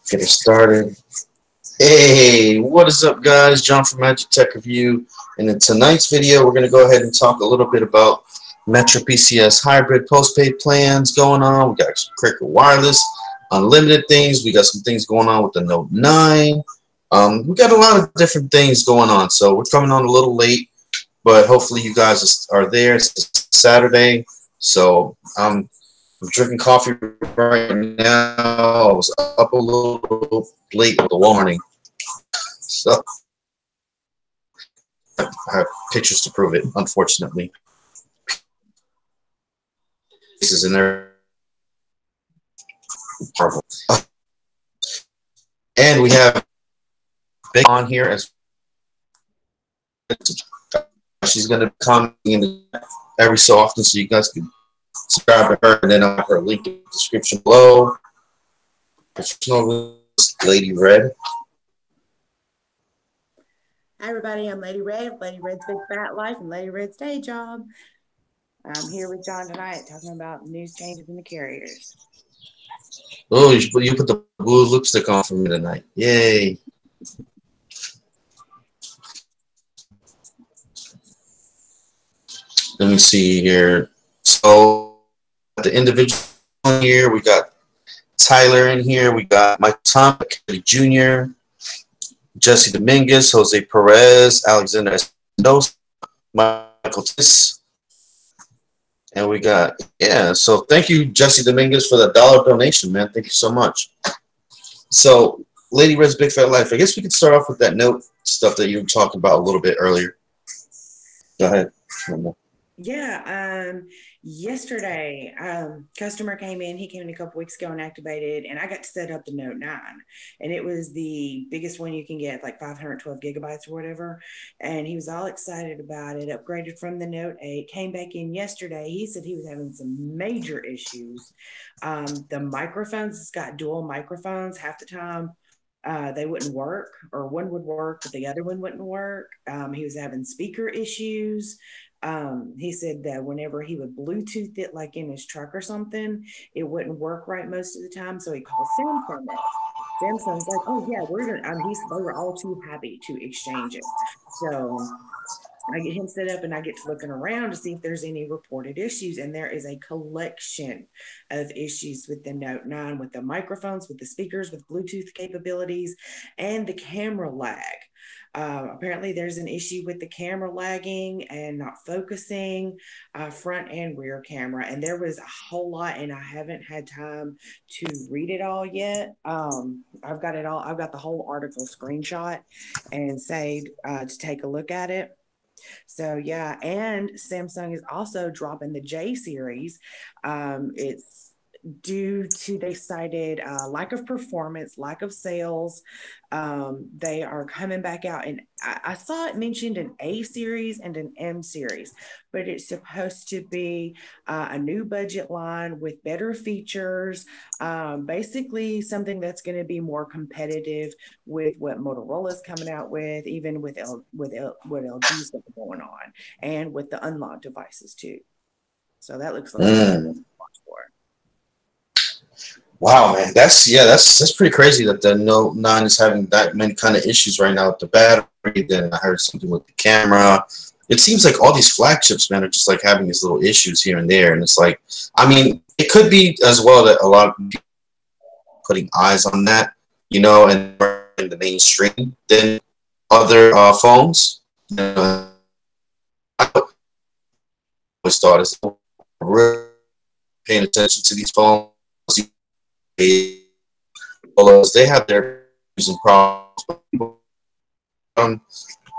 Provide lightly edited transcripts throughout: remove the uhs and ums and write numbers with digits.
Get it started. Hey, what is up, guys? John from Magic Tech Review. And in tonight's video, we're going to go ahead and talk a little bit about Metro PCS hybrid postpaid plans going on. We got some Cricket Wireless, unlimited things. We got some things going on with the Note 9. We got a lot of different things going on. So we're coming on a little late, but hopefully you guys are there. It's Saturday, so I'm drinking coffee right now. I was up a little late with the morning, so I have pictures to prove it. Unfortunately, this is in there. Purple. And we have Big on here as she's going to come in every so often, so you guys can subscribe to her, and then I'll have her link in the description below. Lady Red. Hi everybody, I'm Lady Red, Lady Red's Big Fat Life and Lady Red's Day Job. I'm here with John tonight talking about news changes in the carriers. Oh, you put the blue lipstick on for me tonight. Yay. Let me see here. So the individual here, we got Tyler in here. We got Mike Thomas, Kelly Jr., Jesse Dominguez, Jose Perez, Alexander Espinosa, Michael Tiss. And we got, so thank you, Jesse Dominguez, for the $1 donation, man. Thank you so much. So, Lady Red's Big Fat Life. I guess we could start off with that note stuff that you were talking about a little bit earlier. Go ahead. Yeah, yesterday, customer came in. He came in a couple weeks ago and activated, and I got to set up the Note 9, and it was the biggest one you can get, like 512 gigabytes or whatever. And he was all excited about it. Upgraded from the Note 8. Came back in yesterday. He said he was having some major issues. The microphones, it's got dual microphones. Half the time, they wouldn't work, or one would work, but the other one wouldn't work. He was having speaker issues. He said that whenever he would Bluetooth it, like in his truck or something, it wouldn't work right most of the time. So he called Samsung. Samsung's like, oh yeah, we're gonna. They were all too happy to exchange it. So I get him set up, and I get to looking around to see if there's any reported issues. And there is a collection of issues with the Note 9, with the microphones, with the speakers, with Bluetooth capabilities, and the camera lag. Apparently, there's an issue with the camera lagging and not focusing, front and rear camera. And there was a whole lot, and I haven't had time to read it all yet. I've got it all. I've got the whole article screenshot and saved to take a look at it. So yeah, and Samsung is also dropping the J series. It's due to, they cited lack of performance, lack of sales. They are coming back out, and I saw it mentioned an A series and an M series, but it's supposed to be a new budget line with better features, basically something that's going to be more competitive with what Motorola's coming out with, even with what LG's got going on, and with the unlocked devices too. So that looks like something to watch for. Wow, man, that's pretty crazy that the Note 9 is having that many kind of issues right now with the battery. Then I heard something with the camera. It seems like all these flagships, man, are just like having these little issues here and there, and it's like, I mean, it could be as well that a lot of people are putting eyes on that, and in the mainstream than other phones. I always thought it's really paying attention to these phones. They have their using problems,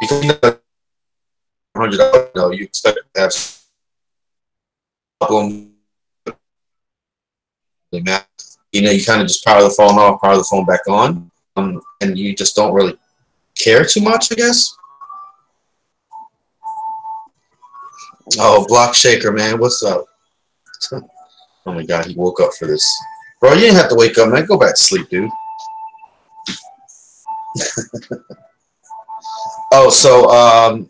because $100, you expect to have problem. You kind of just power the phone off, power the phone back on, and you just don't really care too much, I guess. Oh, Block Shaker, man, what's up? Oh my God, he woke up for this. Bro, you didn't have to wake up, man. Go back to sleep, dude. Oh, so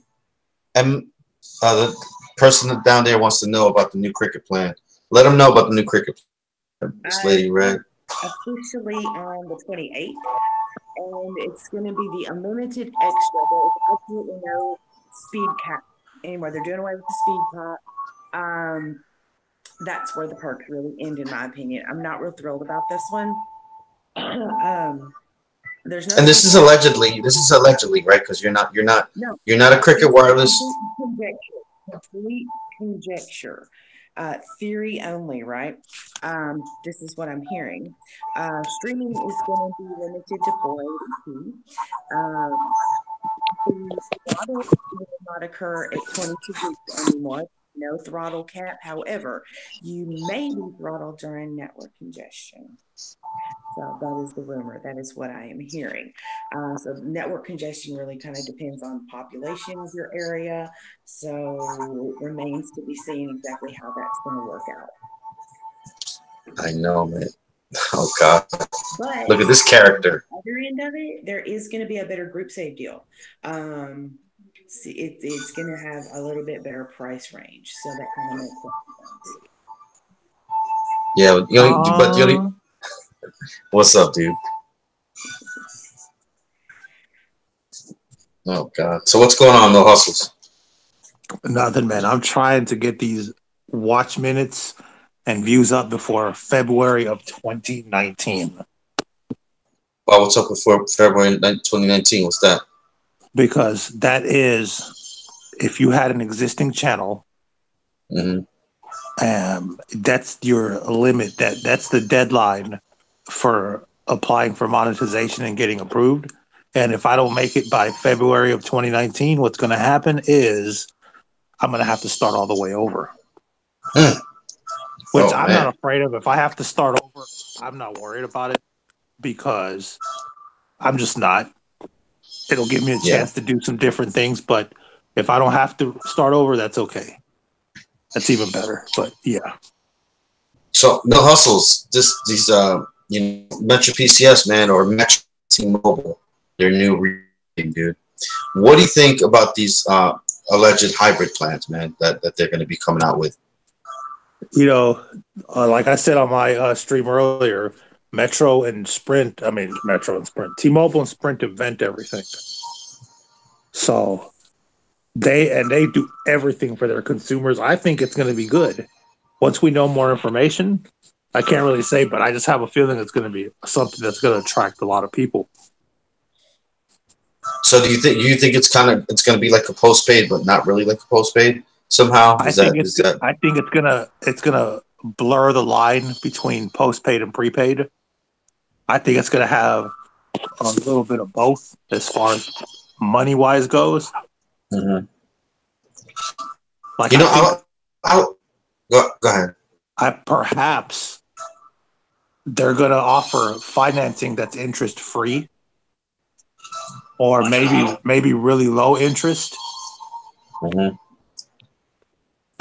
the person down there wants to know about the new Cricket plan. Let them know about the new Cricket plan, Miss Lady Red. officially on the 28th, and it's going to be the unlimited extra. There's absolutely no speed cap anymore. They're doing away with the speed cap. That's where the perks really end, in my opinion. I'm not real thrilled about this one. There's no. And this is allegedly, right? Because No, you're not a Cricket Wireless. Complete conjecture. Theory only, right? This is what I'm hearing. Streaming is going to be limited to 480p. The throttle will not occur at 22 gigs anymore. No throttle cap. However, you may be throttled during network congestion. So that is the rumor. That is what I am hearing. So network congestion really kind of depends on population of your area. So it remains to be seen exactly how that's going to work out. I know, man. Oh God! But look at this character. Other end of it, there is going to be a better group save deal. It's going to have a little bit better price range, so that kind of makes sense. Yeah, but the only. What's up, dude? Oh God! So what's going on, No Hustles? Nothing, man. I'm trying to get these watch minutes and views up before February of 2019. Well, what's up with February 2019? What's that? Because that is, if you had an existing channel, that's your limit. That's the deadline for applying for monetization and getting approved. And if I don't make it by February of 2019, what's going to happen is I'm going to have to start all the way over. Which I'm not afraid of. If I have to start over, I'm not worried about it because I'm just not. It'll give me a chance to do some different things. But if I don't have to start over, that's okay. That's even better. But yeah. So No Hustles, these Metro PCS, man, or Metro T-Mobile, their new rating, dude. What do you think about these alleged hybrid plans, man, that they're going to be coming out with? Like I said on my stream earlier, Metro and Sprint, T-Mobile and Sprint invent everything. So they do everything for their consumers. I think it's going to be good. Once we know more information, I can't really say, but I just have a feeling it's going to be something that's going to attract a lot of people. So do you think it's going to be like a postpaid, but not really like a postpaid somehow? I think it's gonna blur the line between postpaid and prepaid. I think it's gonna have a little bit of both as far as money wise goes. Mm-hmm. Like go ahead. Perhaps they're gonna offer financing that's interest free, or maybe really low interest. Mm-hmm.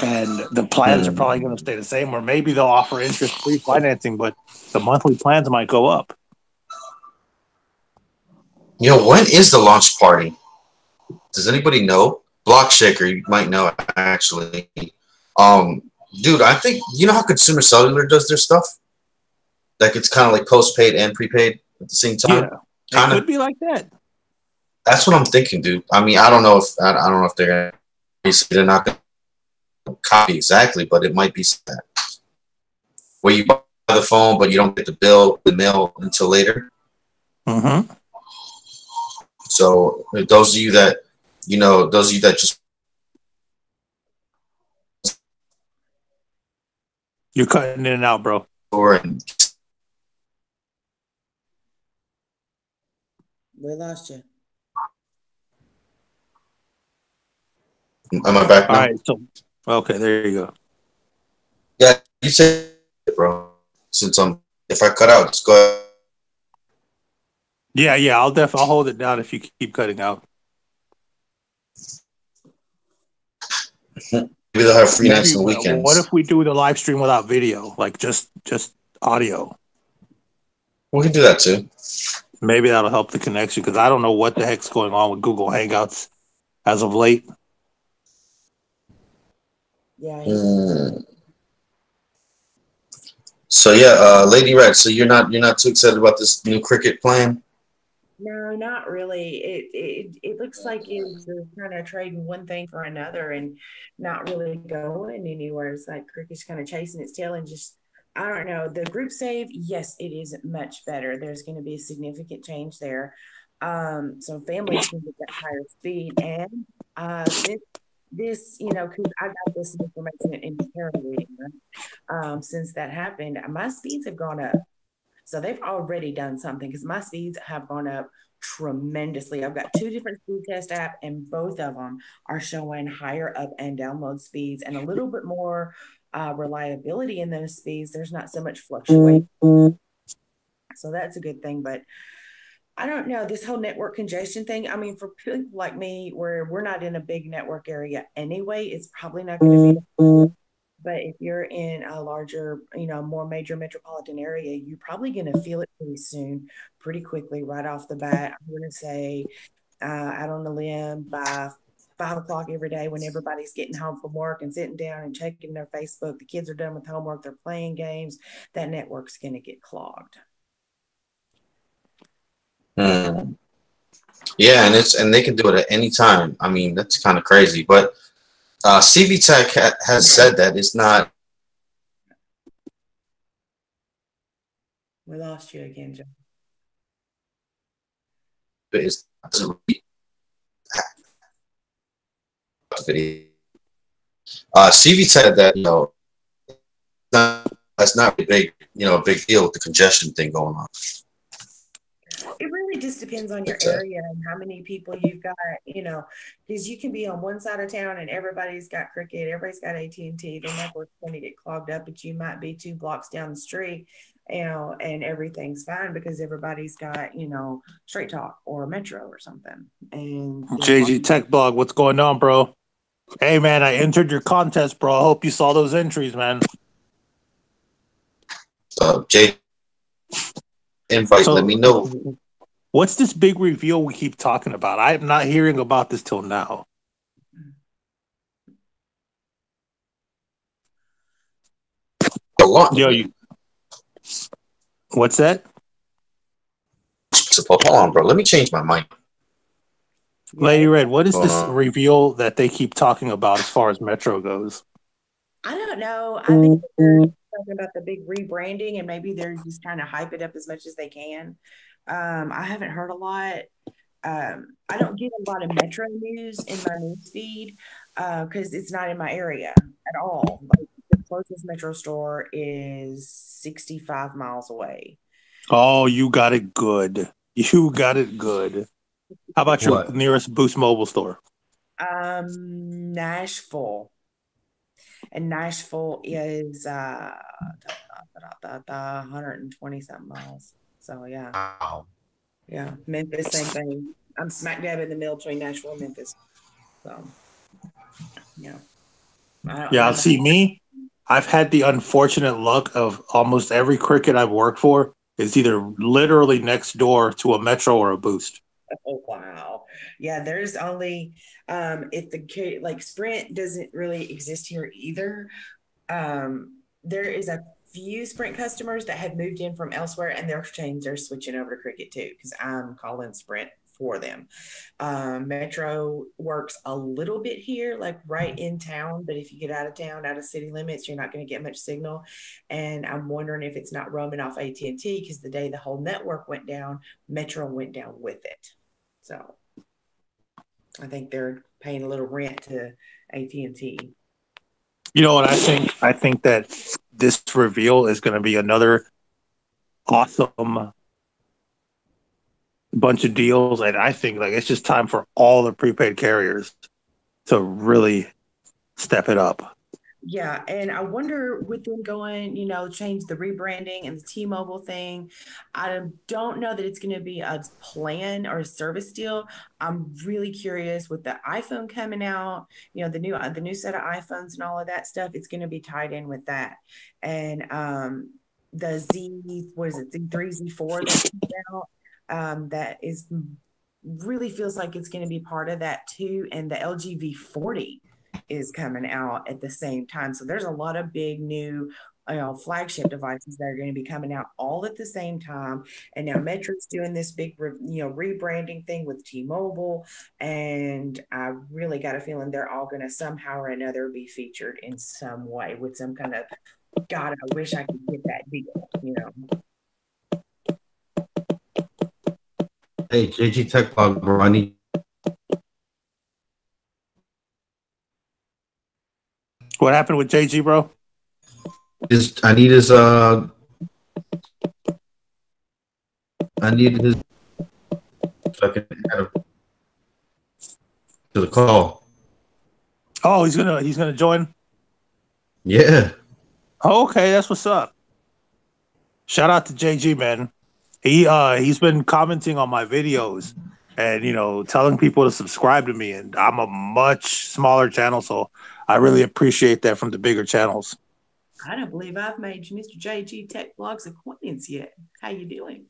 And the plans are probably going to stay the same, or maybe they'll offer interest-free financing, but the monthly plans might go up. When is the launch party? Does anybody know? Blockshaker, you might know actually. Dude, I think how Consumer Cellular does their stuff. Like it's kind of like postpaid and prepaid at the same time. Yeah, it could be like that. That's what I'm thinking, dude. I mean, I don't know if they're not going to copy exactly, but it might be that where you buy the phone, but you don't get the mail until later. Mm-hmm. So those of you that just you're cutting in and out, bro. We lost you. Am I back now? All right, okay, there you go. Yeah, you said it, bro. If I cut out, just go ahead. Yeah, I'll hold it down if you keep cutting out. Maybe they'll have free nights and weekends. What if we do the live stream without video, like just audio? We can do that too. Maybe that'll help the connection because I don't know what the heck's going on with Google Hangouts as of late. Yeah. So yeah, Lady Red. So you're not too excited about this new cricket plan? No, not really. It looks like they're kind of trading one thing for another and not really going anywhere. It's like cricket's kind of chasing its tail and just I don't know. The group save, yes, it is much better. There's going to be a significant change there. So families can get that higher speed and since this, because I got this information in parareading, right? Since that happened, my speeds have gone up. So they've already done something because my speeds have gone up tremendously. I've got two different speed test apps, and both of them are showing higher up and download speeds and a little bit more reliability in those speeds. There's not so much fluctuation. So that's a good thing. But I don't know this whole network congestion thing. I mean, for people like me, where we're not in a big network area anyway, it's probably not going to be. But if you're in a larger, more major metropolitan area, you're probably going to feel it pretty soon, pretty quickly, right off the bat. I'm going to say out on the limb by 5 o'clock every day when everybody's getting home from work and sitting down and checking their Facebook. The kids are done with homework. They're playing games. That network's going to get clogged. Hmm. Yeah, and they can do it at any time. I mean, that's kind of crazy. But CV Tech has said that it's not. We lost you again, John. It's doesn't really have the video. CV said that that's not a big a big deal with the congestion thing going on. It really just depends on your area and how many people you've got, because you can be on one side of town and everybody's got cricket, everybody's got AT&T, the network's going to get clogged up, but you might be 2 blocks down the street, and everything's fine because everybody's got, Straight Talk or Metro or something. And JG Tech Blog, what's going on, bro? Hey, man, I entered your contest, bro. I hope you saw those entries, man. Jay, invite. Let me know. What's this big reveal we keep talking about? I'm not hearing about this till now. Yo, what's that? Hold on, bro. Let me change my mind. Lady Red, what is this reveal that they keep talking about as far as Metro goes? I don't know. I think they're talking about the big rebranding and maybe they're just trying to hype it up as much as they can. I haven't heard a lot. I don't get a lot of Metro news in my news feed because it's not in my area at all. Like, the closest Metro store is 65 miles away. Oh, you got it good. You got it good. How about your nearest Boost Mobile store? Nashville. And Nashville is 120 something miles. So yeah. Wow. Yeah. Memphis, same thing. I'm smack dab in the middle between Nashville and Memphis. So yeah. Yeah, see me. I've had the unfortunate luck of almost every cricket I've worked for is either literally next door to a Metro or a Boost. Oh wow. Yeah, there's only if the like Sprint doesn't really exist here either. There is a few Sprint customers that have moved in from elsewhere and they're switching over to Cricket too because I'm calling Sprint for them. Metro works a little bit here, like right in town, but if you get out of town, out of city limits, you're not going to get much signal. And I'm wondering if it's not roaming off AT&T because the day the whole network went down, Metro went down with it. So I think they're paying a little rent to AT&T. You know what I think? I think that this reveal is going to be another awesome bunch of deals, and I think like it's just time for all the prepaid carriers to really step it up. Yeah, and I wonder with them going, change the rebranding and the T-Mobile thing. I don't know that it's going to be a plan or a service deal. I'm really curious with the iPhone coming out, the new set of iPhones and all of that stuff. It's going to be tied in with that, and the Z3, Z4 that comes out, that is really feels like it's going to be part of that too, and the LG V40 is coming out at the same time. So there's a lot of big new flagship devices that are going to be coming out all at the same time. And now Metro's doing this big, rebranding thing with T-Mobile, and I really got a feeling they're all going to somehow or another be featured in some way with some kind of, God, I wish I could get that deal, Hey, JG Tech Blog, bro. What happened with JG, bro? I need his so I can add him to the call. Oh, he's gonna join. Yeah. Oh, okay, that's what's up. Shout out to JG, man. He's been commenting on my videos and telling people to subscribe to me, and I'm a much smaller channel, so I really appreciate that from the bigger channels. I don't believe I've made Mr. JG Tech Blog's acquaintance yet. How you doing?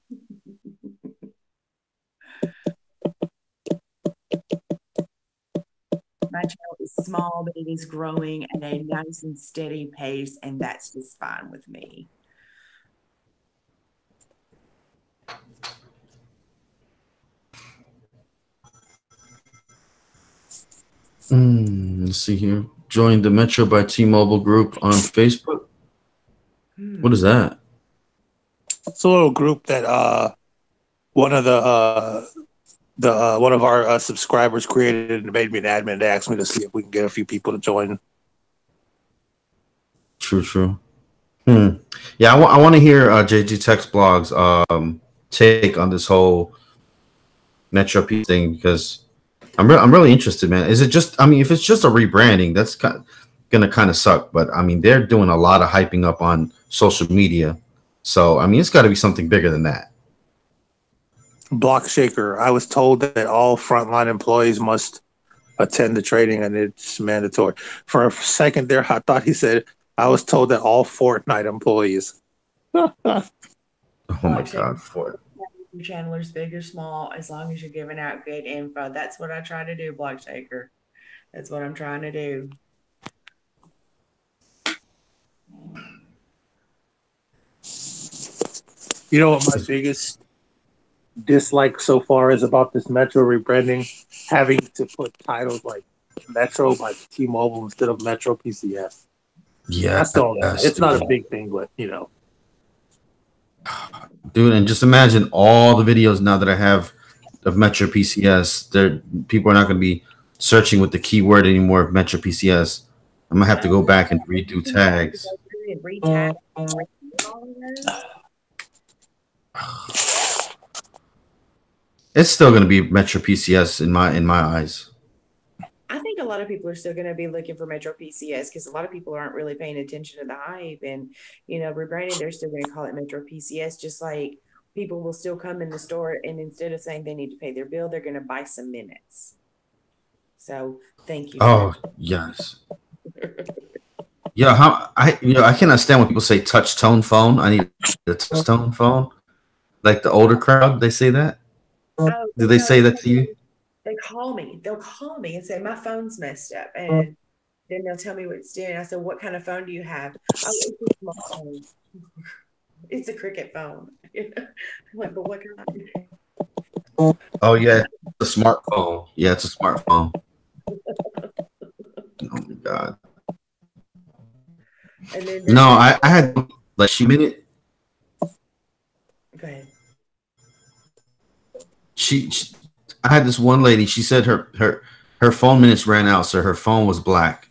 My channel is small, but it is growing at a nice and steady pace, and that's just fine with me. Let's see here. Join the Metro by T-Mobile group on Facebook. What is that? It's a little group that one of our subscribers created and made me an admin. They asked me to see if we can get a few people to join. True. Yeah, I want to hear JG Tech's blog's take on this whole Metro P thing, because I'm really interested, man. Is it just? I mean, if it's just a rebranding, that's gonna kind of suck. But I mean, they're doing a lot of hyping up on social media, so I mean, it's got to be something bigger than that. Block Shaker. I was told that all frontline employees must attend the training, and it's mandatory. For a second there, I thought he said, I was told that all Fortnite employees. Oh my God, Fortnite. Your channel is big or small, as long as you're giving out good info. That's what I try to do, Block Shaker. That's what I'm trying to do. You know what my biggest dislike so far is about this Metro rebranding? Having to put titles like Metro by T-Mobile instead of Metro PCS. Yeah, that's the only. It's not a big thing, but Dude, and just imagine all the videos now that I have of Metro PCS. People are not going to be searching with the keyword anymore of Metro PCS. I'm gonna have to go back and redo tags. It's still going to be Metro PCS in my eyes. I think a lot of people are still going to be looking for Metro PCS because a lot of people aren't really paying attention to the hype, and rebranding, they're still going to call it Metro PCS. Just like people will still come in the store, and instead of saying they need to pay their bill, they're going to buy some minutes. So thank you. Oh yes. Yeah, I cannot stand when people say touch tone phone. I need a touch tone phone. Like the older crowd, they say that. Do they say that to you? They call me. They'll call me and say my phone's messed up, and then they'll tell me what it's doing. I said, "What kind of phone do you have?" Oh, it's a small phone. It's a Cricket phone. I'm like, but what kind? Oh yeah, it's a smartphone. Yeah, it's a smartphone. Oh my God. And then no, I had like minute. Go ahead. I had this one lady. She said her phone minutes ran out, so her phone was black.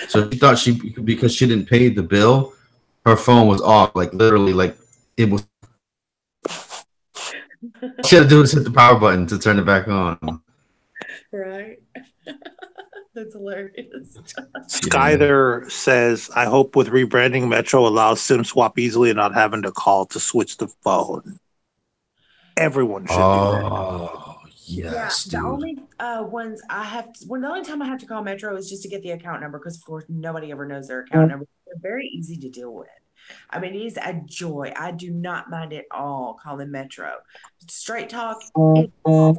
So she thought because she didn't pay the bill, her phone was off. Like literally, like it was. All she had to do was hit the power button to turn it back on. Right. That's hilarious. Skyler says, I hope with rebranding, Metro allows SIM swap easily and not having to call to switch the phone. Everyone should do that. Yes, yeah, the dude. only ones I have the only time I have to call Metro is just to get the account number, because of course nobody ever knows their account number. They're very easy to deal with. I mean, it is a joy. I do not mind at all calling Metro. Straight talk, Metro,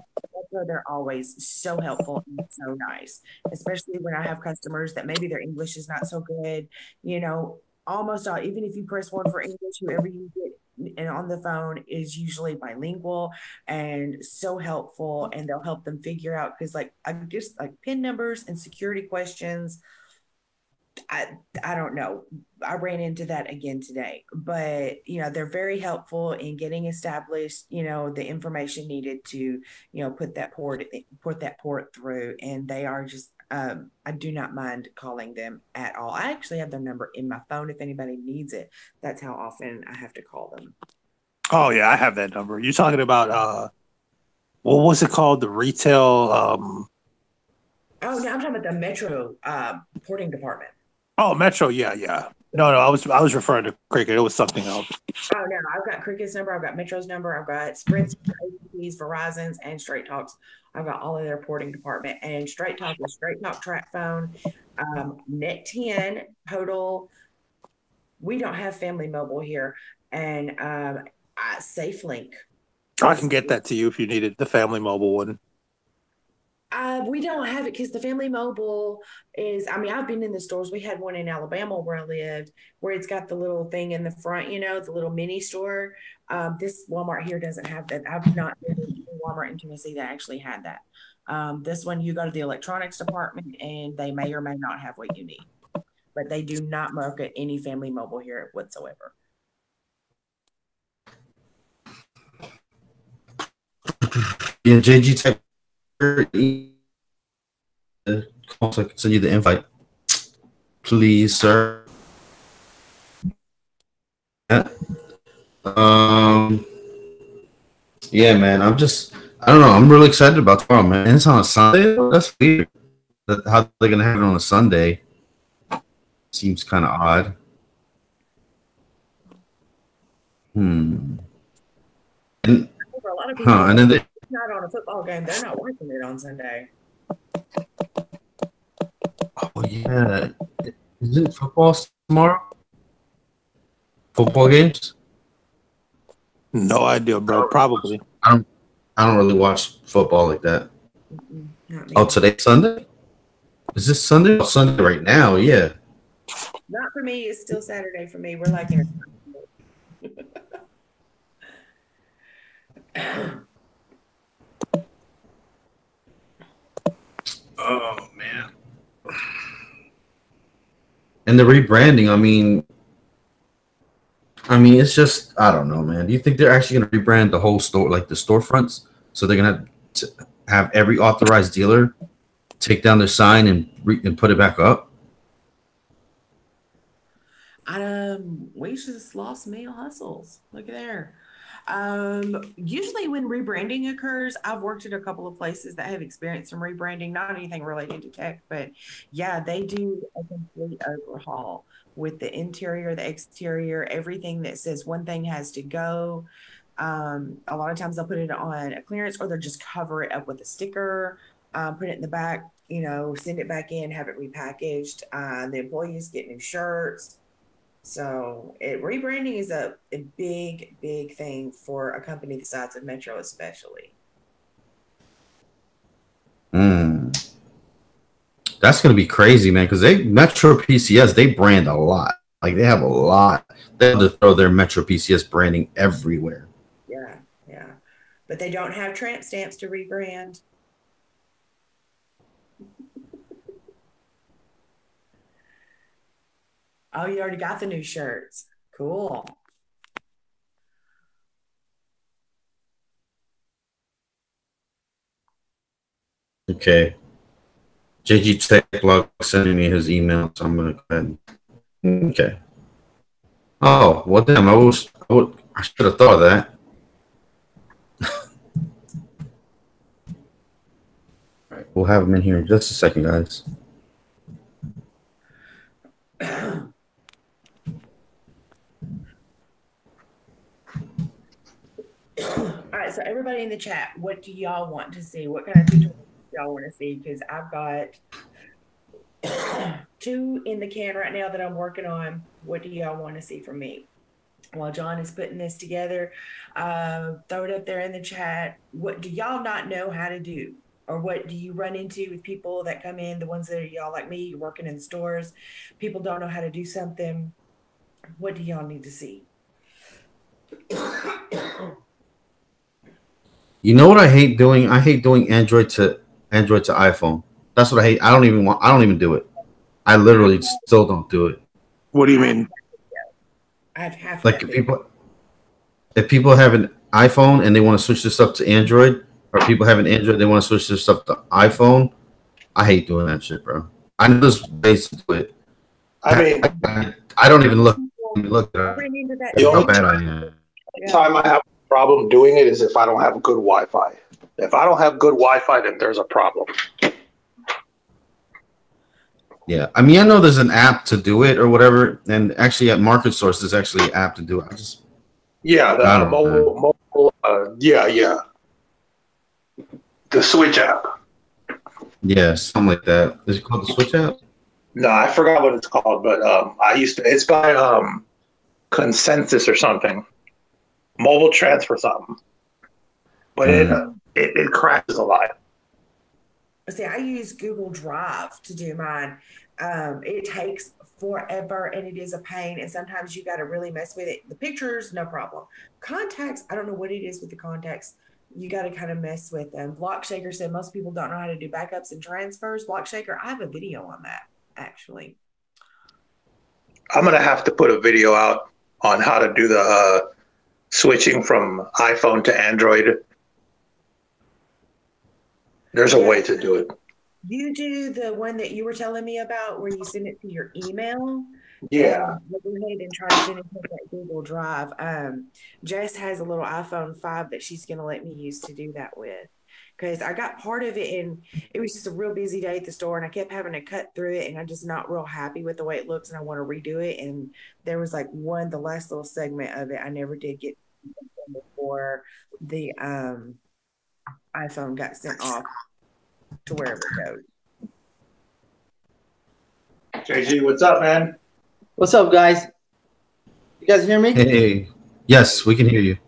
they're always so helpful and so nice, especially when I have customers that maybe their English is not so good. almost all, even if you press one for English, whoever you get and on the phone is usually bilingual and so helpful, and they'll help them figure out, because like I just like PIN numbers and security questions. I I don't know. I ran into that again today, but they're very helpful in getting established, the information needed to, put that port through, and they are just I do not mind calling them at all. I actually have their number in my phone if anybody needs it. That's how often I have to call them. Oh yeah, I have that number. You're talking about what was it called? The retail Oh no, I'm talking about the Metro porting department. Oh, Metro, yeah, yeah. No, I was referring to Cricket. It was something else. Oh no, I've got Cricket's number, I've got Metro's number, I've got Sprint's, AT&T's, Verizon's, and Straight Talk's. I've got all of their porting department. And Straight Talk is Straight Talk Track Phone, Net 10, Total. We don't have Family Mobile here, and SafeLink. I can get that to you if you needed the Family Mobile one. We don't have it because the Family Mobile is, I've been in the stores. We had one in Alabama where I lived, where it's got the little thing in the front, the little mini store. This Walmart here doesn't have that. I've not been in Walmart in Tennessee that actually had that. This one, you go to the electronics department and they may or may not have what you need, but they do not market any Family Mobile here whatsoever. Yeah, JG type. So I can send you the invite, please, sir. Yeah, man. I don't know. I'm really excited about tomorrow, man. It's on a Sunday. That's weird. How they're gonna have it on a Sunday seems kind of odd. And for a lot of people, and then not on a football game, they're not watching it on Sunday. Oh yeah, is it football tomorrow? Football games? No idea, bro. Probably. I don't really watch football like that. Oh, today's Sunday? Is this Sunday? Oh, Sunday right now, yeah. Not for me. It's still Saturday for me. We're like in Oh man. And the rebranding, it's just, I don't know, man. Do you think they're actually going to rebrand the whole store, like the storefronts? So they're going to have every authorized dealer take down their sign and put it back up? We just lost Mail Hustles. Look at there. Usually when rebranding occurs, I've worked at a couple of places that have experienced some rebranding, not anything related to tech, but yeah, they do a complete overhaul with the interior, the exterior, everything that says one thing has to go. A lot of times they'll put it on a clearance, or they'll just cover it up with a sticker, put it in the back, send it back in, have it repackaged. The employees get new shirts. So rebranding is a big, big thing for a company the size of Metro, especially. That's going to be crazy, man, because Metro PCS, they brand a lot. Like, they have a lot. They have to throw their Metro PCS branding everywhere. Yeah, yeah. But they don't have tramp stamps to rebrand. Oh, you already got the new shirts. Cool. Okay. JG Tech Blog sending me his email, so I'm going to go ahead. Okay. Oh, well, damn, I should have thought of that. All right, we'll have him in here in just a second, guys. All right, so everybody in the chat, what do y'all want to see? What kind of tutorials do y'all want to see? Because I've got 2 in the can right now that I'm working on. What do y'all want to see from me? While John is putting this together, throw it up there in the chat. What do y'all not know how to do? Or what do you run into with people that come in, the ones that are y'all like me, you're working in stores, people don't know how to do something. What do y'all need to see? You know what I hate doing? I hate doing Android to iPhone. That's what I hate. I don't even do it. I literally still don't do it. What do you mean? I have half Like that if people have an iPhone and they want to switch their stuff to Android, or people have an Android they want to switch their stuff to iPhone, I hate doing that shit, bro. I know there's ways to do it. I don't even look at how bad I am. The time I have a problem doing it is if I don't have good Wi-Fi. If I don't have good Wi-Fi, then there's a problem. Yeah, I mean, I know there's an app to do it or whatever, and actually at Market Source there's actually an app to do it. The mobile, the Switch app. Yeah, something like that. Is it called the Switch app? No, I forgot what it's called, but it's by Consensus or something. Mobile transfer something. But it crashes a lot. See, I use Google Drive to do mine. It takes forever and it is a pain. And sometimes you got to really mess with it. The pictures, no problem. Contacts, I don't know what it is with the contacts. You got to kind of mess with them. Blockshaker said most people don't know how to do backups and transfers. Blockshaker, I have a video on that, actually. I'm going to have to put a video out on how to do the switching from iPhone to Android. There's a way to do it. You do the one that you were telling me about where you send it to your email? Yeah. We'll go ahead and try to finish up that Google Drive. Jess has a little iPhone 5 that she's going to let me use to do that with. Because I got part of it and it was just a real busy day at the store and I kept having to cut through it and I'm just not real happy with the way it looks and I want to redo it. And there was like the last little segment of it I never did get before the iPhone got sent off to wherever it goes. JG, what's up, man? What's up, guys? You guys hear me? Hey, yes, we can hear you.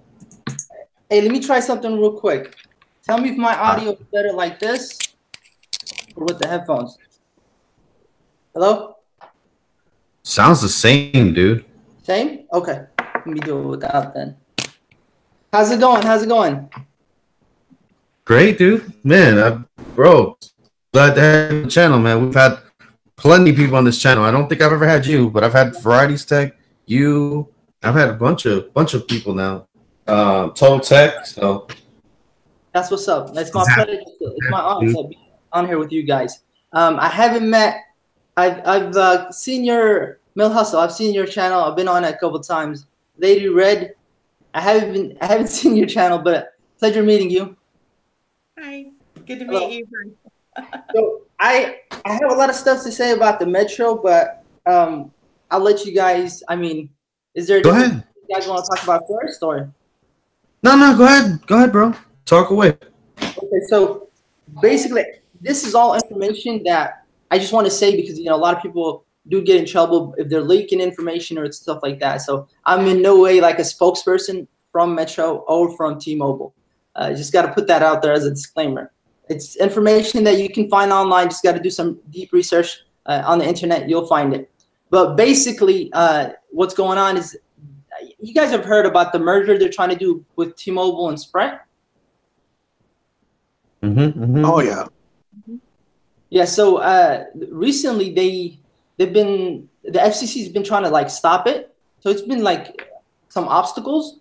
Hey, let me try something real quick. Tell me if my audio is better like this or with the headphones. Hello? Sounds the same, dude. Same? Okay. Let me do it without then. How's it going? How's it going? Great, dude. Man, bro, glad to have the channel, man. We've had plenty of people on this channel. I don't think I've ever had you, but I've had Varieties Tech, you. I've had a bunch of people now. Total Tech, so. That's what's up. It's my pleasure. It's my honor to be on here with you guys. I haven't met. I've seen your Mill Hustle. I've seen your channel. I've been on it a couple times. Lady Red. I haven't seen your channel, but pleasure meeting you. Hi. Good to meet you. So I have a lot of stuff to say about the Metro, but I'll let you guys. I mean, is there? Go ahead. You guys want to talk about first, or? No. Go ahead, bro. Talk away. Okay, so basically, this is all information that I just want to say because a lot of people do get in trouble if they're leaking information or stuff like that. So I'm in no way like a spokesperson from Metro or from T-Mobile. Just got to put that out there as a disclaimer. It's information that you can find online. Just got to do some deep research on the internet. You'll find it. But basically, what's going on is you guys have heard about the merger they're trying to do with T-Mobile and Sprint. Oh yeah. Yeah. So recently the FCC's been trying to like stop it. So it's been like some obstacles,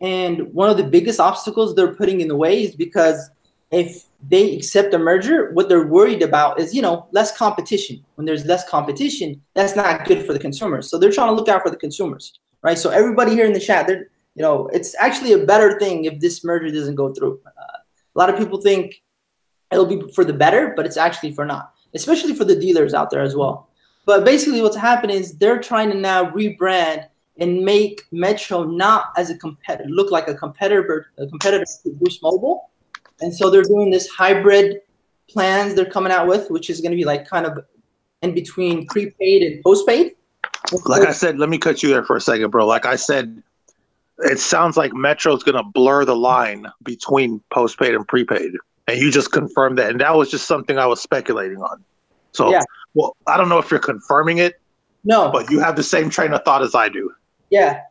and one of the biggest obstacles they're putting in the way is because if they accept a merger, what they're worried about is less competition. When there's less competition, that's not good for the consumers. So they're trying to look out for the consumers, right? So everybody here in the chat, it's actually a better thing if this merger doesn't go through. A lot of people think it'll be for the better, but it's actually for not, especially for the dealers out there as well. But basically what's happening is they're trying to now rebrand and make Metro not as a competitor, look like a competitor to Boost Mobile. And so they're doing this hybrid plans they're coming out with, which is going to be like kind of in between prepaid and postpaid. Like I said, let me cut you there for a second, bro. Like I said, it sounds like Metro's going to blur the line between postpaid and prepaid. And you just confirmed that. And that was just something I was speculating on. So, yeah. Well, I don't know if you're confirming it, No. But you have the same train of thought as I do. Yeah,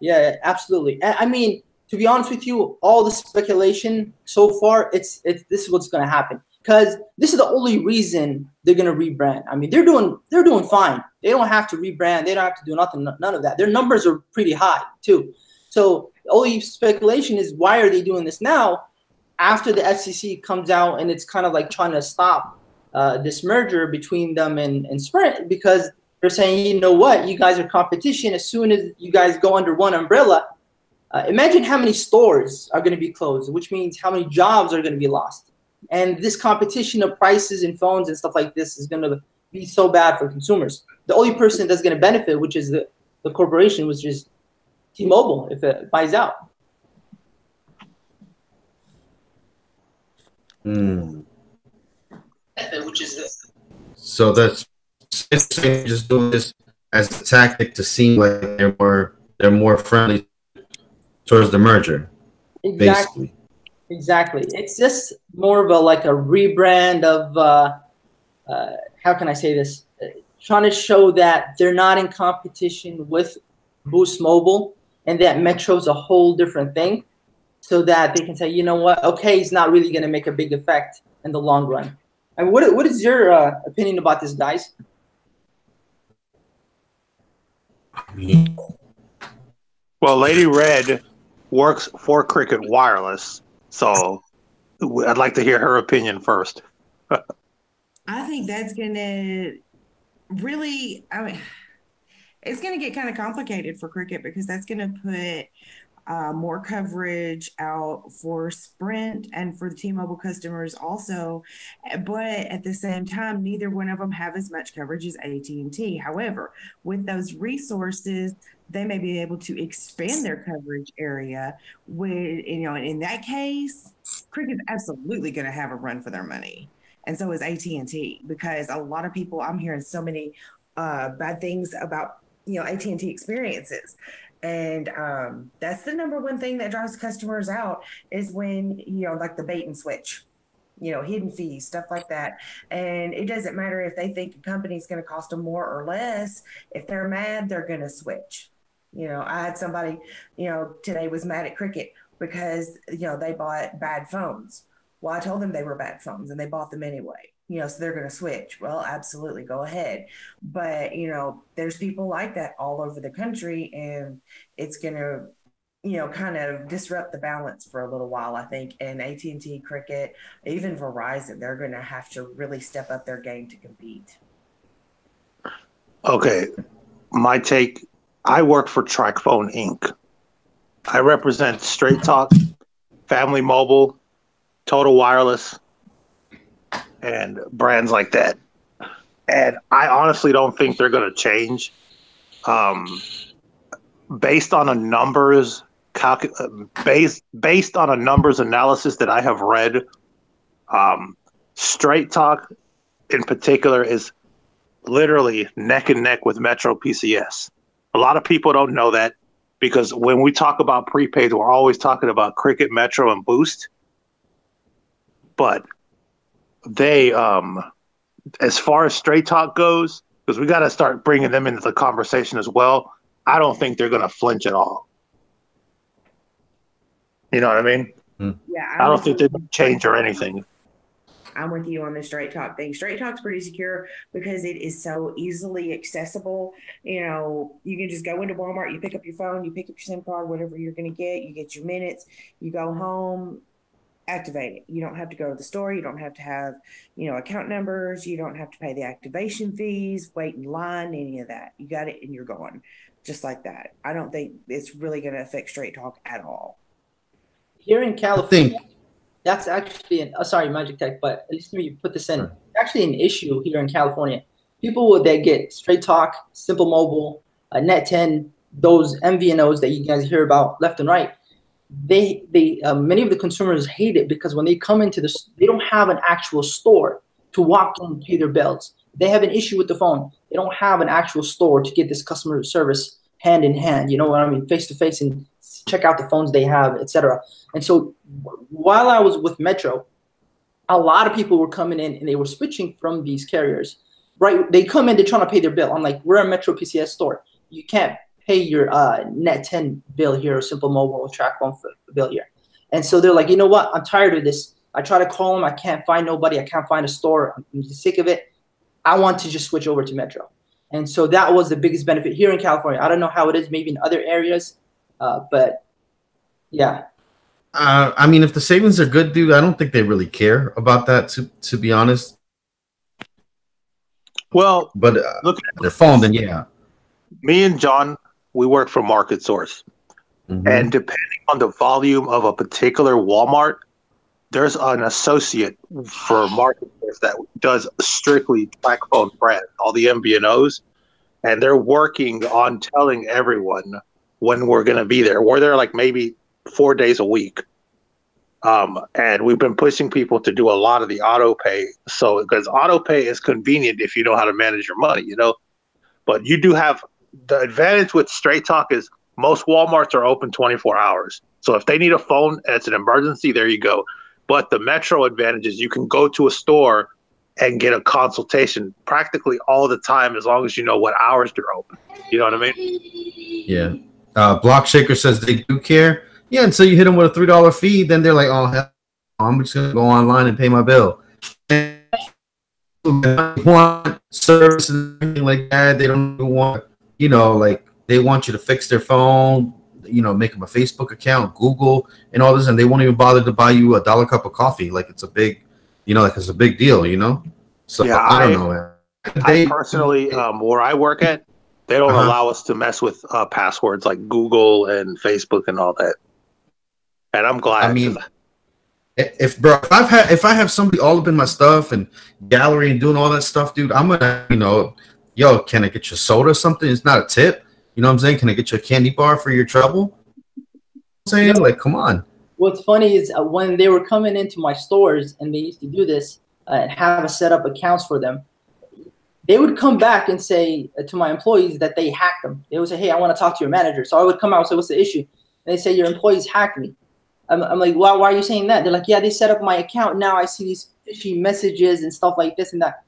absolutely. I mean, to be honest with you, all the speculation so far, it's this is what's going to happen, because this is the only reason they're going to rebrand. I mean, they're doing fine. They don't have to rebrand. They don't have to do nothing, none of that. Their numbers are pretty high too. So the only speculation is, why are they doing this now after the FCC comes out and it's kind of like trying to stop this merger between them and Sprint, because they're saying, you know what, you guys are competition. As soon as you guys go under one umbrella, imagine how many stores are going to be closed, which means how many jobs are going to be lost. And this competition of prices and phones and stuff like this is going to be so bad for consumers. The only person that's going to benefit, which is the corporation, which is T-Mobile, if it buys out. Which is this. So that's just doing this as a tactic to seem like they're more friendly towards the merger. Exactly. Basically. Exactly. It's just more of a rebrand of how can I say this? Trying to show that they're not in competition with Boost Mobile and that Metro's a whole different thing, so that they can say, you know what, okay, it's not really going to make a big effect in the long run. And what is your opinion about this, guys? Well, Lady Red works for Cricket Wireless, so I'd like to hear her opinion first. I think that's going to really, it's going to get kind of complicated for Cricket, because that's going to put more coverage out for Sprint and for the T-Mobile customers also. But at the same time, neither one of them have as much coverage as AT&T. However, with those resources, they may be able to expand their coverage area. With, in that case, Cricket's absolutely going to have a run for their money. And so is AT&T, because a lot of people, I'm hearing so many bad things about, AT&T experiences. And that's the number one thing that drives customers out, is when, like the bait and switch, hidden fees, stuff like that. And it doesn't matter if they think a company's going to cost them more or less. If they're mad, they're going to switch. I had somebody, today was mad at Cricket because, they bought bad phones. Well, I told them they were bad phones and they bought them anyway. So they're going to switch. Well, absolutely, go ahead. But, there's people like that all over the country, and it's going to, kind of disrupt the balance for a little while, I think. And AT&T, Cricket, even Verizon, they're going to have to really step up their game to compete. Okay, my take, I work for TracFone Inc. I represent Straight Talk, Family Mobile, Total Wireless, and brands like that. And I honestly don't think they're going to change. Based on a numbers based on a numbers analysis that I have read, Straight Talk in particular is literally neck and neck with Metro PCS. A lot of people don't know that, because when we talk about prepaid, we're always talking about Cricket, Metro, and Boost. But they, as far as Straight Talk goes, because we got to start bringing them into the conversation as well, I don't think they're going to flinch at all. You know what I mean? Yeah, I don't think they're going to change or anything. I'm with you on the Straight Talk thing. Straight Talk's pretty secure because it is so easily accessible. You can just go into Walmart, you pick up your phone, you pick up your SIM card, whatever you're going to get, you get your minutes, you go home, activate it. You don't have to go to the store. You don't have to have, account numbers. You don't have to pay the activation fees, wait in line, any of that. You got it and you're going just like that. I don't think it's really going to affect Straight Talk at all. Here in California, that's actually sorry, Magic Tech, but at least let me put this in. It's actually an issue here in California. People that get Straight Talk, Simple Mobile, Net 10, those MVNOs that you guys hear about left and right, they many of the consumers hate it because when they come into this, they don't have an actual store to walk in and pay their bills. They have an issue with the phone. They don't have an actual store to get this customer service hand in hand, you know what I mean, face to face, and check out the phones they have, etc. And so while I was with Metro, a lot of people were coming in and they were switching from these carriers right? They come in, they're trying to pay their bill. I'm like, we're a Metro PCS store. You can't pay your Net 10 bill here or Simple Mobile or TracFone bill here. And so they're like, you know what? I'm tired of this. I try to call them. I can't find nobody. I can't find a store. I'm just sick of it. I want to just switch over to Metro. And so that was the biggest benefit here in California. I don't know how it is maybe in other areas, but yeah. I mean, if the savings are good, dude, I don't think they really care about that, to be honest. Well, but look, their phone, then yeah. Me and John, we work for Market Source. Mm-hmm. And depending on the volume of a particular Walmart, there's an associate for Market Source that does strictly TracFone brand, all the MVNOs, and they're working on telling everyone when we're going to be there. We're there like maybe 4 days a week. And we've been pushing people to do a lot of the auto pay. So, because auto pay is convenient if you know how to manage your money, you know. But you do have the advantage with Straight Talk is most Walmarts are open 24 hours. So if they need a phone and it's an emergency, there you go. But the Metro advantage is you can go to a store and get a consultation practically all the time as long as you know what hours they're open. You know what I mean? Yeah. Block Shaker says they do care. Yeah, until you hit them with a $3 fee, then they're like, oh, hell, I'm just going to go online and pay my bill. And they want service and everything like that. They don't want, you know, like they want you to fix their phone, you know, make them a Facebook account, Google, and all this, and they won't even bother to buy you $1 cup of coffee. Like it's a big, you know, like it's a big deal, you know? So yeah, I don't know, man. I personally, where I work at, they don't allow us to mess with passwords like Google and Facebook and all that. And I'm glad. I mean, if I have somebody all up in my stuff and gallery and doing all that stuff, dude, I'm gonna, you know, yo, can I get you soda or something? It's not a tip. You know what I'm saying? Can I get you a candy bar for your trouble? I'm saying, like, come on. What's funny is when they were coming into my stores and they used to do this and have a set up accounts for them, they would come back and say to my employees that they hacked them. They would say, hey, I want to talk to your manager. So I would come out and say, what's the issue? And they say, your employees hacked me. I'm like, why are you saying that? They're like, yeah, they set up my account. Now I see these fishy messages and stuff like this and that.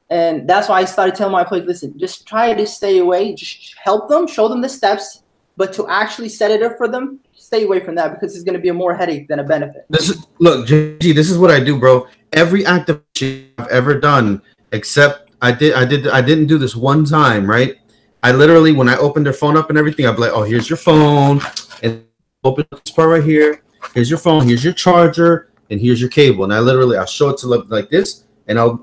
And that's why I started telling my employees, listen, just try to stay away. Just help them, show them the steps. But to actually set it up for them, stay away from that because it's going to be a more headache than a benefit. Look, JG, this is what I do, bro. Every activation I've ever done, except I didn't do this one time, right? I literally, when I opened their phone up and everything, I'd be like, oh, here's your phone. And open this part right here. Here's your phone, here's your charger, and here's your cable. And I'll show it to them like this, and I'll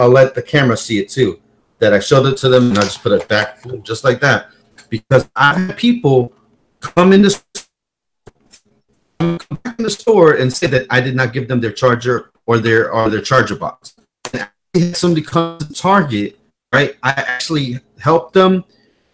let the camera see it too. That I showed it to them, and I just put it back just like that. Because I had people come in the store and say that I did not give them their charger or their charger box. And I had somebody come to Target, right? I actually helped them.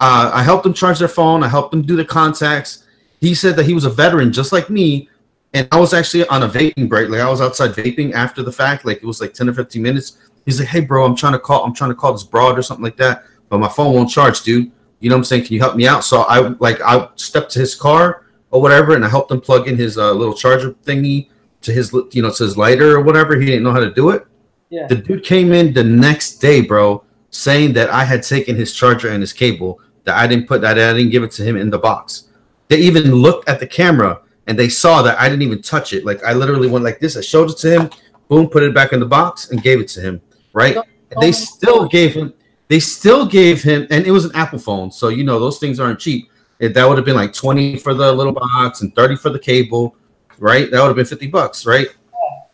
I helped them charge their phone. I helped them do the contacts. He said that he was a veteran just like me. And I was actually on a vaping break. Like I was outside vaping after the fact. Like it was like 10 or 15 minutes. He's like, hey, bro, I'm trying to call this broad or something like that. But my phone won't charge, dude. You know what I'm saying? Can you help me out? So I stepped to his car or whatever, and I helped him plug in his little charger thingy to his, you know, to his lighter or whatever. He didn't know how to do it. Yeah. The dude came in the next day, bro, saying that I had taken his charger and his cable, that I didn't give it to him in the box. They even looked at the camera and they saw that I didn't even touch it. Like I literally went like this. I showed it to him, boom, put it back in the box and gave it to him. Right? And they still gave him, and it was an Apple phone. So, you know, those things aren't cheap. That would have been like 20 for the little box and 30 for the cable, right? That would have been $50, right?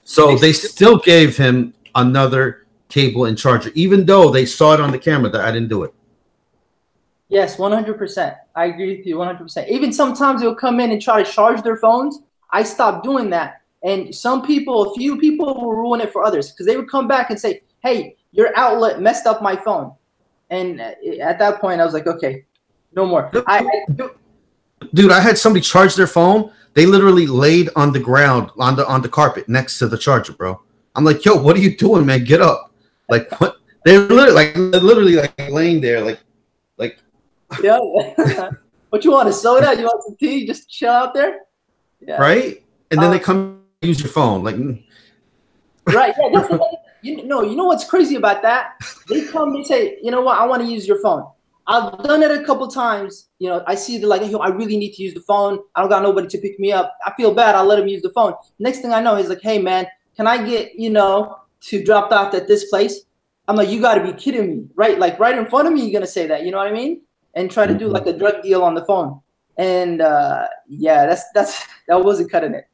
So they still gave him another cable and charger, even though they saw it on the camera that I didn't do it. Yes, 100%. I agree with you 100%. Even sometimes they'll come in and try to charge their phones. I stopped doing that. And a few people will ruin it for others because they would come back and say, hey, your outlet messed up my phone. And at that point, I was like, okay, no more. Dude, I had somebody charge their phone. They literally laid on the ground, on the carpet next to the charger, bro. I'm like, yo, what are you doing, man? Get up. Like, what? They're literally laying there, like. Yeah. What you want, a soda? You want some tea? Just chill out there? Yeah. Right? And then they come use your phone. Like, Right. Yeah. You know what's crazy about that? They come, they say, you know what, I want to use your phone. I've done it a couple times. You know, I see they're like, hey, I really need to use the phone. I don't got nobody to pick me up. I feel bad. I'll let him use the phone. Next thing I know, he's like, hey, man, can I get, to dropped off at this place? I'm like, you got to be kidding me, right? Like right in front of me, you're going to say that, you know what I mean? And try to do like a drug deal on the phone. And yeah, that wasn't cutting it.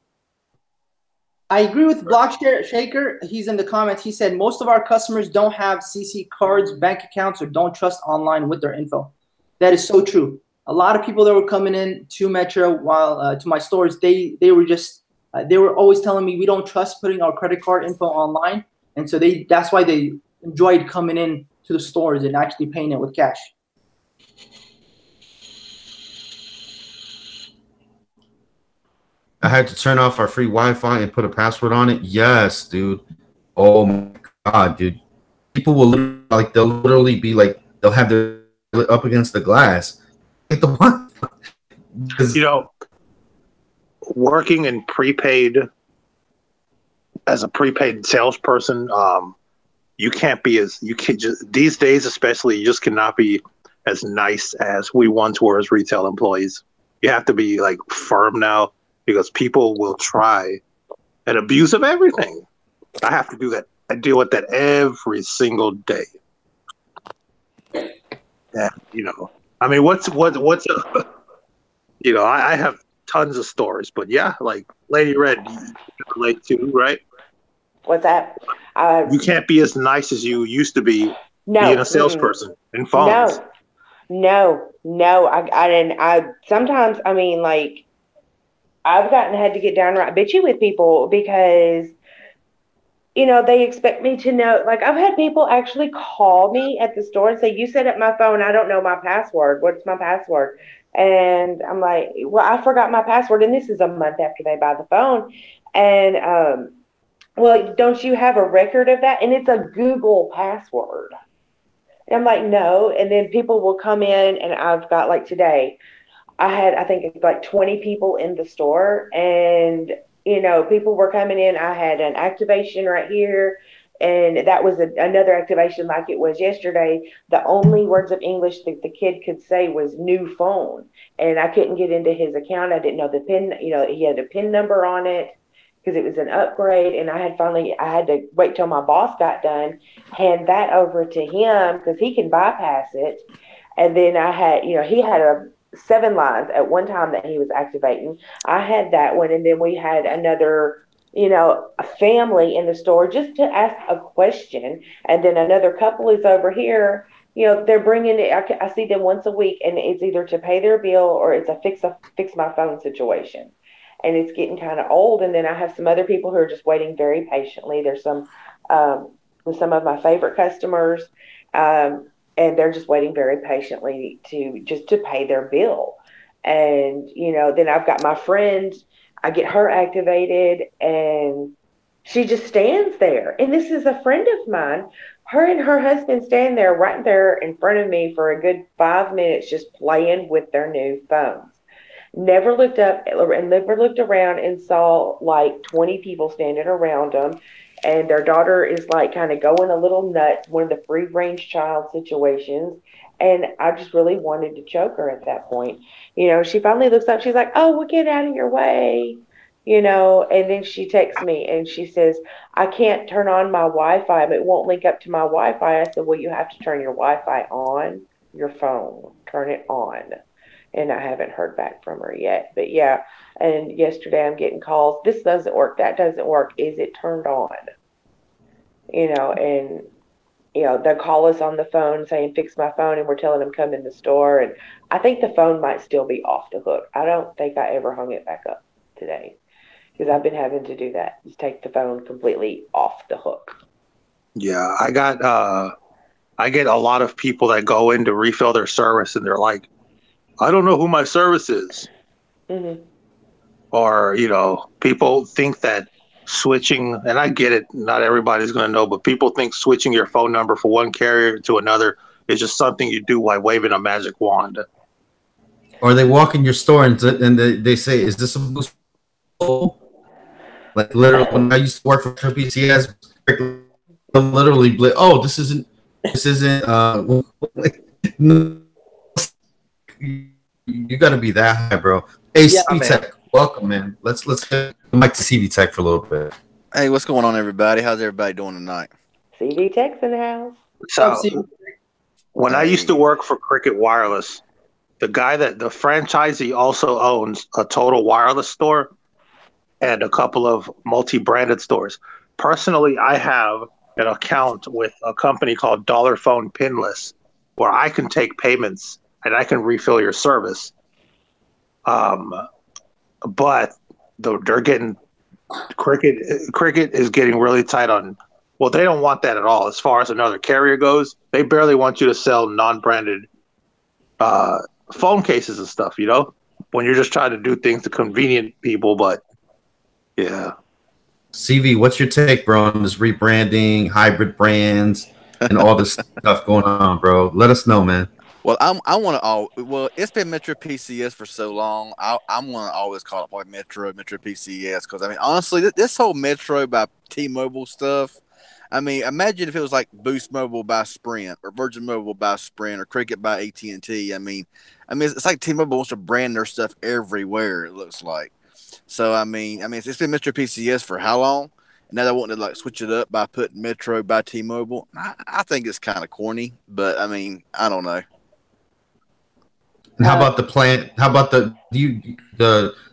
I agree with Block Shaker. He's in the comments. He said most of our customers don't have CC cards, bank accounts, or don't trust online with their info. That is so true. A lot of people that were coming in to Metro to my stores, they were always telling me we don't trust putting our credit card info online, and so that's why they enjoyed coming in to the stores and actually paying it with cash. I had to turn off our free Wi-Fi and put a password on it. Yes, dude. Oh my God, dude. People will they'll literally be like, they'll have their up against the glass. Get the one. Working in prepaid as a prepaid salesperson, these days especially, you just cannot be as nice as we once were as retail employees. You have to be like firm now, because people will try an abuse of everything. I have to do that. I deal with that every single day. And, I mean, I have tons of stories, but yeah, like Lady Red, you relate to, right? What's that? You can't be as nice as you used to be being a salesperson in phones. No. I sometimes, I mean, like, I've had to get downright bitchy with people because, they expect me to know. Like, I've had people actually call me at the store and say, you set up my phone. I don't know my password. What's my password? And I'm like, well, I forgot my password. And this is a month after they buy the phone. And, well, don't you have a record of that? And it's a Google password. And I'm like, no. And then people will come in, and I've got, like, today, I think it's like 20 people in the store, and, people were coming in. I had an activation right here, and that was another activation like it was yesterday. The only words of English that the kid could say was new phone, and I couldn't get into his account. I didn't know the PIN, he had a PIN number on it because it was an upgrade, and I had to wait till my boss got done, hand that over to him because he can bypass it. And then I had, he had 7 lines at one time that he was activating. I had that one, and then we had another, a family in the store just to ask a question, and then another couple is over here. They're bringing it. I see them once a week, and it's either to pay their bill or it's a fix my phone situation, and it's getting kind of old. And then I have some other people who are just waiting very patiently. There's some of my favorite customers. And they're just waiting very patiently to pay their bill. And, then I've got my friend, I get her activated, and she just stands there. And this is a friend of mine. Her and her husband stand there right there in front of me for a good 5 minutes, just playing with their new phones. Never looked up and never looked around and saw like 20 people standing around them. And their daughter is like kind of going a little nuts, one of the free range child situations. And I just really wanted to choke her at that point. She finally looks up. She's like, oh, well, get out of your way. And then she texts me and she says, I can't turn on my Wi-Fi. It won't link up to my Wi-Fi. I said, well, you have to turn your Wi-Fi on your phone. Turn it on. And I haven't heard back from her yet. But yeah, and yesterday I'm getting calls. This doesn't work. That doesn't work. Is it turned on? And, they'll call us on the phone saying, fix my phone. And we're telling them come in the store. And I think the phone might still be off the hook. I don't think I ever hung it back up today because I've been having to do that. Just take the phone completely off the hook. Yeah, I get a lot of people that go in to refill their service and they're like, I don't know who my service is. Mm-hmm. Or, people think that switching, and I get it, not everybody's going to know, but people think switching your phone number from one carrier to another is just something you do by waving a magic wand. Or they walk in your store and they say, is this a boost? Like literally, when I used to work for PCS, literally, oh, this isn't. You got to be that high, bro. Hey, Yeah, CV Tech, welcome, man. Let's get the mic to CV Tech for a little bit. Hey, what's going on, everybody? How's everybody doing tonight? CV Tech's in the house. So when I used to work for Cricket Wireless, the franchisee also owns a Total Wireless store and a couple of multi-branded stores. Personally, I have an account with a company called Dollar Phone Pinless, where I can take payments and I can refill your service. But they're getting Cricket is getting really tight on. Well, they don't want that at all. As far as another carrier goes, they barely want you to sell non-branded phone cases and stuff. You know, when you're just trying to do things to convenient people. But yeah, CV, what's your take, bro, on this rebranding, hybrid brands, and all this stuff going on, bro? Let us know, man. Well, it's been Metro PCS for so long. I'm gonna always call it like Metro PCS, because I mean, honestly, this whole Metro by T-Mobile stuff. I mean, imagine if it was like Boost Mobile by Sprint, or Virgin Mobile by Sprint, or Cricket by AT&T. I mean, it's like T-Mobile wants to brand their stuff everywhere. It looks like. So I mean, it's been Metro PCS for how long? And now they want to like switch it up by putting Metro by T-Mobile. I think it's kind of corny, but I mean, I don't know. And how about the plan? How about the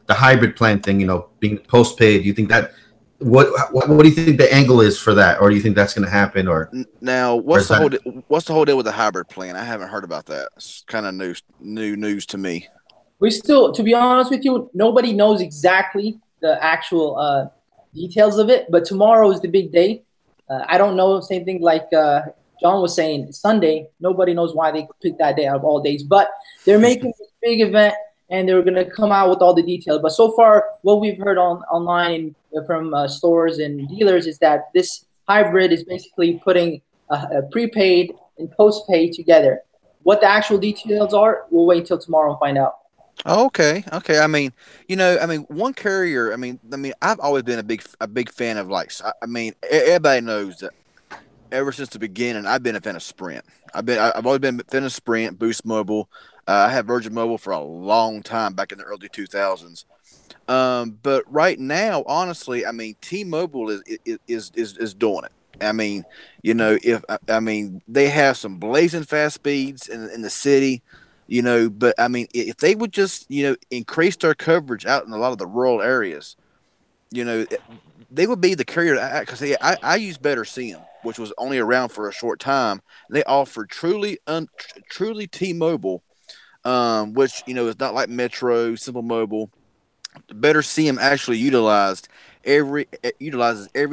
hybrid plan thing? You know, being postpaid. Do you think that what do you think the angle is for that, or do you think that's going to happen? Or now, what's the whole deal with the hybrid plan? I haven't heard about that. It's kind of new news to me. We still, to be honest with you, nobody knows exactly the actual details of it. But tomorrow is the big day. I don't know. Same thing like John was saying, Sunday. Nobody knows why they picked that day out of all days. But they're making this big event, and they're going to come out with all the details. But so far, what we've heard online from stores and dealers is that this hybrid is basically putting a prepaid and postpaid together. What the actual details are, we'll wait until tomorrow and find out. Okay. I mean, one carrier. I mean, I've always been a big fan of everybody knows that ever since the beginning, I've been a fan of Sprint. I've always been a fan of Sprint, Boost Mobile. I had Virgin Mobile for a long time back in the early 2000s. But right now, honestly, I mean, T-Mobile is doing it. I mean, they have some blazing fast speeds in the city. But I mean, if they would just, increase their coverage out in a lot of the rural areas, they would be the carrier. Because I use Better SIM, which was only around for a short time. They offered truly T-Mobile, which, is not like Metro, Simple Mobile. Better SIM actually utilizes every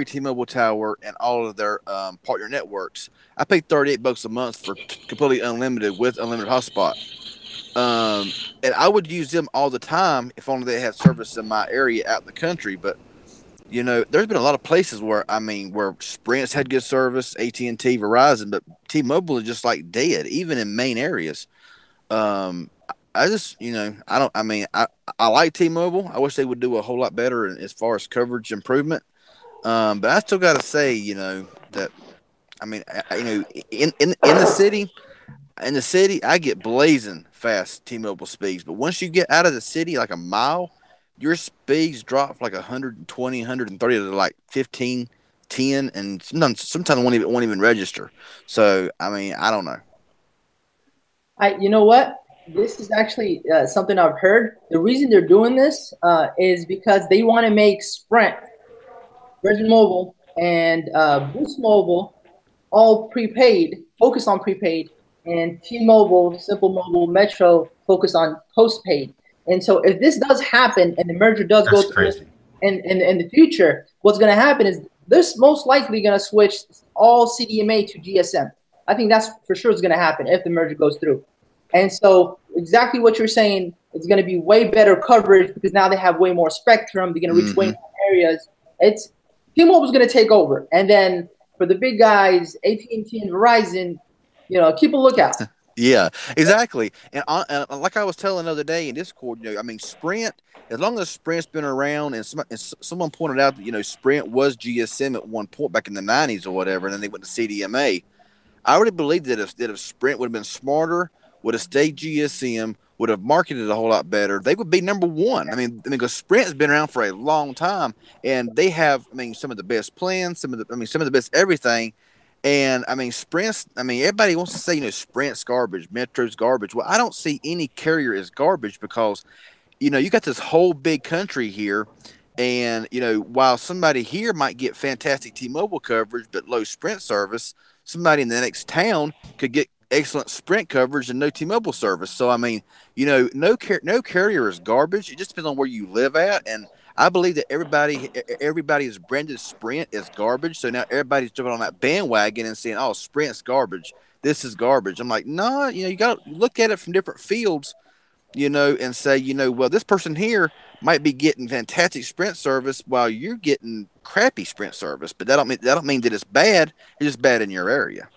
T-Mobile tower and all of their partner networks. I pay $38 a month for completely unlimited with unlimited hotspot. And I would use them all the time if only they had service in my area out in the country. But there's been a lot of places where Sprint's had good service, AT&T, Verizon, but T-Mobile is just like dead, even in main areas. I just, I like T-Mobile. I wish they would do a whole lot better as far as coverage improvement. But I still got to say, that, in the city, I get blazing fast T-Mobile speeds. But once you get out of the city, like a mile, your speeds drop from like 120, 130 to like 15, 10, and sometimes won't even register. So, I don't know. You know what? This is actually something I've heard. The reason they're doing this is because they want to make Sprint, Virgin Mobile, and Boost Mobile all prepaid, focus on prepaid, and T-Mobile, Simple Mobile, Metro focus on postpaid. And so if this does happen and the merger does go through in the future, what's going to happen is this most likely going to switch all CDMA to GSM. I think that's for sure is going to happen if the merger goes through. And so exactly what you're saying, it's going to be way better coverage because now they have way more spectrum. They're going to reach way more areas. T-Mobile's going to take over. And then for the big guys, AT&T and Verizon, keep a lookout. Yeah, exactly. And like I was telling the other day in Discord, I mean, Sprint, as long as Sprint's been around, and someone pointed out that, Sprint was GSM at one point back in the 90s or whatever, and then they went to CDMA. I already believe that if Sprint would have been smarter, would have stayed GSM, would have marketed a whole lot better, they would be number one. Because Sprint has been around for a long time, and they have, some of the best plans, some of the best everything. And Sprint's, everybody wants to say, Sprint's garbage, Metro's garbage. Well, I don't see any carrier as garbage because, you got this whole big country here. And, while somebody here might get fantastic T-Mobile coverage, but low Sprint service, somebody in the next town could get excellent Sprint coverage and no T-Mobile service. So, no carrier is garbage. It just depends on where you live at. And I believe that everybody is branded Sprint as garbage. So now everybody's jumping on that bandwagon and saying, "Oh, Sprint's garbage. This is garbage." I'm like, no, you got to look at it from different fields, and say, well, this person here might be getting fantastic Sprint service while you're getting crappy Sprint service. But that don't mean that it's bad. It's just bad in your area.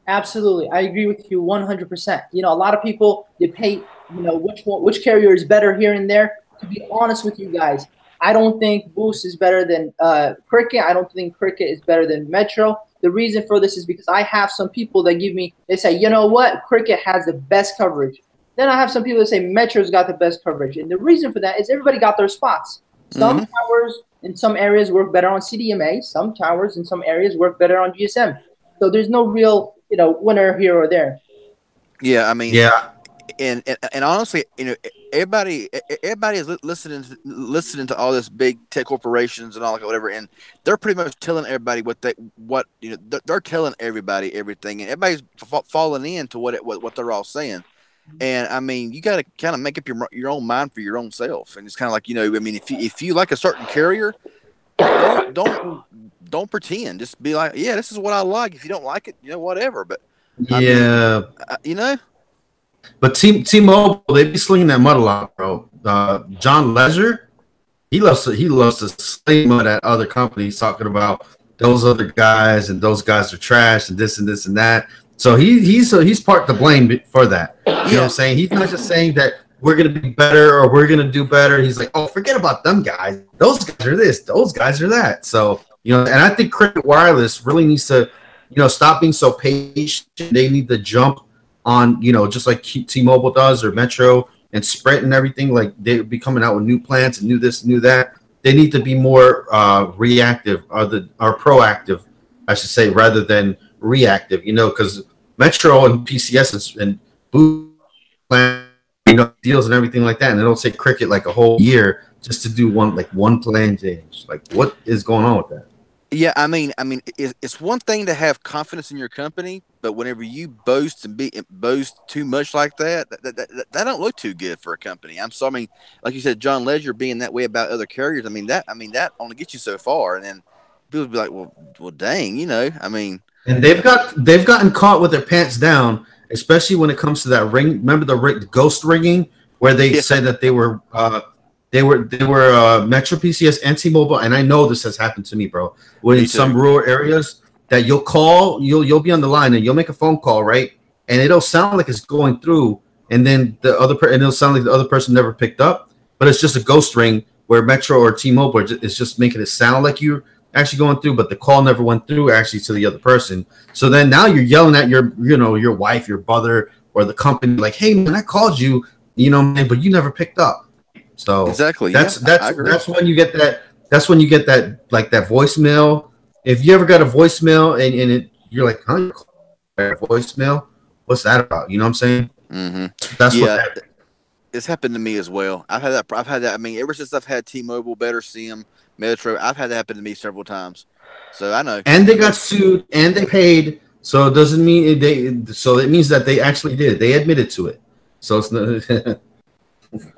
Absolutely, I agree with you 100%. A lot of people, they pay, which carrier is better here and there. To be honest with you guys, I don't think Boost is better than Cricket. I don't think Cricket is better than Metro. The reason for this is because I have some people that they say, you know what, Cricket has the best coverage. Then I have some people that say Metro's got the best coverage. And the reason for that is everybody got their spots. Some towers in some areas work better on CDMA. Some towers in some areas work better on GSM. So there's no real, winner here or there. Yeah, Yeah. And honestly, everybody is listening to all this big tech corporations and all that, whatever, and they're pretty much telling everybody they're telling everybody everything, and everybody's falling into what they're all saying. And you got to kind of make up your own mind for your own self, and it's kind of like, if you like a certain carrier, don't pretend. Just be like, yeah, this is what I like. If you don't like it, whatever. But Yeah. But T-Mobile, they be slinging that mud a lot, bro. John Legere, he loves to sling mud at other companies, talking about those other guys and those guys are trash and this and this and that. So he's part to blame for that. You know what I'm saying? He's not just saying that we're gonna be better or we're gonna do better. He's like, oh, forget about them guys. Those guys are this. Those guys are that. So and I think Cricket Wireless really needs to, stop being so patient. They need to jump on, just like T-Mobile does or Metro and Sprint and everything. Like they be coming out with new plans and new this, new that. They need to be more reactive or proactive, I should say, rather than reactive. Because Metro and PCS and Boost plan, deals and everything like that, and they don't say Cricket like a whole year just to do one plan change. Like, what is going on with that? Yeah, it's one thing to have confidence in your company, but whenever you boast too much like that don't look too good for a company. Like you said, John Legere being that way about other carriers. That only gets you so far, and then people be like, well, dang, And they've gotten caught with their pants down, especially when it comes to that ring. Remember the ghost ringing where they said that they were Metro PCS and T-Mobile, and I know this has happened to me, bro. When in some rural areas that you'll call, you'll be on the line and you'll make a phone call, right? And it'll sound like it's going through, and then it'll sound like the other person never picked up, but it's just a ghost ring where Metro or T-Mobile is just making it sound like you're actually going through, but the call never went through actually to the other person. So then now you're yelling at your wife, your brother, or the company, like, hey man, I called you, but you never picked up. So exactly, that's when you get that. That's when you get that, like, that voicemail. If you ever got a voicemail and you're like, huh, voicemail? What's that about? You know what I'm saying? Mm-hmm. That's what it's happened to me as well. I've had that. Ever since I've had T-Mobile, Better SIM, Metro, I've had that happen to me several times. So I know. And they got sued and they paid. So it doesn't mean So it means that they actually did. They admitted to it. So it's not.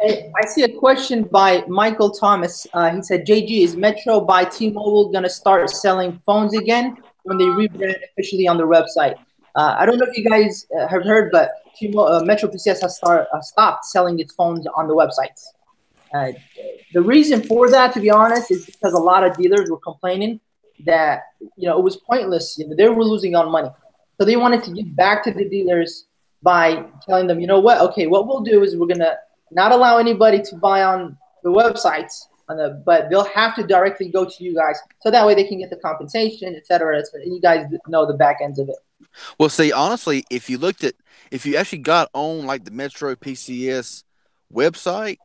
I see a question by Michael Thomas. He said, JG, is Metro by T-Mobile going to start selling phones again when they rebrand officially on their website? I don't know if you guys have heard, but Metro PCS has stopped selling its phones on the websites. The reason for that, to be honest, is because a lot of dealers were complaining that, it was pointless. They were losing on money. So they wanted to give back to the dealers by telling them, you know what? Okay, what we'll do is we're gonna not allow anybody to buy on the websites, but they'll have to directly go to you guys, so that way they can get the compensation, et cetera. So you guys know the back ends of it. Well, see, honestly, if you actually got on like the Metro PCS website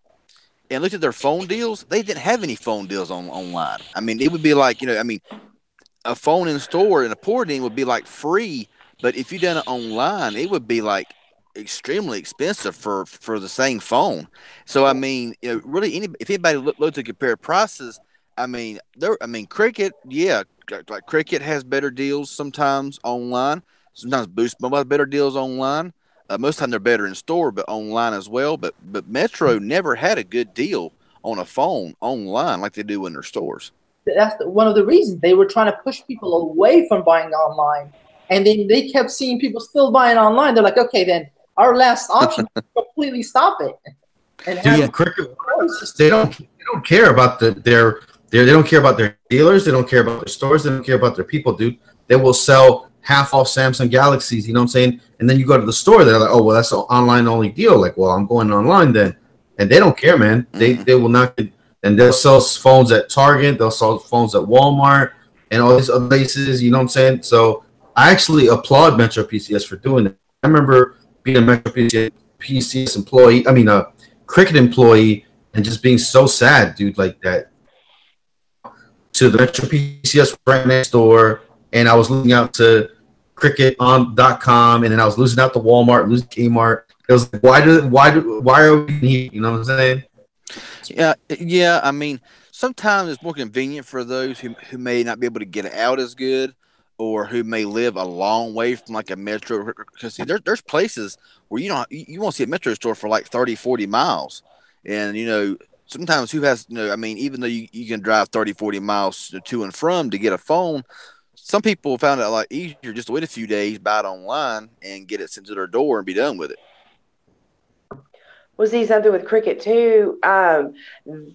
and looked at their phone deals, they didn't have any phone deals online. I mean, it would be like, a phone in store and a porting would be like free, but if you done it online, it would be like extremely expensive for the same phone. So I mean, really, if anybody look to compare prices, Cricket, yeah, like Cricket has better deals sometimes online. Sometimes Boost Mobile has better deals online. Most of the time they're better in store, but online as well. But Metro never had a good deal on a phone online like they do in their stores. That's one of the reasons they were trying to push people away from buying online, and then they kept seeing people still buying online. They're like, okay, then our last option is completely stop it. And Cricket, they don't care about they don't care about their dealers, they don't care about their stores, they don't care about their people, dude. They will sell half off Samsung Galaxies, you know what I'm saying? And then you go to the store, they're like, oh well, that's an online only deal. Like, well, I'm going online then, and they don't care, man. They will not. And they'll sell phones at Target, they'll sell phones at Walmart and all these other places, you know what I'm saying? So I actually applaud Metro PCS for doing that. I remember being a Metro PCS employee, a Cricket employee, and just being so sad, dude, like that. To the Metro PCS right next door, and I was losing out to Cricket.com, and then I was losing out to Walmart, losing Kmart. It was like, why are we here? You know what I'm saying? Yeah. I mean, sometimes it's more convenient for those who may not be able to get out as good, or who may live a long way from like a Metro. Because there's places where you won't see a Metro store for like 30, 40 miles, and sometimes who has even though you can drive 30, 40 miles to and from to get a phone, some people found it a lot easier just to wait a few days, buy it online, and get it sent to their door and be done with it. We'll see something with Cricket too.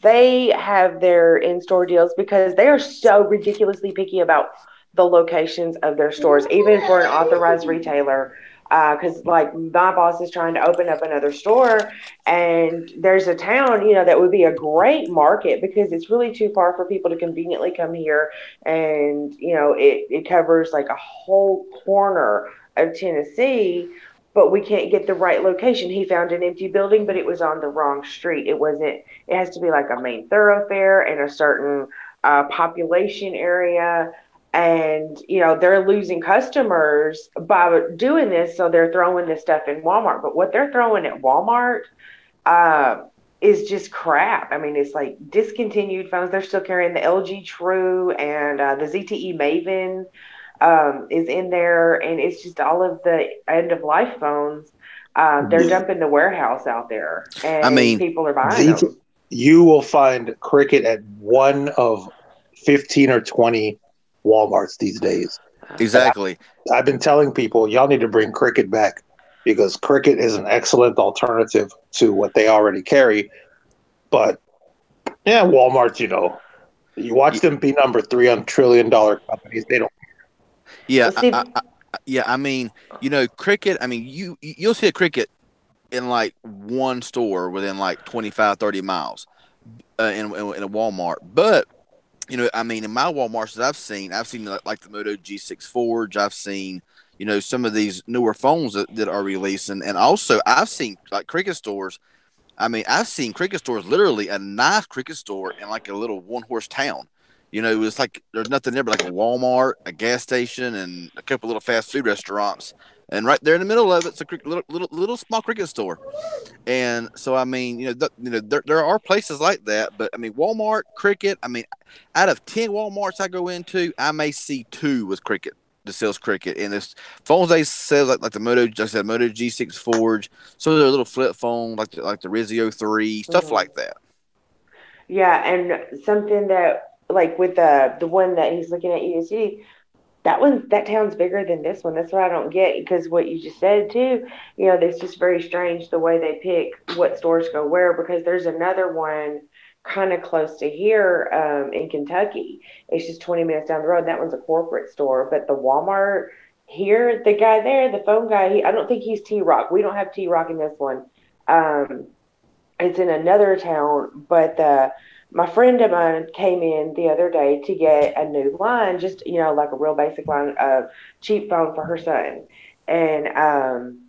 They have their in-store deals because they are so ridiculously picky about the locations of their stores, even for an authorized retailer. Because like my boss is trying to open up another store, and there's a town, that would be a great market because it's really too far for people to conveniently come here, and it covers like a whole corner of Tennessee. But we can't get the right location. He found an empty building, but it was on the wrong street. It has to be like a main thoroughfare in a certain population area. And, they're losing customers by doing this. So they're throwing this stuff in Walmart. But what they're throwing at Walmart is just crap. I mean, it's like discontinued phones. They're still carrying the LG True and the ZTE Maven. Is in there, and it's just all of the end of life phones. They're dumping the warehouse out there, and people are buying them. You will find Cricket at one of 15 or 20 Walmarts these days. Exactly. I've been telling people, y'all need to bring Cricket back because Cricket is an excellent alternative to what they already carry. But yeah, Walmart, you watch them be number 3 on $1 trillion companies. They don't. Yeah, Cricket. You'll see a Cricket in like one store within like 25, 30 miles in a Walmart. But in my Walmarts that I've seen like the Moto G6 Forge. I've seen some of these newer phones that are releasing, and also I've seen like Cricket stores. I've seen Cricket stores, literally a nice Cricket store in like a little one-horse town. It's like there's nothing there but like a Walmart, a gas station, and a couple little fast food restaurants. And right there in the middle of it's a little small Cricket store. And so there are places like that. But Walmart, Cricket. Out of 10 Walmarts I go into, I may see 2 with Cricket that sells Cricket. And this phones they sell like the Moto, like I said, Moto G6 Forge. Some of their little flip phones like the Rizio 3, stuff like that. Yeah, and something that. Like with the one that he's looking at USD, that town's bigger than this one. That's what I don't get, because what you just said too, it's just very strange the way they pick what stores go where, because there's another one kind of close to here in Kentucky. It's just 20 minutes down the road. That one's a corporate store, but the Walmart here, the guy there, the phone guy, I don't think he's T-Rock. We don't have T-Rock in this one. It's in another town, but my friend of mine came in the other day to get a new line, just, like a real basic line of cheap phone for her son. And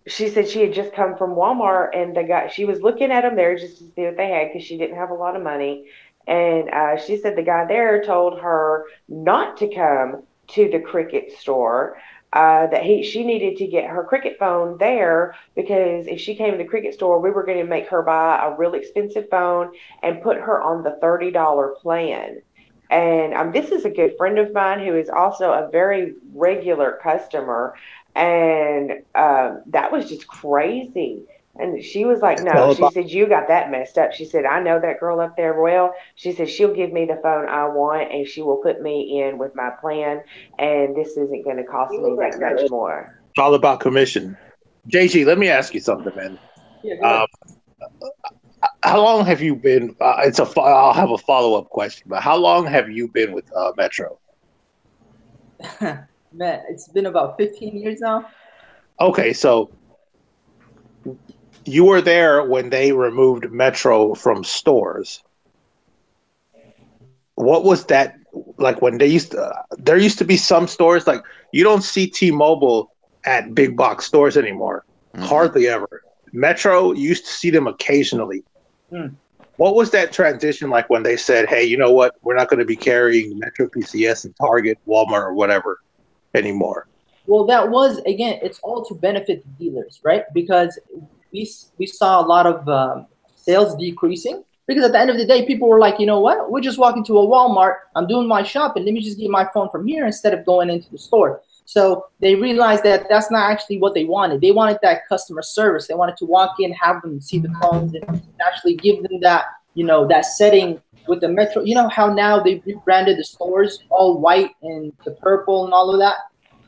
she said she had just come from Walmart, and she was looking at them there just to see what they had because she didn't have a lot of money. And she said the guy there told her not to come to the Cricket store, that she needed to get her Cricket phone there, because if she came to the Cricket store, we were going to make her buy a really expensive phone and put her on the $30 plan. And this is a good friend of mine who is also a very regular customer. And that was just crazy. And she was like, no, she said, you got that messed up. She said, I know that girl up there well. She said, she'll give me the phone I want, and she will put me in with my plan. And this isn't going to cost me that much more. It's all about commission. JG, let me ask you something, man. Yeah, how long have you been? I'll have a follow-up question, but how long have you been with Metro? Man, it's been about 15 years now. Okay, so you were there when they removed Metro from stores. What was that like when there used to be some stores, like you don't see T-Mobile at big box stores anymore. Hardly ever. Metro, you used to see them occasionally. What was that transition like when they said, hey, you know what? We're not going to be carrying Metro PCS and Target, Walmart, or whatever anymore? Well, that was, again, it's all to benefit the dealers, right? Because we saw a lot of sales decreasing, because at the end of the day, people were like, you know what? We're just walking to a Walmart. I'm doing my shopping. Let me just get my phone from here instead of going into the store. So they realized that that's not actually what they wanted. They wanted that customer service. They wanted to walk in, have them see the phones, and actually give them that, that setting with the Metro. You know how now they've rebranded the stores all white and the purple and all of that?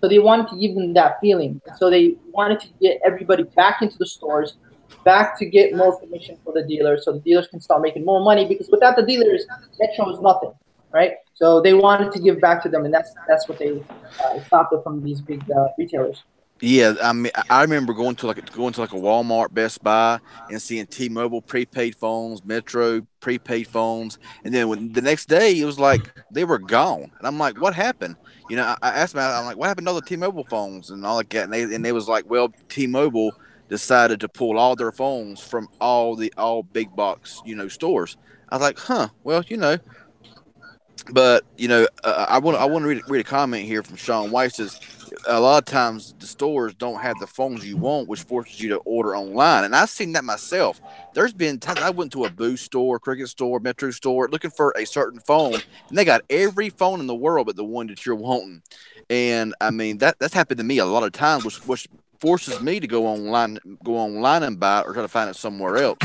So they wanted to give them that feeling. So they wanted to get everybody back into the stores, back to get more commission for the dealers, so the dealers can start making more money, because without the dealers, Metro is nothing, right? So they wanted to give back to them, and that's what they stopped it from these big retailers. Yeah, I mean, I remember going to like a Walmart, Best Buy, and seeing T-Mobile prepaid phones, Metro prepaid phones, and then when the next day it was like they were gone, and I'm like, what happened? I asked them, I'm like, what happened to all the T-Mobile phones and all like that, and they was like, well, T-Mobile decided to pull all their phones from all big box stores. I was like, huh, well, but I want to read a comment here from Sean Weiss. Says a lot of times the stores don't have the phones you want, which forces you to order online. And I've seen that myself. There's been times I went to a Boost store, Cricket store, Metro store, looking for a certain phone, and they got every phone in the world but the one that you're wanting. And I mean that's happened to me a lot of times, which forces me to go online and buy it or try to find it somewhere else.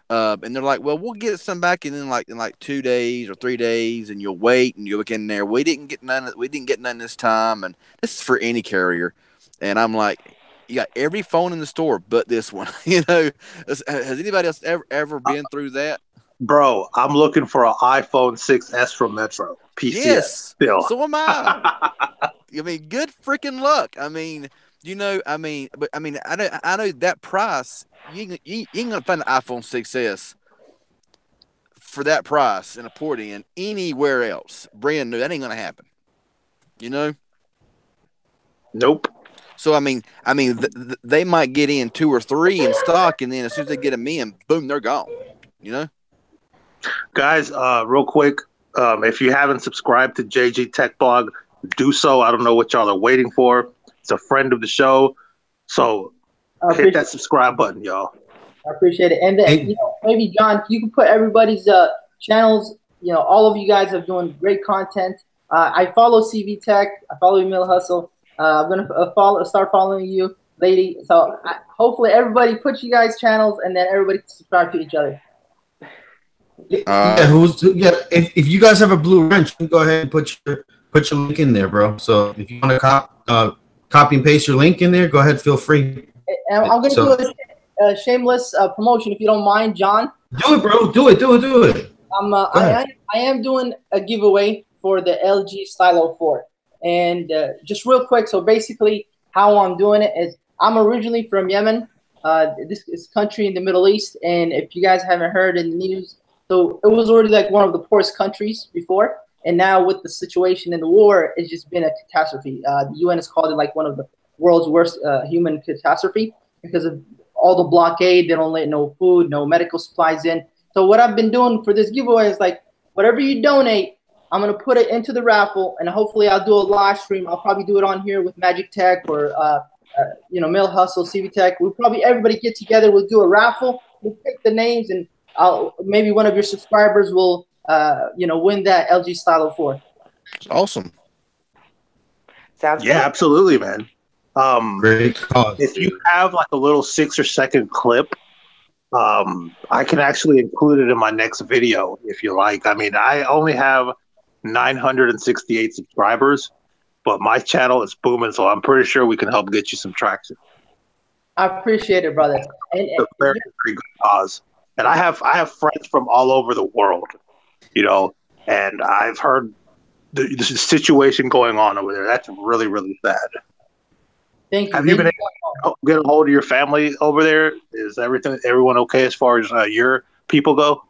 And they're like, well, we'll get some back in like 2 days or 3 days, and you'll wait and you look in there. We didn't get none this time, and this is for any carrier. And I'm like, you got every phone in the store but this one. Has anybody else ever been through that? Bro, I'm looking for an iPhone 6S from Metro PCS. Yes, still. So am I. I mean, good freaking luck. I mean, but I know that price. You ain't gonna find an iPhone 6S for that price in a port-in anywhere else, brand new. That ain't gonna happen. Nope. So I mean, they might get in 2 or 3 in stock, and then as soon as they get them in, boom, they're gone. Guys, real quick, if you haven't subscribed to JG Tech Blog, do so. I don't know what y'all are waiting for. It's a friend of the show, so hit that subscribe button, y'all. I appreciate it. And then, maybe John, you can put everybody's channels. All of you guys are doing great content. I follow CV Tech. I follow Emil Hustle. I'm gonna start following you, lady. So hopefully everybody put you guys' channels, and then everybody can subscribe to each other. If you guys have a blue wrench, you can go ahead and put your link in there, bro. So if you want to copy and paste your link in there, go ahead, feel free. And I'm going to do a shameless promotion, if you don't mind, John. Do it, bro. Do it. I am doing a giveaway for the LG Stylo 4. And just real quick, so basically how I'm doing it is I'm originally from Yemen. This is country in the Middle East, and if you guys haven't heard in the news, so it was already like one of the poorest countries before, and now with the situation in the war, it's just been a catastrophe. The UN has called it like one of the world's worst human catastrophe because of all the blockade. They don't let no food, no medical supplies in. So what I've been doing for this giveaway is like whatever you donate, I'm gonna put it into the raffle, and hopefully I'll do a live stream. I'll probably do it on here with Magic Tech or Mill Hustle, CV Tech. We'll probably everybody get together. We'll do a raffle. We'll pick the names, and maybe one of your subscribers will win that LG Stylo 4. Awesome. Sounds Yeah, good. absolutely, man. Great cause. If you have like a little 6 or 7 clip, I can actually include it in my next video if you like. I mean, I only have 968 subscribers, but my channel is booming, so I'm pretty sure we can help get you some traction. I appreciate it, brother. And It's a very, very good cause. And I have friends from all over the world, and I've heard the situation going on over there. That's really, really sad. thank you. Have you been able to get a hold of your family over there? Is everyone okay as far as your people go?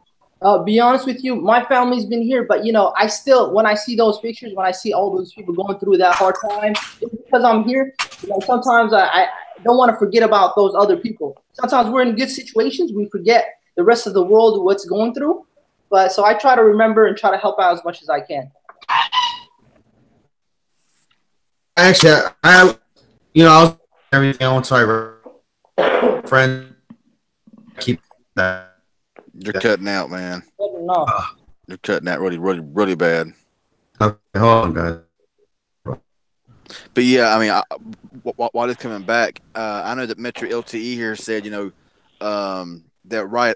Be honest with you, my family's been here, but I still, when I see those pictures, when I see all those people going through that hard time, it's because I'm here. Sometimes I don't want to forget about those other people. Sometimes we're in good situations, we forget the rest of the world what's going through. But so I try to remember and try to help out as much as I can. Actually, I was everything I want to friend keep that. You're cutting out, man. No. You're cutting out really, really, really bad. Okay, hold on, guys. But yeah, I mean, while it's coming back, I know that Metro LTE here said, that for a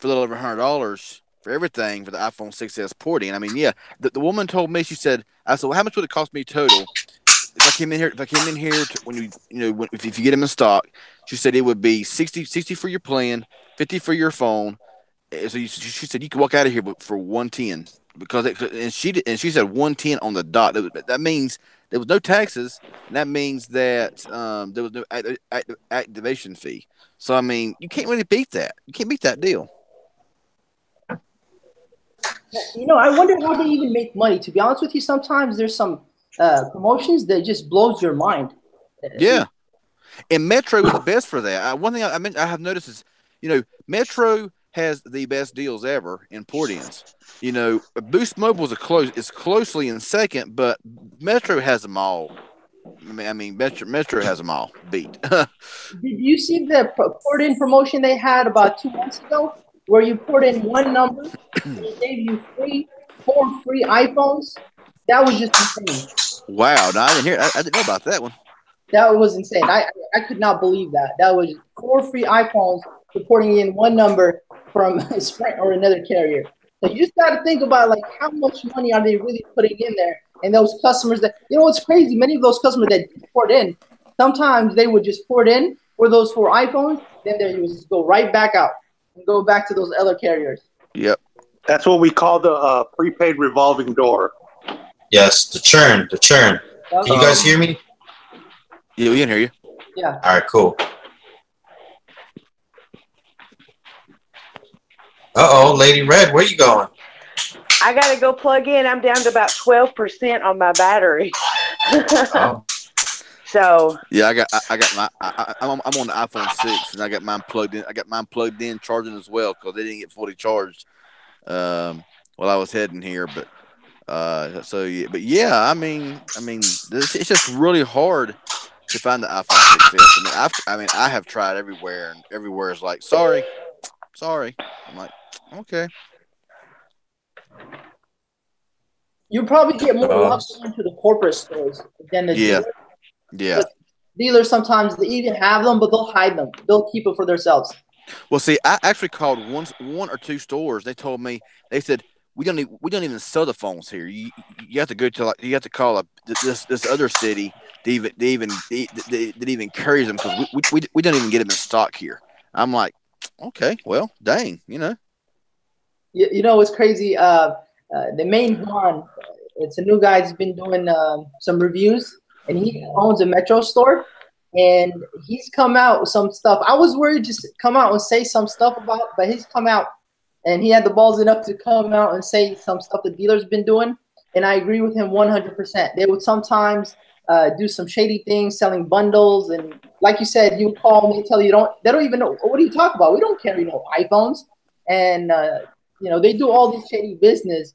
little over $100 for everything for the iPhone 6s porting. I mean, yeah, the woman told me, she said, I said, well, how much would it cost me total if I came in here if you get them in stock? She said it would be 60 for your plan, 50 for your phone. So she said you could walk out of here for 110 and she said 110 on the dot. That means there was no taxes, and that means that there was no activation fee. So I mean, you can't really beat that. You can't beat that deal. I wonder how they even make money. To be honest with you, sometimes there's some promotions that just blows your mind. Yeah, and Metro is the best for that. One thing I have noticed is, Metro has the best deals ever in port-ins. Boost Mobile is closely in second, but Metro has them all. I mean, Metro has them all beat. Did you see the port-in promotion they had about 2 months ago, where you put in one number and it gave you 4 free iPhones? That was just insane. Wow! No, I didn't hear. I didn't know about that one. That was insane. I could not believe that. That was 4 free iPhones reporting in one number from Sprint or another carrier. So you just got to think about like how much money are they really putting in there? And those customers that, it's crazy. Many of those customers that port in, sometimes they would just port in for those 4 iPhones, then they would just go right back out and go back to those other carriers. Yep. That's what we call the prepaid revolving door. Yes, the churn. Can you guys hear me? Yeah, we can hear you. Yeah. All right, cool. Uh-oh, Lady Red, where you going? I got to go plug in. I'm down to about 12% on my battery. Oh. So yeah, I'm on the iPhone 6 and I got mine plugged in. I got mine plugged in, charging as well because they didn't get fully charged while I was heading here. But I mean, it's just really hard to find the iPhone 6s. I have tried everywhere, and everywhere is like, sorry. I'm like, okay. You probably get more luck going to the corporate stores than the dealers. Yeah. But dealers sometimes they even have them, but they'll hide them. They'll keep it for themselves. Well, see, I actually called one or two stores. They told me, they said, we don't even sell the phones here. You have to go to you have to call this other city that even carries them because we don't even get them in stock here. I'm like, okay, well, dang, You know what's crazy? The main one, It's a new guy that's been doing some reviews, and he owns a Metro store. And he's come out with some stuff. I was worried just to come out and say some stuff about it, but he's come out and he had the balls enough to come out and say some stuff the dealer's been doing. And I agree with him 100%. They would sometimes do some shady things, selling bundles. And like you said, you call me and tell you they don't even know, what are you talking about? We don't carry no iPhones. And, they do all this shady business.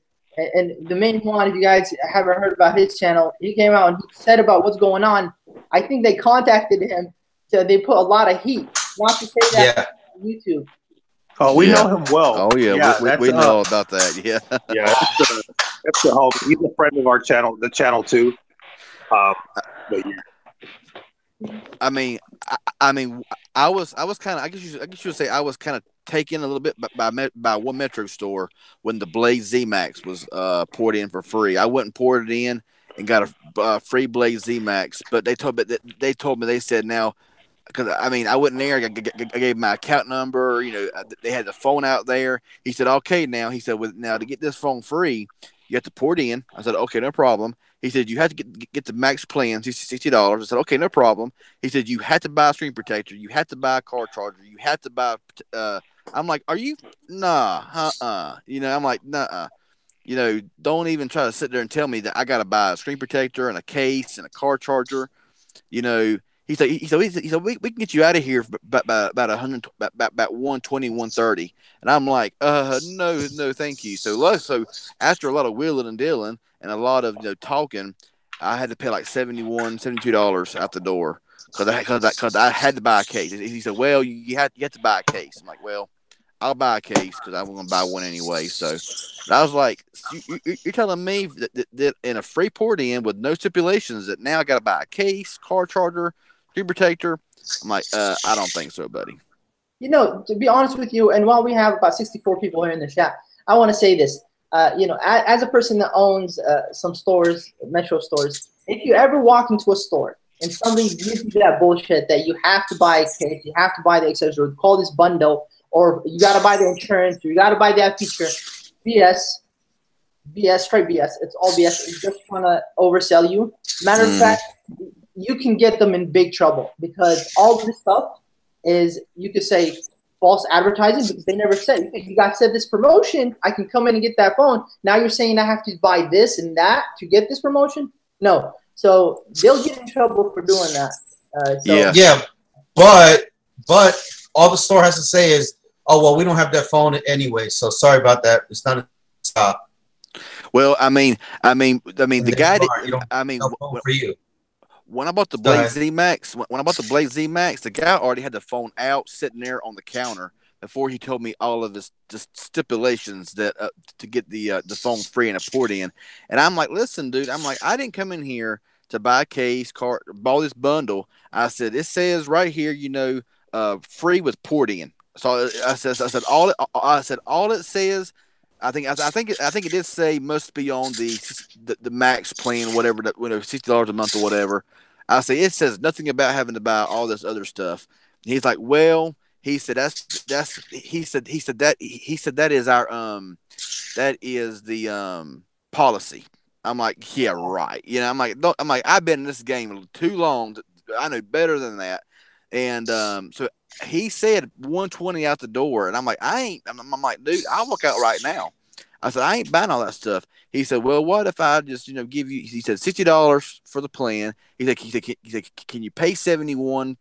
And the main one, if you guys haven't heard about his channel, he came out and he said about what's going on. I think they contacted him, so they put a lot of heat. Not to say that on YouTube. Oh, we know him well. Oh yeah, we know all about that. Yeah, yeah, that's the whole. He's a friend of our channel, the channel too. But yeah. I mean, I was kind of. I guess you would say I was kind of taken a little bit by one Metro store when the Blaze Z Max was poured in for free. I wouldn't pour it in and got a free Blaze Z Max, but they told me they said now, because I mean I wasn't there. I gave my account number. They had the phone out there. He said, okay, now he said, now to get this phone free, you have to pour it in. I said, okay, no problem. He said, you have to get the max plan, $60. I said, okay, no problem. He said, you had to buy a screen protector. You had to buy a car charger. You had to buy. I'm like, are you? Nah, I'm like, nah. Don't even try to sit there and tell me that I got to buy a screen protector and a case and a car charger. He said, we can get you out of here about 120, 130. And I'm like, no, thank you. So after a lot of wheeling and dealing and a lot of talking, I had to pay like $71, $72 out the door because I had to buy a case. He said, well, you have to buy a case. I'm like, well, I'll buy a case because I'm going to buy one anyway. So I was like, you're telling me that in a free port in with no stipulations that now I got to buy a case, car charger, screen protector? I'm like, I don't think so, buddy. To be honest with you, and while we have about 64 people here in the chat, I want to say this. As a person that owns some stores, Metro stores, if you ever walk into a store and somebody gives you that bullshit that you have to buy a case, you have to buy the accessory, call this bundle, or you got to buy the insurance, or you got to buy that feature, BS, straight BS. It's all BS. It's just trying to oversell you. Matter of fact, you can get them in big trouble because all this stuff is, you could say, false advertising because they never said, you guys said this promotion, I can come in and get that phone. Now you're saying I have to buy this and that to get this promotion? No. So they'll get in trouble for doing that. Yeah, but all the store has to say is, oh, well, we don't have that phone anyway, so sorry about that. It's not a stop. Well, I mean, the guy for you. When I bought the Blaze Z Max, the guy already had the phone out sitting there on the counter before he told me all of his stipulations that to get the phone free and a port in. And I'm like, listen, dude, I didn't come in here to buy a case, buy this bundle. I said, it says right here, free with port in. So I said all it says. I think it did say must be on the max plan, whatever, $60 a month or whatever. I say it says nothing about having to buy all this other stuff. And he's like, well, he said that is the policy. I'm like, yeah, right. I'm like, I've been in this game too long. I know better than that. And so he said 120 out the door, and I'm like, I'm like, dude, I'll walk out right now. I said, I ain't buying all that stuff. He said, well, what if I just, give you, he said $60 for the plan. He said, can you pay 71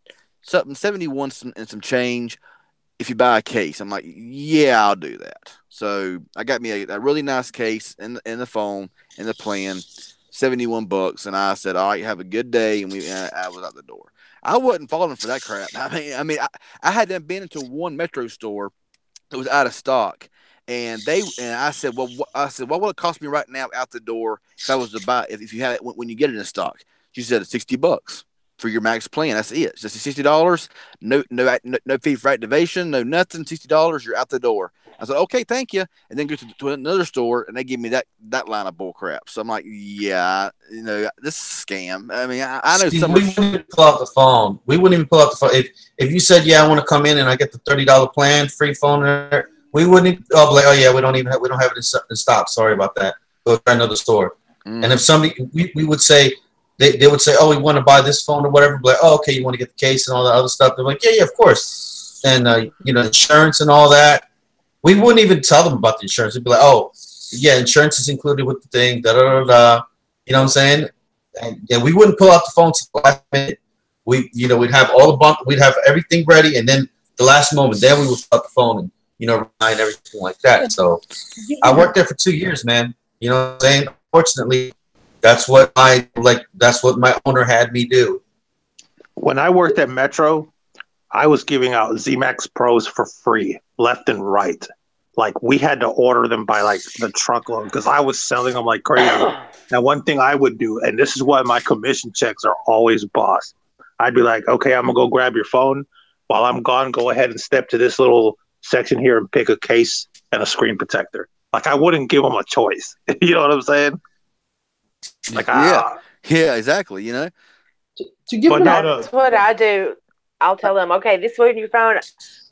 and some change if you buy a case? I'm like, yeah, I'll do that. So I got me a really nice case in the phone in the plan, $71, and I said, all right, have a good day, and I was out the door. I wasn't falling for that crap. I mean, I hadn't been into one Metro store that was out of stock, and I said, well, what would it cost me right now out the door if I was to buy if you had it when you get it in stock? She said it's $60 for your max plan. That's it. It's just $60. No fee for activation, no nothing. $60. You're out the door. I said, okay, thank you. And then go to another store, and they give me that line of bull crap. So I'm like, yeah, this is a scam. I mean, I know some. We wouldn't even pull out the phone. We wouldn't even pull out the phone. If you said, yeah, I want to come in and I get the $30 plan, free phone, we wouldn't. Oh, yeah, we don't have it in stock. Sorry about that. Go to another store. And if somebody, we would say, they would say, oh, we want to buy this phone or whatever. We're like, oh, okay, you want to get the case and all that other stuff. They're like, yeah, of course. And, you know, insurance and all that. We wouldn't even tell them about the insurance. We'd be like, oh, yeah, insurance is included with the thing, da-da-da-da. You know what I'm saying? And yeah, we wouldn't pull out the phone to the last minute. We'd have all the we'd have everything ready, and then the last moment, then we would pull out the phone and, you know, and everything like that. So I worked there for 2 years, man. You know what I'm saying? Unfortunately, that's what my owner had me do. When I worked at Metro, I was giving out ZMAX Pros for free, left and right. Like, we had to order them by like the truckload because I was selling them like crazy. Now, one thing I would do, and this is why my commission checks are always boss. I'd be like, okay, I'm gonna go grab your phone. While I'm gone, go ahead and step to this little section here and pick a case and a screen protector. Like, I wouldn't give them a choice. You know what I'm saying? Like, yeah, exactly. You know, to give them that's what I do. I'll tell them, okay, this is what your phone.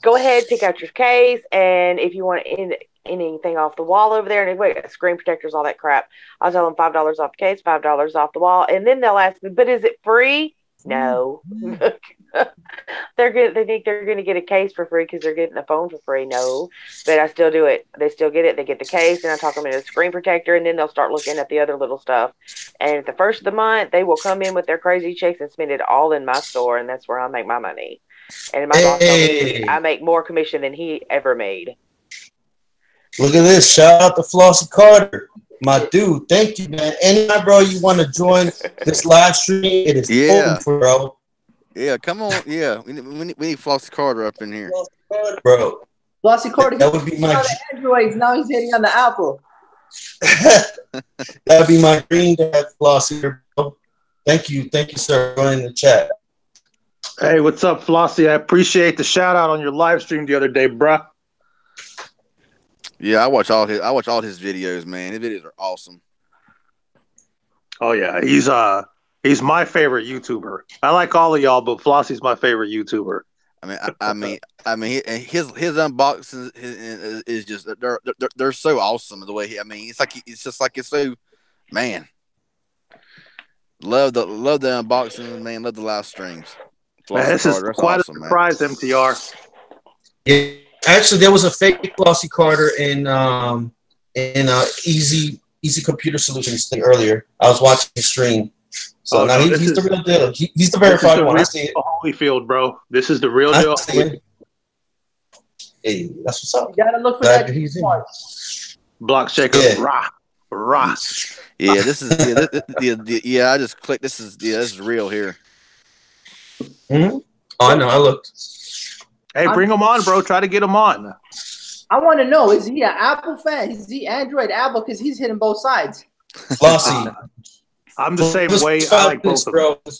Go ahead, pick out your case, and if you want anything off the wall over there, and screen protectors, all that crap, I'll tell them $5 off the case, $5 off the wall, and then they'll ask me, but is it free? No. They think they're gonna get a case for free because they're getting the phone for free. No, but I still do it. They still get it. They get the case, and I talk them into a screen protector, and then they'll start looking at the other little stuff. And at the first of the month, they will come in with their crazy checks and spend it all in my store, and that's where I make my money. And my boss told me I make more commission than he ever made. Look at this! Shout out to Flossie Carter. My dude, thank you, man. Anytime, bro, you want to join this live stream, it is open for bro. Yeah, come on. Yeah, we need Flossie Carter up in here. Bro. Flossie Carter, that would be my Androids. Now he's hitting on the Apple. That would be my dream to have Flossie, bro. Thank you, sir, for joining the chat. Hey, what's up, Flossie? I appreciate the shout out on your live stream the other day, bruh. Yeah, I watch all his videos, man. His videos are awesome. Oh yeah, he's my favorite YouTuber. I like all of y'all, but Flossie's my favorite YouTuber. I mean, his unboxings is just they're so awesome the way it's so, man. Love the unboxings, man. Love the live streams. Man, this is quite awesome, a surprise, man. MTR. Yeah. Actually, there was a fake Flossie Carter in Easy Computer Solutions thing earlier. I was watching the stream. So now he's the real deal. He's the verified one. I see it. Holyfield, bro. This is the real deal. Hey, that's what's up. You gotta look for that. He's in. Block shaker. Yeah. Rah. Yeah, this is I just clicked. This is real here. Mm-hmm. Oh, I know. I looked. Hey, bring him on, bro. Try to get him on. I want to know, is he an Apple fan? Is he Android, Apple? Because he's hitting both sides. Flossie. I'm the same way. I like both bro. of them.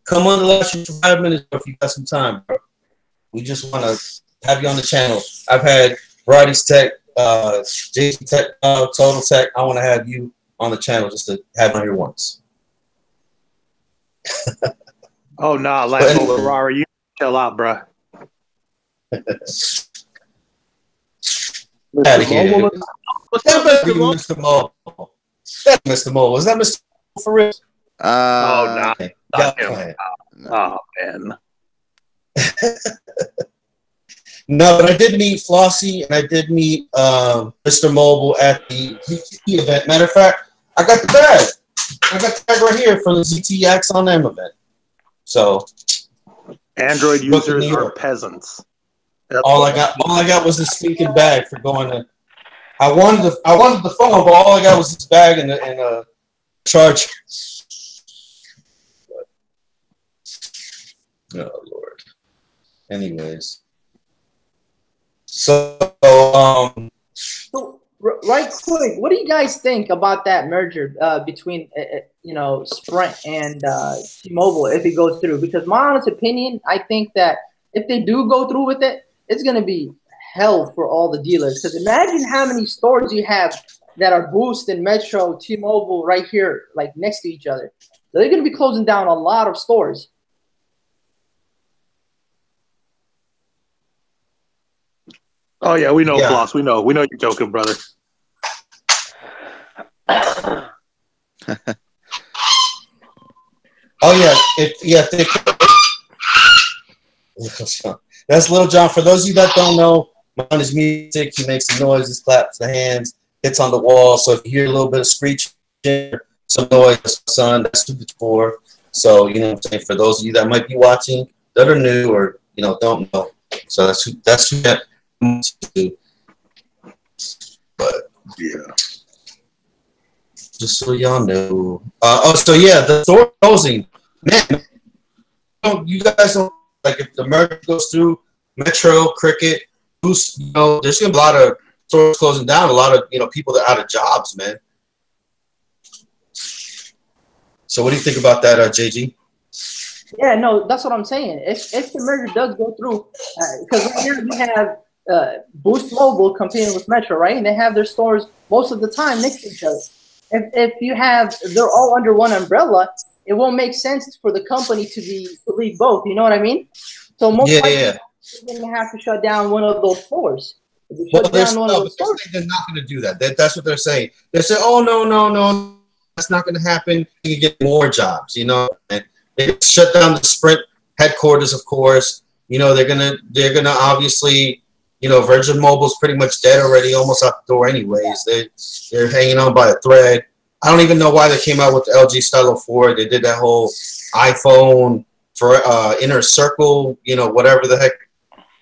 Come on the last 5 minutes if you got some time, bro. We just want to have you on the channel. I've had Varieties Tech, Jason Tech, Total Tech. I want to have you on the channel just to have you on here once. Oh, nah, Lambo Ferrari. You chill out, bro. Out of here. What's up, Mr. Mole? That's Mr. Mole. Was that Mr. Mole for real? Oh, no. No. Oh, man. No, but I did meet Flossie and I did meet Mr. Mobile at the ZT event. Matter of fact, I got the bag. I got the bag right here from the ZT on M event. So, Android users are peasants. All I got was this stinking bag for going to. I wanted the phone, but all I got was this bag and a charger. Oh Lord. Anyways, so right quick, what do you guys think about that merger between Sprint and T-Mobile if it goes through? Because my honest opinion, I think that if they do go through with it, it's going to be hell for all the dealers. Because imagine how many stores you have that are Boost and Metro, T-Mobile right here, like next to each other. So they're going to be closing down a lot of stores. Oh yeah, we know, Floss. We know you're joking, brother. Oh if they that's Little John. For those of you that don't know, on his music, he makes some noises, claps the hands, hits on the wall. So if you hear a little bit of screeching, some noise, son, that's what it's for. So, you know what I'm saying? For those of you that might be watching that are new or, you know, don't know. So that's who that do. But Yeah. just so y'all know. So yeah, the store closing. Man, you guys don't, like, if the merger goes through, Metro, Cricket, Boost, you know, there's gonna be a lot of stores closing down, a lot of, you know, people that are out of jobs, man. So what do you think about that, JG? Yeah, no, that's what I'm saying. If the merger does go through, because right now we have Boost Mobile competing with Metro, right? And they have their stores most of the time next to each other. If you have, they're all under one umbrella, it won't make sense for the company to lead both. You know what I mean? So most likely, they're going to have to shut down one of those stores. If you shut down one of those stores, they're not going to do that. That's what they're saying. They say, "Oh no, that's not going to happen. You can get more jobs." You know, and they shut down the Sprint headquarters, of course. You know, they're gonna obviously, you know, Virgin Mobile's pretty much dead already, almost out the door anyways. They're hanging on by a thread. I don't even know why they came out with the LG Stylo 4. They did that whole iPhone for inner circle, you know, whatever the heck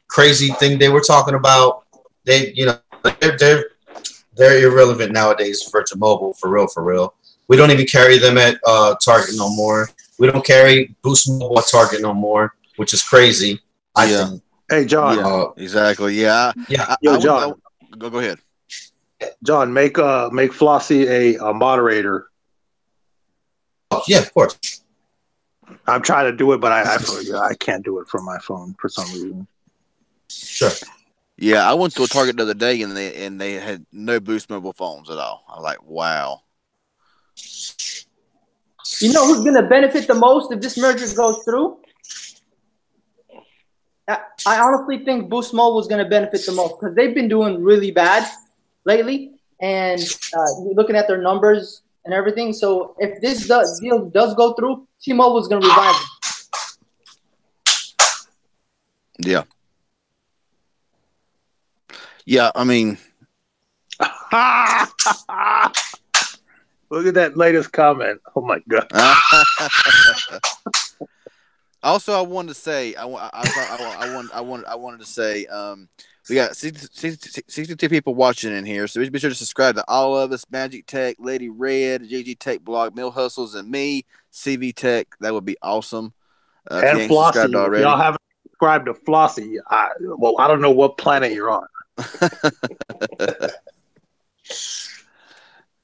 crazy thing they were talking about. They, you know, they're irrelevant nowadays, Virgin Mobile, for real. We don't even carry them at Target no more. We don't carry Boost Mobile at Target no more, which is crazy. I think. Hey, John. Yeah, exactly. Yeah. Yo, John. Go ahead. John, make Flossie a moderator. Oh, yeah, of course. I'm trying to do it, but I can't do it from my phone for some reason. Sure. Yeah, I went to a Target the other day and they had no Boost Mobile phones at all. I was like, wow. you know who's going to benefit the most if this merger goes through? I honestly think Boost Mobile is going to benefit the most because they've been doing really bad lately, and looking at their numbers and everything. So if this deal does go through, T-Mobile is going to revive them. Yeah. Yeah, I mean. Look at that latest comment. Oh, my God. Also, I wanted to say, I wanted to say, we got 62 people watching in here, so be sure to subscribe to all of us: Magic Tech, Lady Red, JG Tech Blog, Mill Hustles, and me, CV Tech. That would be awesome. And Flossie, if y'all haven't subscribed to Flossie, I don't know what planet you're on.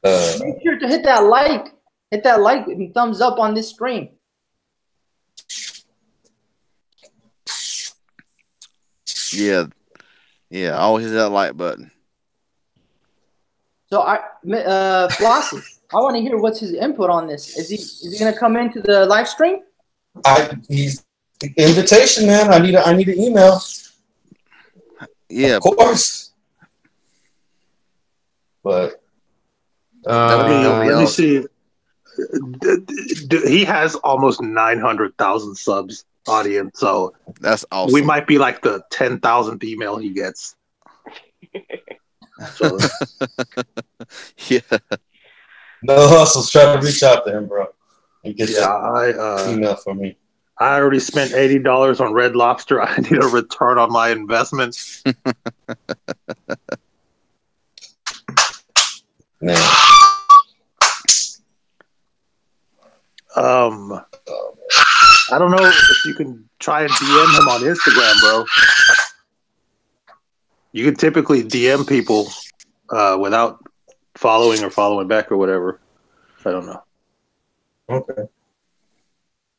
Make sure to hit that like and thumbs up on this stream. Yeah, always hit that like button. So Flossie, I want to hear what's his input on this. Is he going to come into the live stream? He's invitation, man. I need an email. Yeah, of course. But let me see. He has almost 900,000 subs audience, so that's awesome. We might be like the 10,000th email he gets. So. Yeah. No Hustles, try to reach out to him, bro, and get email for me. I already spent $80 on Red Lobster. I need a return on my investment. Man. I don't know if you can try and DM him on Instagram, bro. You can typically DM people without following or following back or whatever. I don't know. Okay.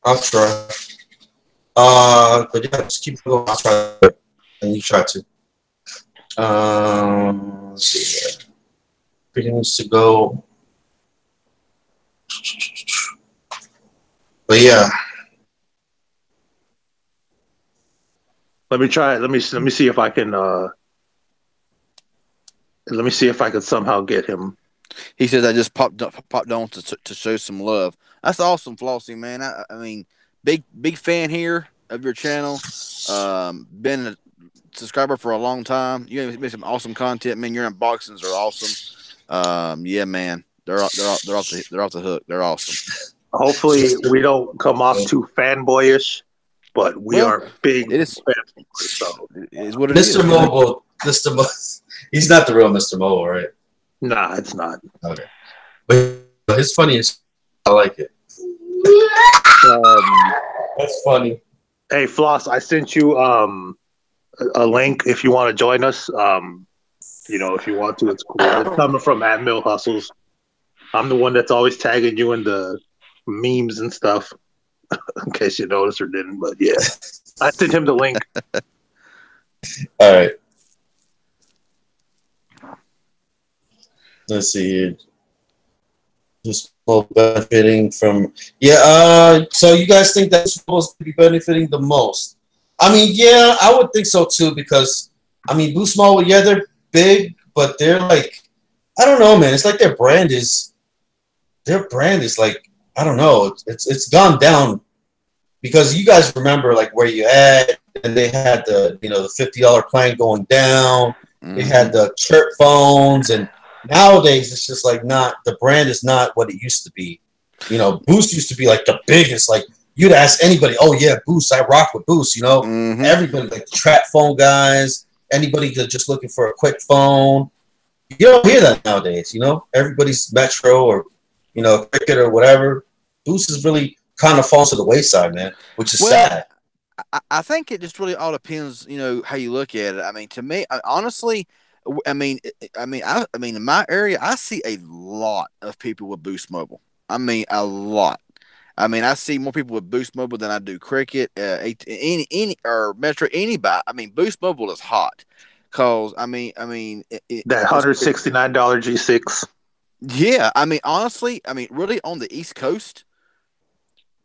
I'll try. But yeah, just keep going. I'll try, and you try to. Let's see here. Pretty needs to go. But yeah. Let me try. Let me see if I can. Let me see if I could somehow get him. He says I just popped on to show some love. That's awesome, Flossie, man. I mean, big fan here of your channel. Been a subscriber for a long time. You make some awesome content, man. Your unboxings are awesome. Yeah, man. They're off the hook. They're awesome. Hopefully, we don't come off too fanboyish, but we are big. It is. Fanboys, so. It is what it Mr. is. Mobile, he's not the real Mr. Mobile, right? Nah, it's not. Okay, but it's funny. I like it. That's funny. Hey, Floss, I sent you a link if you want to join us. You know, if you want to, it's cool. It's coming from @Mill Hustles. I'm the one that's always tagging you in the memes and stuff, in case you noticed or didn't. But yeah, I sent him the link. All right. Let's see here. Just benefiting from so you guys think that's supposed to be benefiting the most? I mean, yeah, I would think so too, because I mean, Boost Mobile, yeah, they're big, but they're like, I don't know, man. It's like their brand is like, I don't know, it's gone down, because you guys remember like where you at, and they had the the $50 plan going down. Mm-hmm. They had the chirp phones, and nowadays it's just like the brand is not what it used to be. Boost used to be like the biggest. Like you'd ask anybody, oh yeah, Boost, I rock with Boost. Mm-hmm. Everybody, like the trap phone guys, anybody that's just looking for a quick phone. You don't hear that nowadays. Everybody's Metro or Cricket or whatever. Boost is really kind of falls to the wayside, man, which is sad. I think it just really all depends, how you look at it. I mean, to me, honestly, I mean, in my area, I see a lot of people with Boost Mobile. I mean, a lot. I mean, I see more people with Boost Mobile than I do Cricket, any or Metro, anybody. I mean, Boost Mobile is hot, cause that $169 G6. Yeah, I mean, honestly, really on the East Coast,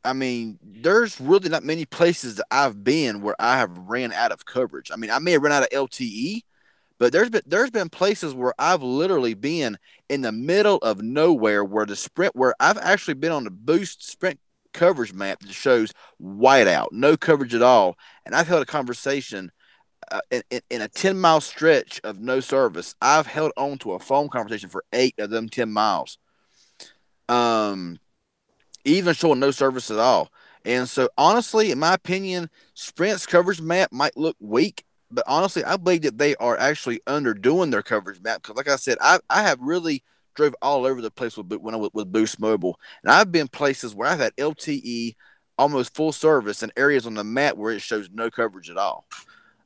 I mean, there's really not many places that I've been where I have ran out of coverage. I mean, I may have run out of LTE, but there's been places where I've literally been in the middle of nowhere where I've actually been on the Boost Sprint coverage map that shows whiteout, no coverage at all, and I've held a conversation in a 10-mile stretch of no service. I've held on to a phone conversation for 8 of them 10 miles. Even showing no service at all. And so, honestly, in my opinion, Sprint's coverage map might look weak, but honestly, I believe that they are actually underdoing their coverage map, because, like I said, I have really drove all over the place with Boost Mobile, and I've been places where I've had LTE, almost full service, in areas on the map where it shows no coverage at all.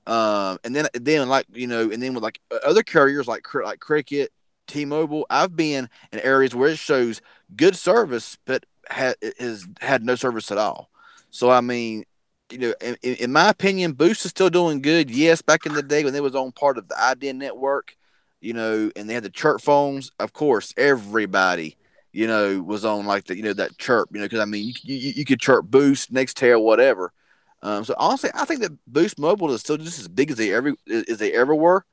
And then with like other carriers like Cricket, T-Mobile, I've been in areas where it shows good service, but has had no service at all. So I mean, in my opinion, Boost is still doing good. Yes, back in the day when they was on part of the IDN network, and they had the chirp phones. Of course, everybody, was on like that chirp, because I mean, you could chirp Boost, Nextel, whatever. So honestly, I think that Boost Mobile is still just as big as they ever were,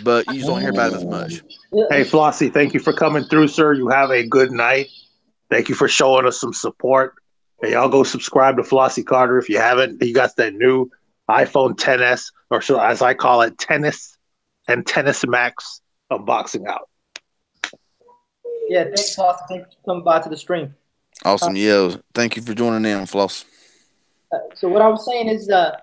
but you just don't hear about it as much. Hey, Flossie, thank you for coming through, sir. You have a good night. Thank you for showing us some support. Hey, y'all go subscribe to Flossie Carter if you haven't. He got that new iPhone XS, or as I call it, Tennis and Tennis Max unboxing out. Yeah, thanks, Flossie. Thanks for coming by to the stream. Awesome. Thank you for joining in, Floss. So what I was saying is, I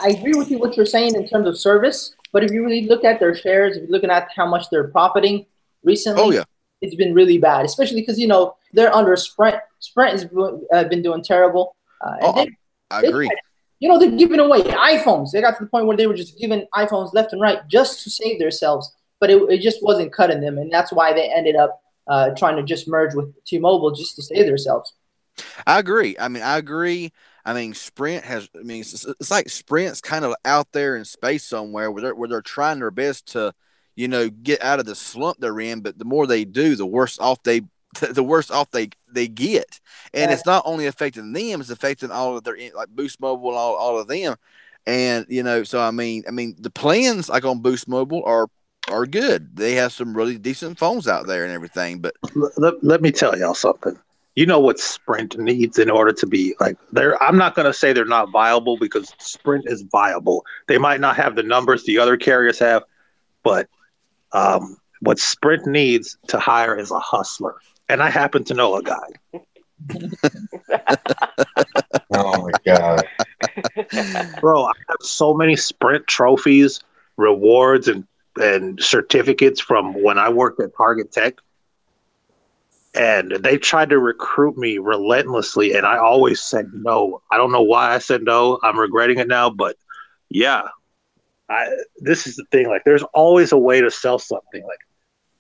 agree with you what you're saying in terms of service, but if you really look at their shares, if you're looking at how much they're profiting recently, it's been really bad, especially because, they're under Sprint. Sprint has been doing terrible. I agree. They're giving away iPhones. They got to the point where they were just giving iPhones left and right just to save themselves, but it just wasn't cutting them, and that's why they ended up trying to just merge with T-Mobile just to save themselves. I agree. I mean, Sprint has. I mean, it's like Sprint's kind of out there in space somewhere where they're trying their best to, get out of the slump they're in. But the more they do, the worse off they get. And it's not only affecting them; it's affecting all of their, like Boost Mobile and all of them. And so I mean, the plans like on Boost Mobile are are good. They have some really decent phones out there and everything. But let me tell y'all something. You know what Sprint needs in order to be like they're. I'm not going to say they're not viable because Sprint is viable. They might not have the numbers the other carriers have, but what Sprint needs to hire is a hustler. And I happen to know a guy. Oh my God. Bro, I have so many Sprint trophies, rewards, and certificates from when I worked at Target Tech. And they tried to recruit me relentlessly, and I always said no. I don't know why I said no. I'm regretting it now, but yeah. This is the thing. Like, there's always a way to sell something.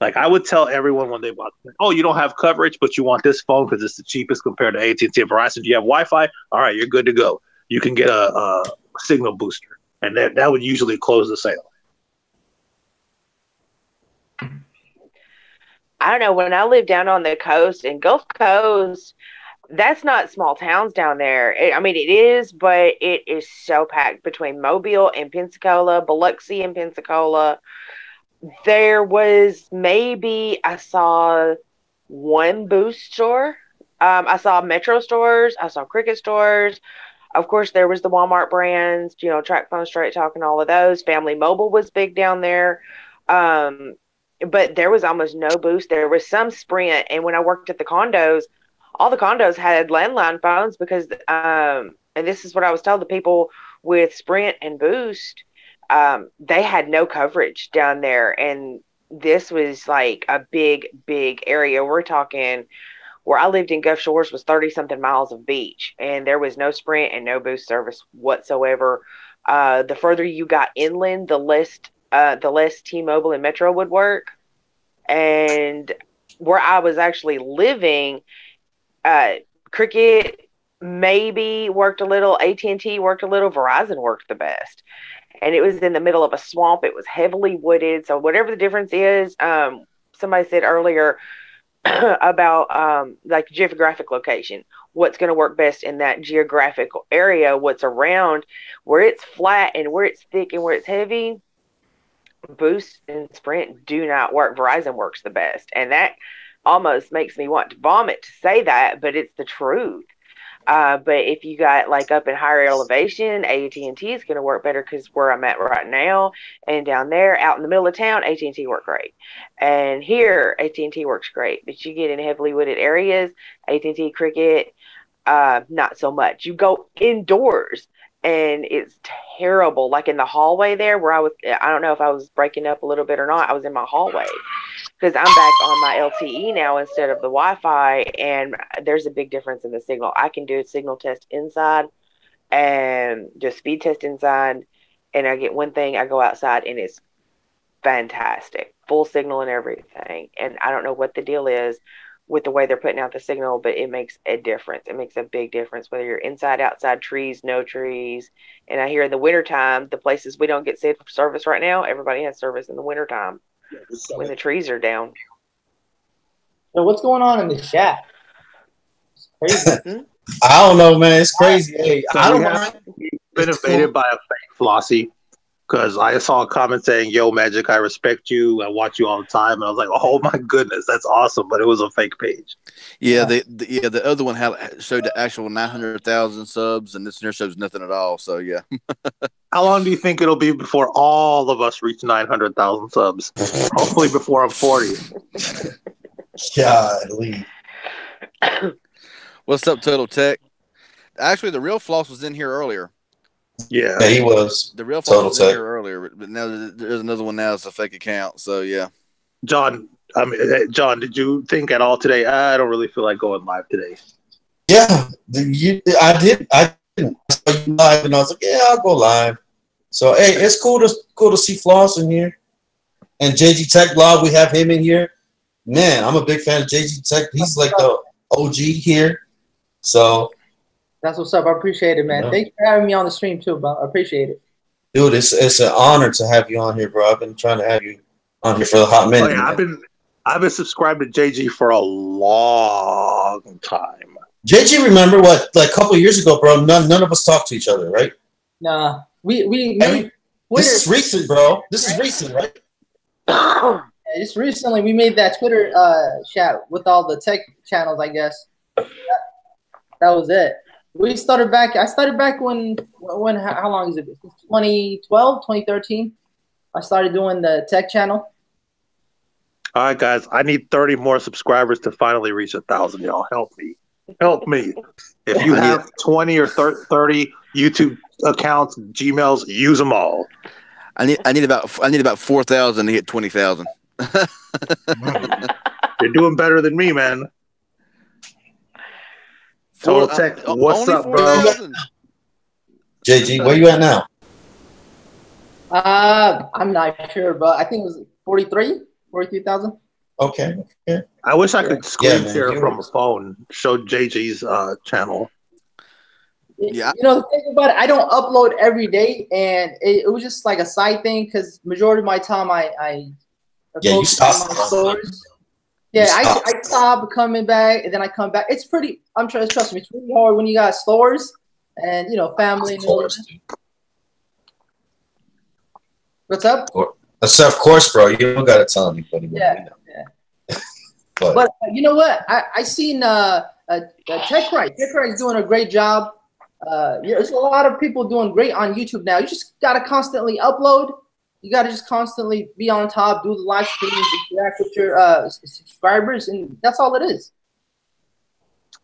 Like I would tell everyone when they bought, oh, you don't have coverage, but you want this phone because it's the cheapest compared to AT&T and Verizon. Do you have Wi-Fi? All right, you're good to go. You can get a signal booster, and that would usually close the sale. I don't know. When I lived down on the coast in Gulf Coast, that's not small towns down there. I mean, it is, but it is so packed between Mobile and Pensacola, Biloxi and Pensacola. There was I saw one Boost store. I saw Metro stores. I saw Cricket stores. Of course, there was the Walmart brands, TracFone, Straight Talk, and all of those. Family Mobile was big down there. But there was almost no Boost. There was some Sprint. And when I worked at the condos, all the condos had landline phones because, and this is what I was told, the people with Sprint and Boost, they had no coverage down there. And this was like a big, big area. We're talking where I lived in Gulf Shores was 30-something miles of beach. And there was no Sprint and no Boost service whatsoever. The further you got inland, the less T-Mobile and Metro would work. And where I was actually living, Cricket maybe worked a little, AT&T worked a little, Verizon worked the best. And it was in the middle of a swamp. It was heavily wooded. So whatever the difference is, somebody said earlier about like geographic location, what's going to work best in that geographical area, what's around, where it's flat and where it's thick and where it's heavy. Boost and Sprint do not work. Verizon works the best, and that almost makes me want to vomit to say that, but it's the truth. But if you got like up in higher elevation, AT&T is going to work better because where I'm at right now, and down there out in the middle of town, AT&T work great, and here AT&T works great. But you get in heavily wooded areas, AT&T, Cricket, not so much. You go indoors, and it's terrible. Like in the hallway there where I don't know if I was breaking up a little bit or not. I was in my hallway because I'm back on my LTE now instead of the Wi-Fi. And there's a big difference in the signal. I can do a signal test inside and just speed test inside. And I get one thing, I go outside and it's fantastic. Full signal and everything. And I don't know what the deal is with the way they're putting out the signal, but it makes a difference. It makes a big difference whether you're inside, outside, trees, no trees. And I hear in the wintertime, the places we don't get service right now, everybody has service in the wintertime when the trees are down. So what's going on in the chat? It's crazy. I don't know, man. It's crazy. Hey, So I don't we mind. Been invaded by a fake Flossie because I saw a comment saying, "Yo, Magic, I respect you. I watch you all the time." And I was like, "Oh my goodness, that's awesome!" But it was a fake page. yeah, the other one showed the actual 900,000 subs, and this one shows nothing at all. So yeah. How long do you think it'll be before all of us reach 900,000 subs? Hopefully before I'm 40. Golly. What's up, Total Tech? Actually, the real Floss was in here earlier. Yeah. Yeah, he was. The real Total Floss was in Tech. here earlier, but now there's another one now. It's a fake account. So yeah. John, John, did you think at all today? I don't really feel like going live today. Yeah, I did. I didn't. I saw you live, and I was like, yeah, I'll go live. So hey, it's cool to see Floss in here, and JG Tech Blog. We have him in here. Man, I'm a big fan of JG Tech. He's like the OG here. So That's what's up. I appreciate it, man. Yeah. Thanks for having me on the stream too, bro. I appreciate it. dude, it's an honor to have you on here, bro. I've been trying to have you on here for a hot minute. Oh, yeah, I've been subscribed to JG for a long time. JG, remember what? Like a couple of years ago, bro. None of us talked to each other, right? Nah, we This is recent, bro. This is recent, right? Just recently, we made that Twitter chat with all the tech channels. I guess that was it. We started back. I started back when how long is it? 2012, 2013. I started doing the tech channel. All right, guys. I need 30 more subscribers to finally reach 1,000. Y'all help me. Help me. If you have 20 or 30 YouTube accounts, Gmails, use them all. I need about 4,000 to hit 20,000. You're doing better than me, man. Total Tech, what's up, bro? JG, where you at now? I'm not sure, but I think it was 43,000. Okay. Yeah. I wish I could screen man, share from a phone, show JG's channel. Yeah. You know, the thing about it, I don't upload every day, and it was just like a side thing because majority of my time I you stop. My stores. Yeah, I stop coming back, and then I come back. It's pretty. Trust me, it's really hard when you got stores and family. Of course, What's up? Of course, bro. You don't gotta tell anybody. Yeah. But you know what? I seen TechRight. TechRight is doing a great job. There's a lot of people doing great on YouTube now. You just gotta constantly upload. You gotta just constantly be on top, do the live streams, interact with your subscribers, and that's all it is.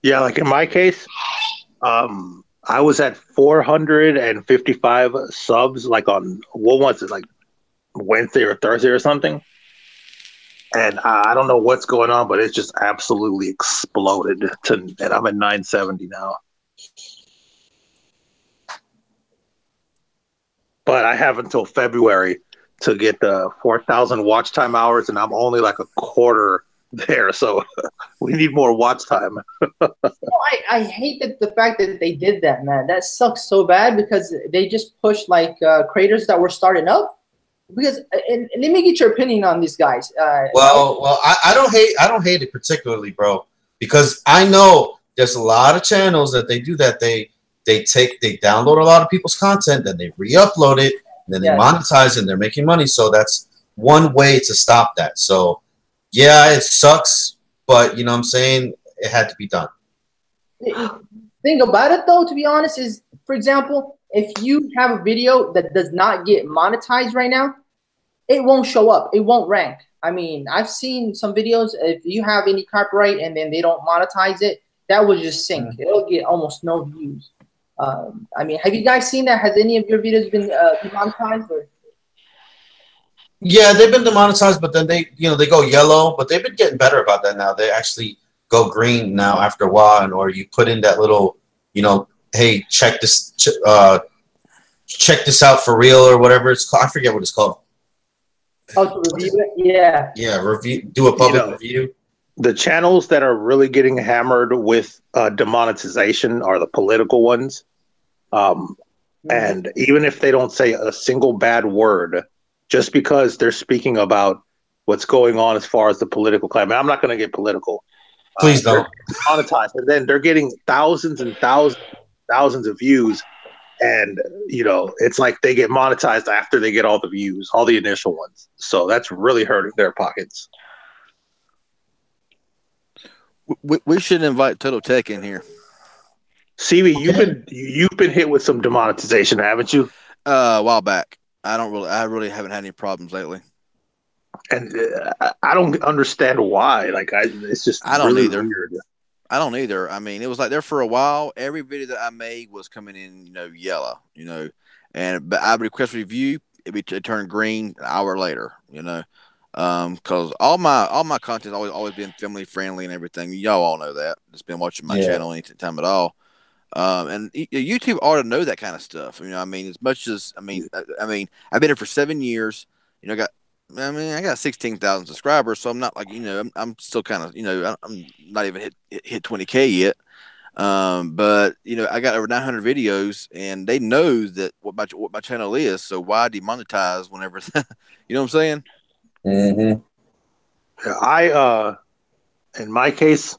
Yeah, like in my case, I was at 455 subs, like on what was it, like Wednesday or Thursday or something. And I don't know what's going on, but it's just absolutely exploded. And I'm at 970 now. But I have until February to get the 4,000 watch time hours, and I'm only like a quarter there. So we need more watch time. I hate the fact that they did that, man. That sucks so bad because they just pushed like creators that were starting up. Because and let me get your opinion on these guys. Well, I don't hate it particularly, bro, because I know there's a lot of channels that they do that. They download a lot of people's content, then they re-upload it, and then they monetize it, and they're making money. So that's one way to stop that. So yeah, it sucks, but you know what I'm saying, it had to be done. Thing about it though, to be honest, is for example, if you have a video that does not get monetized right now, it won't show up. It won't rank. I mean, I've seen some videos, if you have any copyright and then they don't monetize it, that will just sink. It'll get almost no views. I mean, have you guys seen that? Has any of your videos been demonetized? Or? Yeah, they've been demonetized, but then they go yellow, but they've been getting better about that now. They actually go green now after a while, or you put in that little, hey, check this out for real or whatever it's called. I forget what it's called. Oh, to review it? Yeah. Yeah, do a public review. The channels that are really getting hammered with demonetization are the political ones. And even if they don't say a single bad word, just because they're speaking about what's going on as far as the political climate, I'm not going to get political. Please don't. Monetized, and then they're getting thousands and thousands of views, and it's like they get monetized after they get all the views, all the initial ones. So that's really hurting their pockets. We should invite Total Tech in here. CV, you've been hit with some demonetization, haven't you? A while back. I really haven't had any problems lately. And I don't understand why. It's just I don't really either. Weird. I don't either. I mean, it was like there for a while. Every video that I made was coming in, yellow, but I would request review, it turned green an hour later, because all my content's always been family friendly and everything. Y'all all know that. Just been watching my channel any time at all. And YouTube ought to know that kind of stuff. I mean, as much as I mean, I've been here for 7 years. I got 16,000 subscribers, so I'm not like I'm still kind of I'm not even hit 20K yet. But I got over 900 videos, and they know that what my channel is. So why demonetize whenever you know what I'm saying? Mm-hmm. In my case,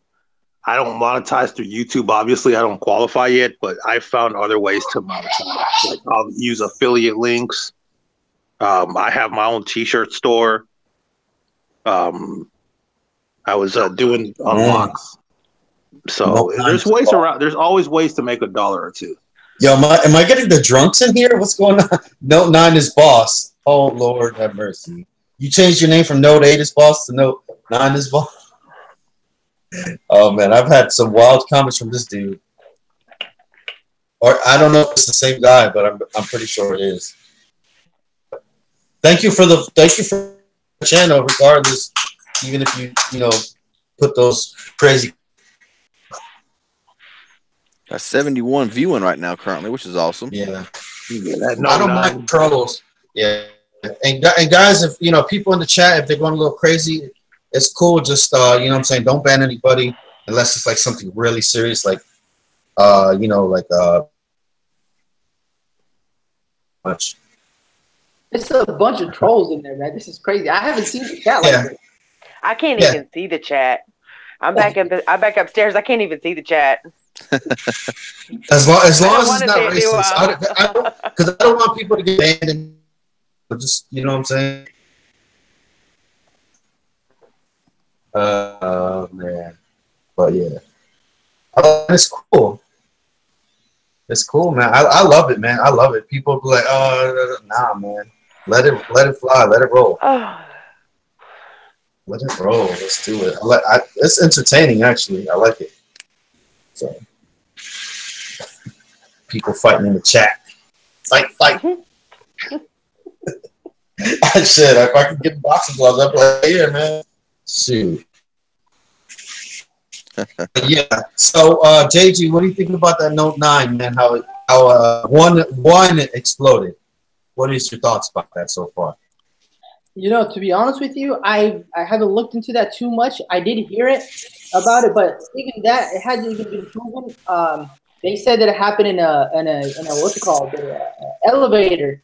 I don't monetize through YouTube. Obviously, I don't qualify yet, but I found other ways to monetize. Like I'll use affiliate links. I have my own T-shirt store. I was doing unlocks. So there's ways around. There's always ways to make $1 or $2. Yo, am I getting the drunks in here? What's going on? Note 9 is boss. Oh, Lord have mercy. You changed your name from Note 8 is boss to Note 9 is boss? Oh, man, I've had some wild comments from this dude. Or I don't know if it's the same guy, but I'm pretty sure it is. Thank you for the channel, regardless, even if you put those crazy. Got 71 viewing right now currently, which is awesome. Yeah. I don't mind trolls. Yeah. And guys, if people in the chat, if they're going a little crazy, it's cool. Just don't ban anybody unless it's like something really serious, like much. It's a bunch of trolls in there, man. This is crazy. I haven't seen the chat like this. I can't even see the chat. I'm back upstairs. I can't even see the chat. As long as it's not racist, because I don't want people to get banned. And just what I'm saying. Man, but yeah, it's cool. It's cool, man. I love it, man. I love it. People be like, "Oh, nah, man. Let it fly. Let it roll. Let it roll. Let's do it." It's entertaining, actually. I like it. So, people fighting in the chat. Fight. Shit, if I could get boxing gloves, I'd be like, "Yeah, man. Shoot." Yeah. So, JG, what do you think about that Note 9, man? How one exploded. What is your thoughts about that so far? To be honest with you, I haven't looked into that too much. I did hear it about it, but even that, it hasn't even been proven. They said that it happened in a what's it called, elevator,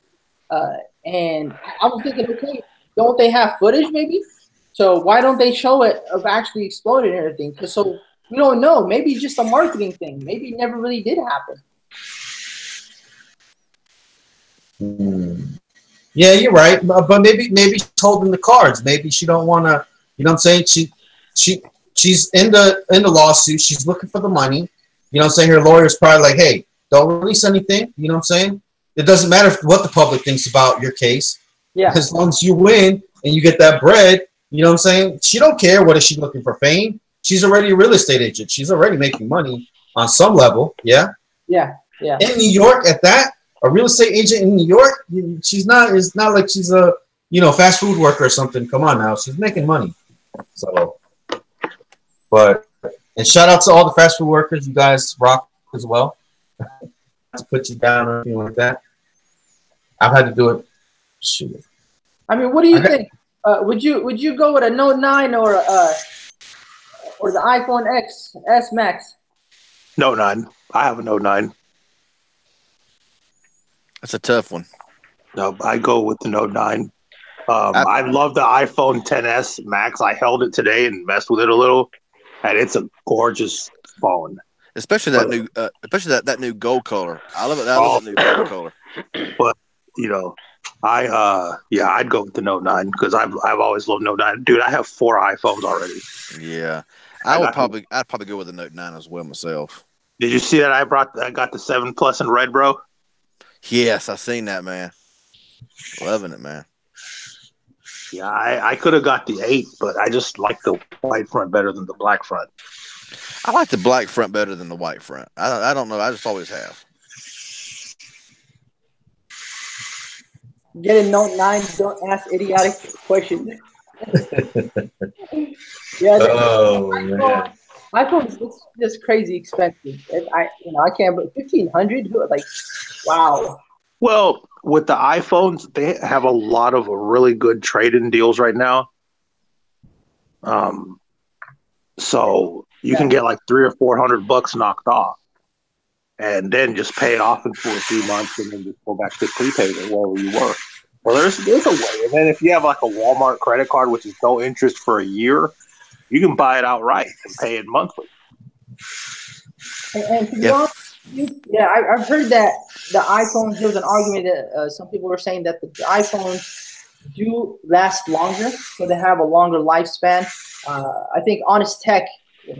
and I was thinking, okay, don't they have footage maybe? So why don't they show it of actually exploding and everything? Because so we don't know. Maybe it's just a marketing thing. Maybe it never really did happen. Yeah, you're right. But maybe she's holding the cards. Maybe she don't want to. You know what I'm saying? She's in the lawsuit. She's looking for the money. You know what I'm saying? Her lawyer's probably like, hey, don't release anything. You know what I'm saying? It doesn't matter what the public thinks about your case. Yeah. As long as you win and you get that bread, you know what I'm saying? She don't care. What is she looking for? Fame? She's already a real estate agent. She's already making money on some level. Yeah. Yeah. In New York, at that, a real estate agent in New York, she's not. It's not like she's a fast food worker or something. Come on now, she's making money. So, and shout out to all the fast food workers. You guys rock as well. To put you down or anything like that. I've had to do it. Shoot. I mean, what do you think? Would you go with a Note 9 or the iPhone S Max? Note 9. I have a Note 9. That's a tough one. No, I go with the Note 9. I love the iPhone XS Max. I held it today and messed with it a little, and it's a gorgeous phone. Especially that new gold color. I love it. I love that new gold color. But I'd go with the Note 9 because I've always loved Note 9. Dude, I have 4 iPhones already. Yeah, I'd probably go with the Note 9 as well myself. Did you see that I got the 7 Plus in red, bro? Yes, I seen that, man. Loving it, man. Yeah, I could have got the 8, but I just like the white front better than the black front. I like the black front better than the white front. I don't know. I just always have. Get a Note 9. Don't ask idiotic questions. Yeah. Man. iPhones, it's just crazy expensive. I can't. But $1,500, like, wow. Well, with the iPhones, they have a lot of really good trade-in deals right now. So you can get like $300 or $400 knocked off, and then just pay it off in 4 or 3 months, and then just go back to prepaid or wherever you were. Well, there's a way. And then if you have like a Walmart credit card, which is no interest for a year, you can buy it outright and pay it monthly. And to be honest, I've heard that the iPhones, there was an argument that some people were saying that the iPhones do last longer, so they have a longer lifespan. I think Honest Tech,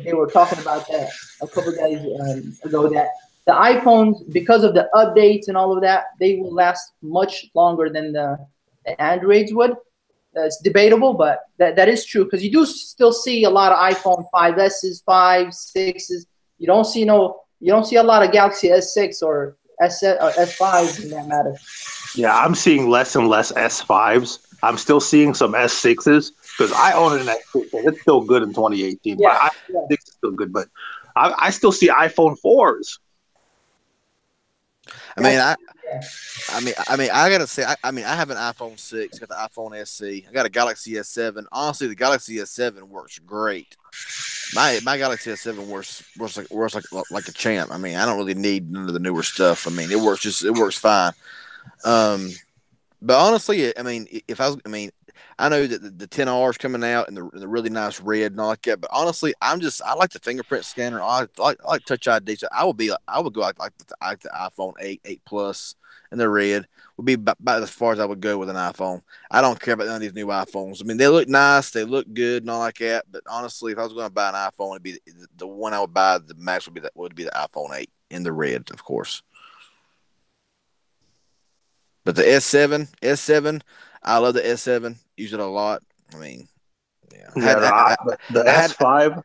they were talking about that a couple of days ago, that the iPhones, because of the updates and all of that, they will last much longer than the Androids would. It's debatable, but that is true, because you do still see a lot of iPhone 5Ss, 5, 6s. You don't see a lot of Galaxy S6 or S5s in that matter. Yeah, I'm seeing less and less S5s. I'm still seeing some S6s because I own an S6 and it's still good in 2018. Yeah, but I think it's still good, but I still see iPhone 4s. I gotta say, I have an iPhone 6, got the iPhone SE, I got a Galaxy S7. Honestly, the Galaxy S7 works great. My Galaxy S7 works like a champ. I mean, I don't really need none of the newer stuff. I mean, it works fine. But honestly, I mean, I know that the 10R is coming out and the really nice red and all like that. But honestly, I like the fingerprint scanner. I like Touch ID. So I would go like the iPhone 8 Plus, and the red would be about as far as I would go with an iPhone. I don't care about none of these new iPhones. I mean, they look nice, they look good and all like that. But honestly, if I was going to buy an iPhone, it'd be the one I would buy. The max would be the iPhone 8 in the red, of course. But the S7, I love the S7. Use it a lot. I mean, yeah. The S5.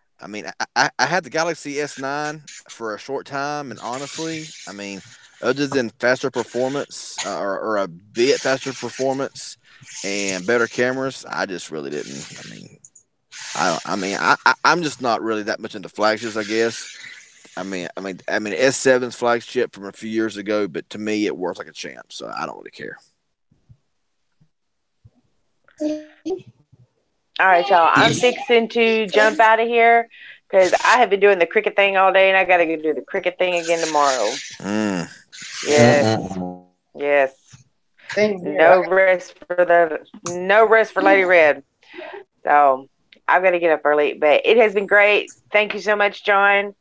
I had the Galaxy S9 for a short time, and honestly, I mean, other than faster performance or a bit faster performance and better cameras, I just really didn't. I'm just not really that much into flagships, I guess. I mean, S7's flagship from a few years ago, but to me, it works like a champ, so I don't really care. All right, y'all. I'm fixing to jump out of here because I have been doing the cricket thing all day, and I got to go do the cricket thing again tomorrow. Yes. Yes. No rest for Lady Red. So I've got to get up early, but it has been great. Thank you so much, John.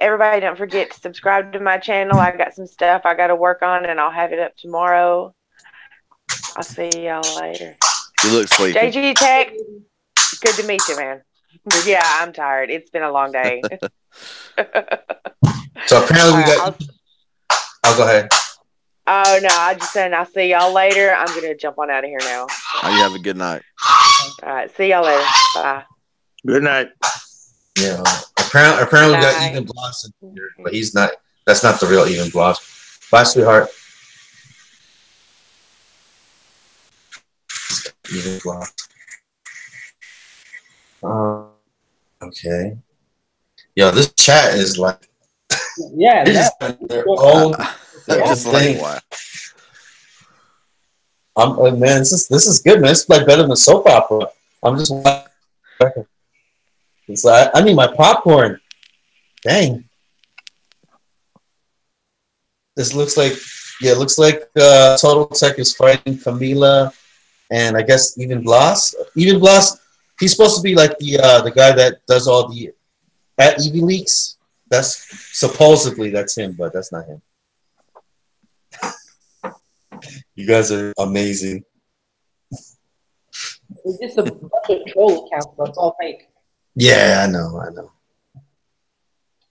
Everybody, don't forget to subscribe to my channel. I got some stuff I got to work on, and I'll have it up tomorrow. I'll see y'all later. You look sleepy. JG Tech, good to meet you, man. Yeah, I'm tired. It's been a long day. So apparently we got... I'll go ahead. Oh, no, I just said I'll see y'all later. I'm going to jump on out of here now. You have a good night. All right, see y'all later. Bye. Good night. Yeah, apparently we got Ethan Bloss in here, but he's not. That's not the real Ethan Bloss. Bye, sweetheart. Ethan Bloss. Okay. Yo, this chat is like. Yeah, their own thing. Man, this is good, man. It's like better than soap opera. I'm just. It's like I need my popcorn. Dang. This looks like Total Tech is fighting Camila, and I guess Even Bloss. Even Bloss, he's supposed to be like the guy that does all the at EV-Leaks. That's supposedly that's him, but that's not him. You guys are amazing. It's just a bunch of troll accounts, but it's all fake. Yeah, I know.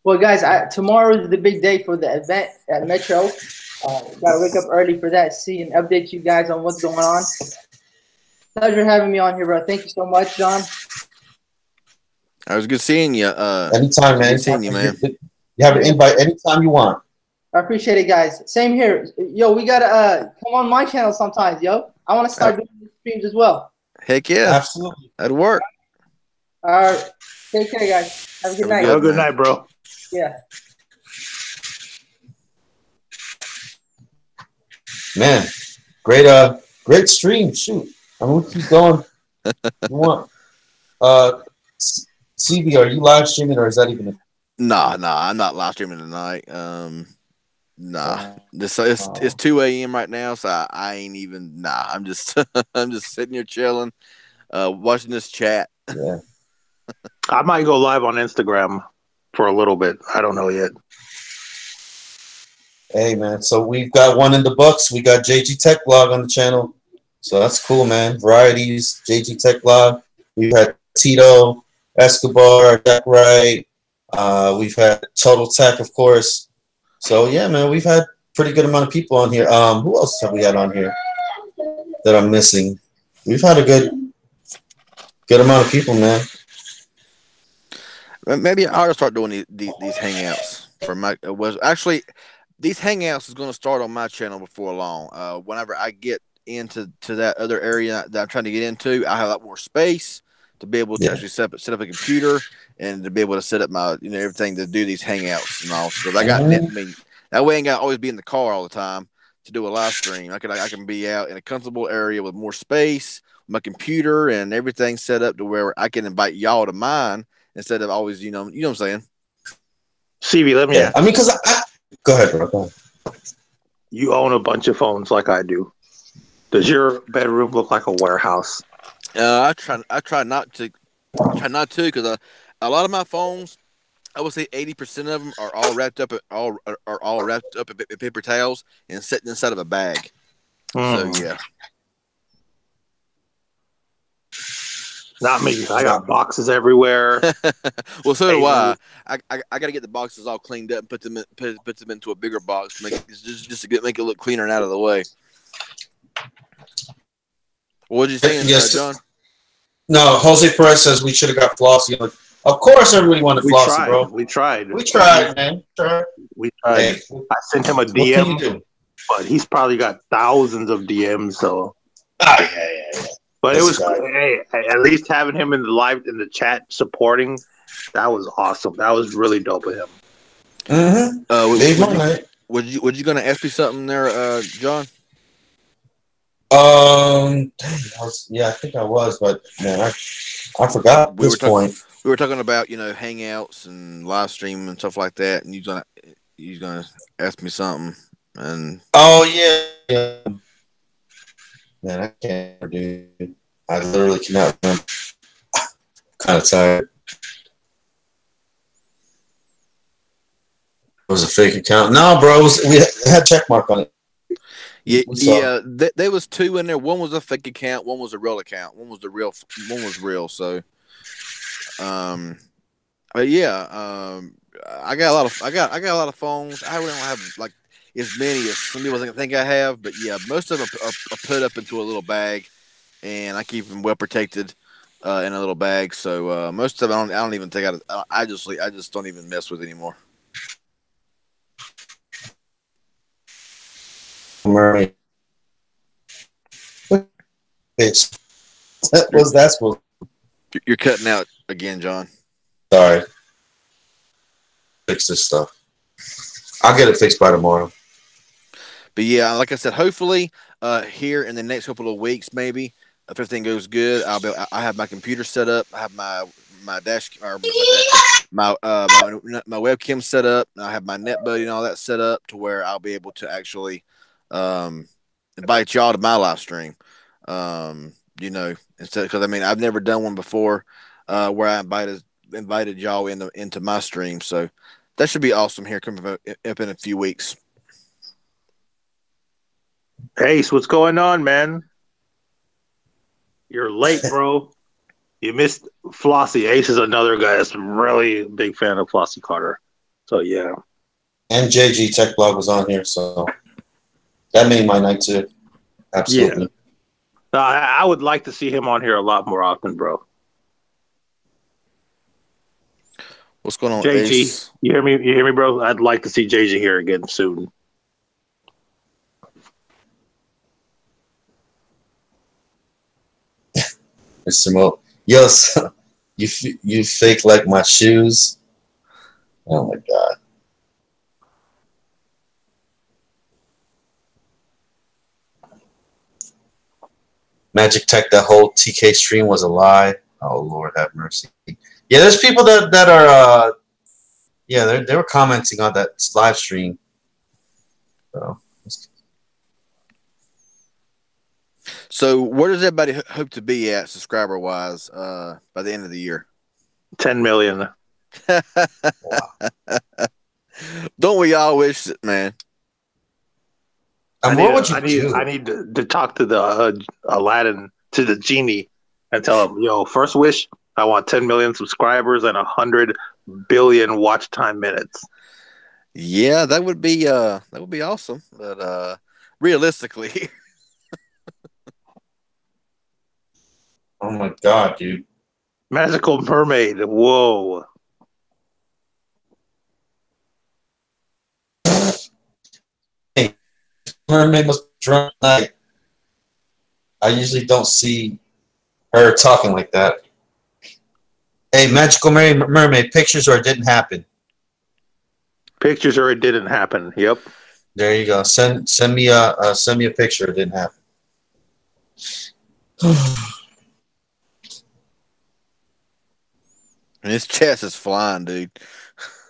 Well, guys, tomorrow is the big day for the event at Metro. Gotta wake up early for that, see and update you guys on what's going on. Pleasure having me on here, bro. Thank you so much, John. It was good seeing you. Anytime, man. Good seeing you, man. You have an invite anytime you want. I appreciate it, guys. Same here. Yo, we gotta come on my channel sometimes, yo. I want to start doing streams as well. Heck yeah. Absolutely. That'd work. All right. Take care, guys. Have a good night. Have a good night, bro. Yeah. Man, great stream. Shoot. I'm gonna keep going. You want CV, are you live streaming or is that even Nah, I'm not live streaming tonight. It's 2 a.m. right now, so I ain't even I'm just I'm just sitting here chilling, watching this chat. Yeah. I might go live on Instagram for a little bit. I don't know yet. Hey man, so we've got one in the books. We got JG Tech Blog on the channel. So that's cool, man. Varieties, JG Tech Blog. We've had Tito, Escobar, Jack Wright. We've had Total Tech, of course. So yeah, man, we've had pretty good amount of people on here. Who else have we had on here that I'm missing? We've had a good amount of people, man. Maybe I'll start doing these hangouts for my. Was actually these hangouts is going to start on my channel before long. Whenever I get into that other area that I'm trying to get into, I have a lot more space to be able to actually set up a computer and to be able to set up my everything to do these hangouts and all. So I got I mean that way I ain't got to always be in the car all the time to do a live stream. I can be out in a comfortable area with more space, my computer and everything set up to where I can invite y'all to mine instead of always you know what I'm saying. CV, let me ask. I mean, because go ahead, bro. Go ahead. You own a bunch of phones like I do. Does your bedroom look like a warehouse? I try not to because a lot of my phones, I would say 80% of them are all wrapped up in paper towels and sitting inside of a bag. So yeah. Not me. I got boxes everywhere. Well, so do I. I got to get the boxes all cleaned up and put them into a bigger box to make it make it look cleaner and out of the way. What did you say, John? No, Jose Perez says we should have got Flossie. Like, of course, everybody wanted Flossie, bro. We tried, man. We tried. Hey, I sent him a DM, but he's probably got thousands of DMs. So, yeah. But it was hey, at least having him in the chat supporting. That was awesome. That was really dope of him. Mm-hmm. Was you going to ask me something there, John? I think I was, but man, I forgot at this point. We were talking about hangouts and live stream and stuff like that, and you're gonna ask me something. And yeah. Man, I can't, dude. I literally cannot remember. Kind of tired. It was a fake account. No, bro, we had check mark on it. Yeah. There was two in there. One was a fake account. One was a real account. One was real. So, but yeah, I got a lot of phones. I really don't have like as many as some people think I have, but yeah, most of them are put up into a little bag, and I keep them well protected in a little bag. So most of them I don't even think I just don't even mess with anymore. Murray. What was that supposed to? You're cutting out again, John. Sorry. Fix this stuff. I'll get it fixed by tomorrow. But yeah, like I said, hopefully here in the next couple of weeks, maybe if everything goes good, I have my computer set up. I have my webcam set up. I have my NetBuddy and all that set up to where I'll be able to actually invite y'all to my live stream. Instead, because I mean I've never done one before where I invited y'all into my stream, so that should be awesome here coming up in a few weeks. Ace, what's going on, man? You're late, bro. You missed Flossie. Ace is another guy that's really a big fan of Flossie Carter. So yeah. And JG Tech Blog was on here, so that made my night too. Absolutely. Yeah. I would like to see him on here a lot more often, bro. What's going on, JG? Ace? You hear me? You hear me, bro? I'd like to see JG here again soon. Mr. Mo, yes, you fake like my shoes. Oh my god. Magic Tech, that whole TK stream was a lie. Oh Lord, have mercy. Yeah, there's people that are they were commenting on that live stream. So where does everybody hope to be at subscriber wise by the end of the year? 10 million. Don't we all wish it, man? And what would you I do? need to talk to the Aladdin, to the genie, and tell him, yo, first wish, I want 10 million subscribers and 100 billion watch time minutes. Yeah, that would be awesome. But realistically, Oh my God, dude. Magical Mermaid, whoa. Mermaid must be drunk tonight. I usually don't see her talking like that. Hey, Magical Mermaid, pictures or it didn't happen. Pictures or it didn't happen. Yep. There you go. Send me a picture. It didn't happen. and his chest is flying, dude.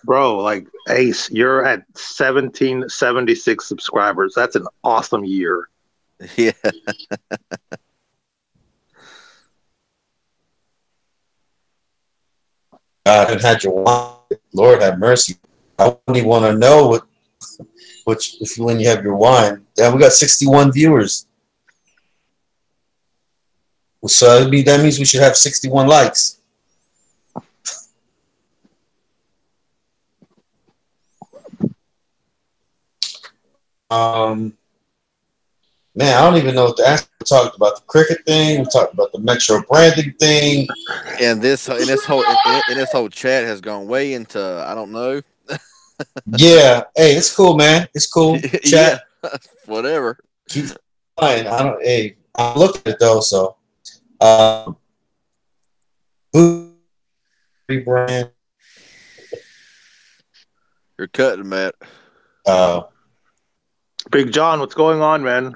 Bro, like Ace, you're at 1776 subscribers. That's an awesome year. Yeah. God, and had your wine. Lord have mercy. I only want to know when you have your wine. Damn, we got 61 viewers. So that means we should have 61 likes. Man, I don't even know what to ask. We talked about the cricket thing. We talked about the Metro branding thing. And this whole chat has gone way into I don't know. Yeah, hey, it's cool, man. It's cool. Chat, Yeah, whatever. keep fine. I don't. Hey, I'm looking at it though. So, who rebrand? You're cutting, Matt. Big John, what's going on, man?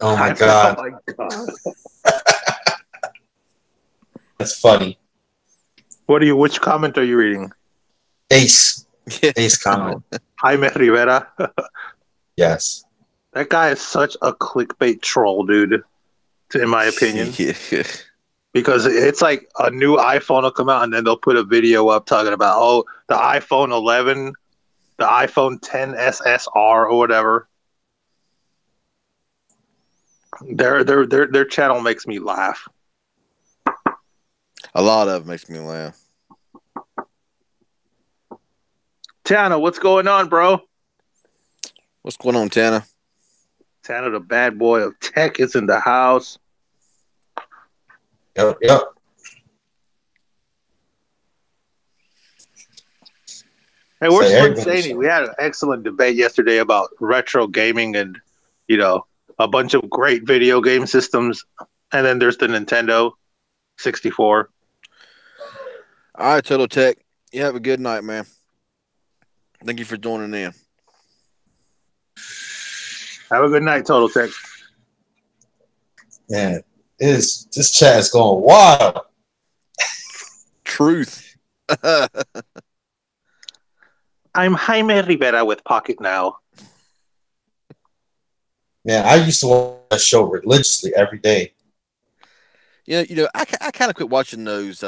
Oh my God, Oh my God. that's funny. Which comment are you reading? Ace comment. Jaime Rivera. Yes. That guy is such a clickbait troll, dude, in my opinion. Yeah. Because it's like a new iPhone will come out and then they'll put a video up talking about, oh, the iPhone 11, the iPhone 10 SSR or whatever. Their channel makes me laugh. A lot of it makes me laugh. Tana, what's going on, bro? What's going on, Tana? Tana, the bad boy of tech, is in the house. Yep. Hey, where's Say Slim everybody's Shady? fine. We had an excellent debate yesterday about retro gaming and, a bunch of great video game systems. And then there's the Nintendo 64. All right, Total Tech. You have a good night, man. Thank you for joining in. Have a good night, Total Tech. Man, this chat is going wild. Truth. I'm Jaime Rivera with Pocket Now. Man, I used to watch that show religiously every day. I kind of quit watching those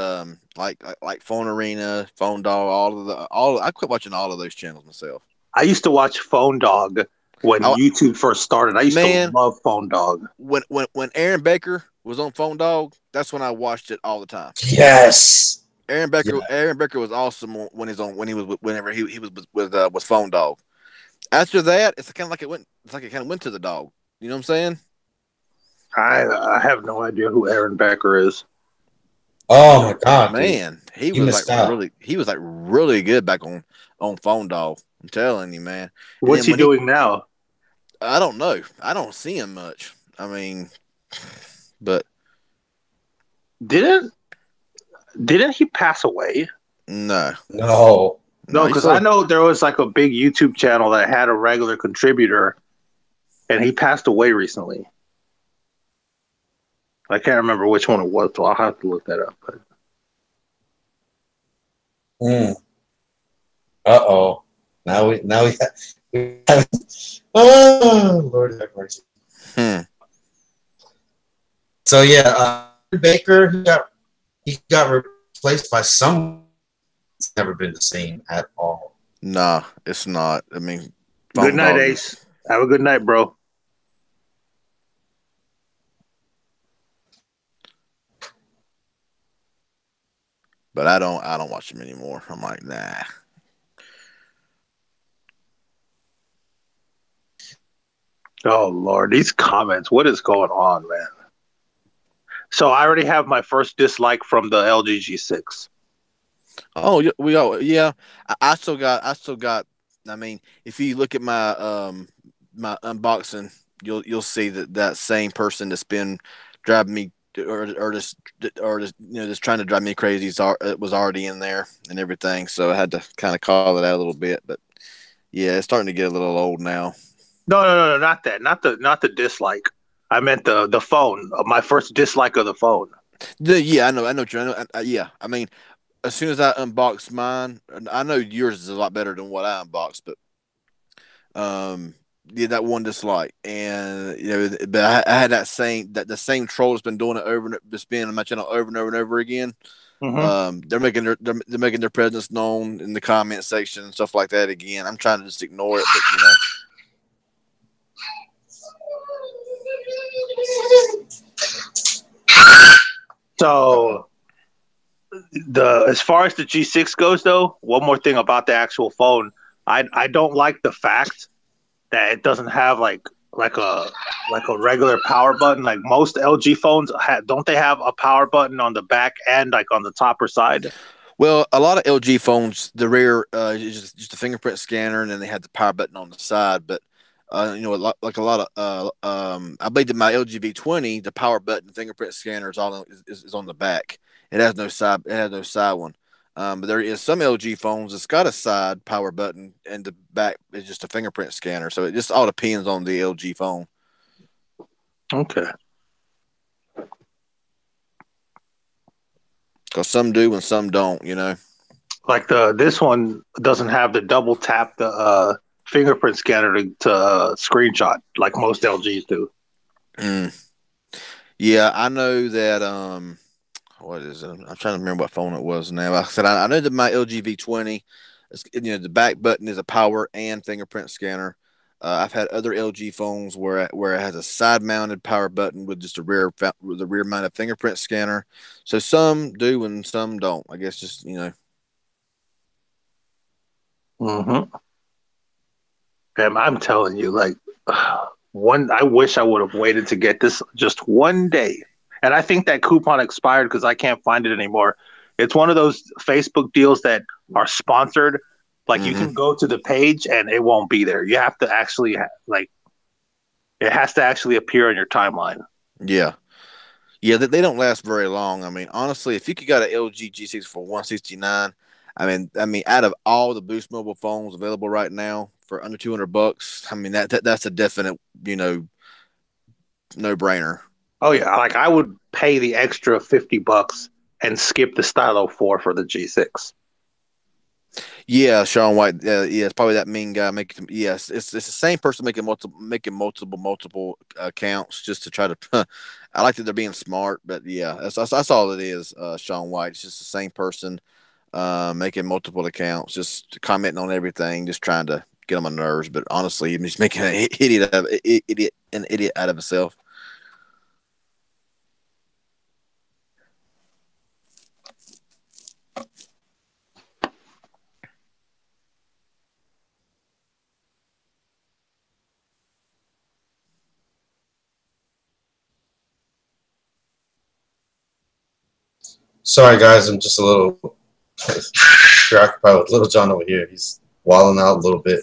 like Phone Arena, Phone Dog, I quit watching all of those channels myself. I used to watch Phone Dog when YouTube first started. I used to love Phone Dog. When Aaron Baker was on Phone Dog, that's when I watched it all the time. Yes. Aaron Baker was awesome whenever he was with Phone Dog. After that, it's kind of like it kind of went to the dog. You know what I'm saying? I have no idea who Aaron Baker is. Oh my God, man, dude. he was like really good back on Phone Dog. I'm telling you, man. What's he doing now? I don't know. I don't see him much. I mean, but didn't he pass away? No, because I know there was like a big YouTube channel that had a regular contributor, and he passed away recently. I can't remember which one it was, so I'll have to look that up. Uh-oh. Now we have oh, Lord have mercy. So yeah, Baker he got replaced by someone. never been the same at all. Nah, it's not. I mean, Good night, volume- Ace. Have a good night, bro. But I don't watch them anymore. I'm like, nah. Oh Lord, these comments. What is going on, man? So I already have my first dislike from the LG G6. Oh, yeah. I still got. I mean, if you look at my unboxing, you'll see that same person that's been driving me just trying to drive me crazy it was already in there and everything. So I had to kind of call it out a little bit, but yeah, it's starting to get a little old now. No, not that. Not the dislike. I meant the phone. My first dislike of the phone. Yeah, I know. Yeah, I mean, as soon as I unboxed mine, I know yours is a lot better than what I unboxed, but yeah, that one dislike, and but I had the same troll that's been doing it just being on my channel over and over and over again. Mm-hmm. They're making their presence known in the comment section and stuff like that again. I'm trying to just ignore it, but So as far as the G6 goes, though, one more thing about the actual phone, I don't like the fact that it doesn't have like a regular power button. Like most LG phones don't they have a power button on the back and like on the top or side? Well, a lot of LG phones, the rear is just a fingerprint scanner, and then they had the power button on the side. But like a lot of I believe that my LG V20, the power button fingerprint scanner is on the back. It has no side. It has no side one. But there is some LG phones that's got a side power button, and the back is just a fingerprint scanner. So it just all depends on the LG phone. Okay. Because some do and some don't. Like this one doesn't have the double tap the fingerprint scanner to screenshot like most LGs do. Yeah, I know that. What is it? I'm trying to remember what phone it was now. I said I know that my LG V20, the back button is a power and fingerprint scanner. I've had other LG phones where it has a side mounted power button with just the rear mounted fingerprint scanner. So some do and some don't. I guess just Mm-hmm. And I'm telling you, like I wish I would have waited to get this just one day. And I think that coupon expired because I can't find it anymore. It's one of those Facebook deals that are sponsored. Like you can go to the page and it won't be there. You have to actually it has to actually appear on your timeline. Yeah. Yeah, they don't last very long. I mean, honestly, if you could get an LG G6 for $169, I mean, out of all the Boost Mobile phones available right now for under $200, I mean that's a definite, no brainer. Oh yeah, like I would pay the extra $50 and skip the Stylo 4 for the G6. Yeah, Sean White. Yeah, it's probably that mean guy making. Yes, it's the same person making multiple accounts just to try to. I like that they're being smart, but yeah, that's all it is. Sean White. It's just the same person making multiple accounts, just commenting on everything, just trying to get on my nerves. But honestly, he's making an idiot out of himself. Sorry, guys, I'm just a little preoccupied with Little John over here. He's wilding out a little bit.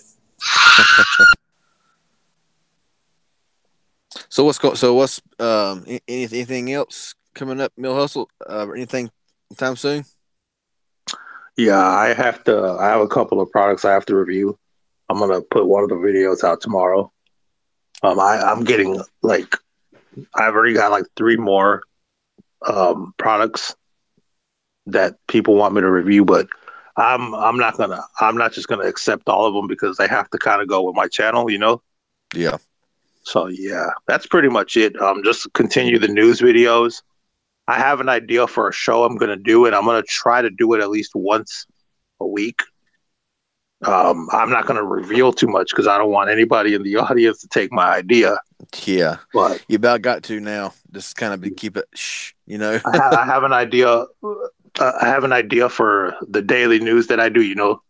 So what's anything else coming up, Mill Hustle? Anything time soon? Yeah, I have a couple of products I have to review. I'm gonna put one of the videos out tomorrow. I'm getting I've already got like 3 more products that people want me to review, but I'm not just gonna accept all of them because they have to kind of go with my channel, Yeah. So yeah, that's pretty much it. Just continue the news videos. I have an idea for a show I'm gonna do, and I'm gonna try to do it at least once a week. I'm not going to reveal too much because I don't want anybody in the audience to take my idea. Yeah, but you about got to now. Just kind of keep it, I have an idea. I have an idea for the daily news that I do.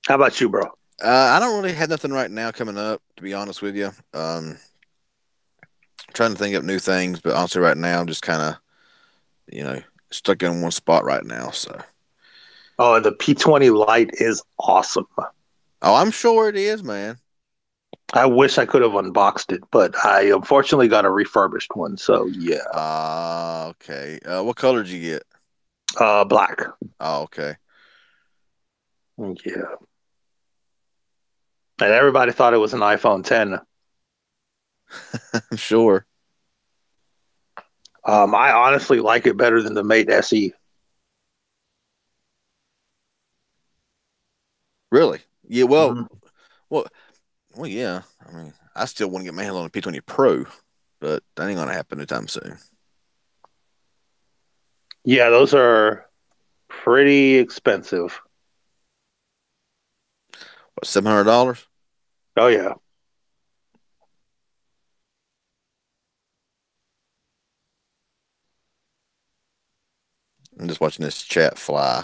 How about you, bro? I don't really have nothing right now coming up, to be honest with you. Trying to think of new things, but honestly, right now I'm just kind of, stuck in one spot right now. So. Oh, the P20 Lite is awesome. Oh, I'm sure it is, man. I wish I could have unboxed it, but I unfortunately got a refurbished one. So yeah. Okay. What color did you get? Black. Oh, okay. Yeah. And everybody thought it was an iPhone 10. I'm sure. I honestly like it better than the Mate SE. Really? Yeah. Well, Mhm. well, yeah. I mean, I still want to get my hands on a P20 Pro, but that ain't gonna happen anytime soon. Yeah, those are pretty expensive. What, $700? Oh yeah. I'm just watching this chat fly.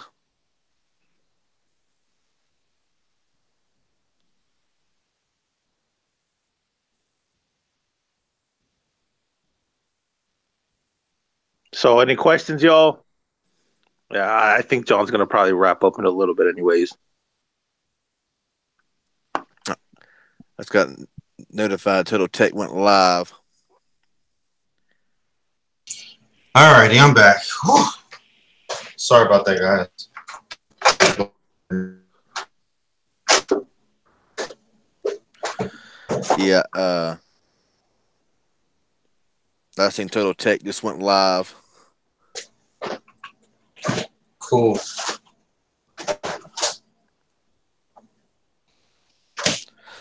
So any questions, y'all? Yeah, I think John's gonna probably wrap up in a little bit anyways. That's got notified Total Tech went live. Alrighty, I'm back. Whew. Sorry about that, guys. Yeah, I seen Total Tech just went live. Cool.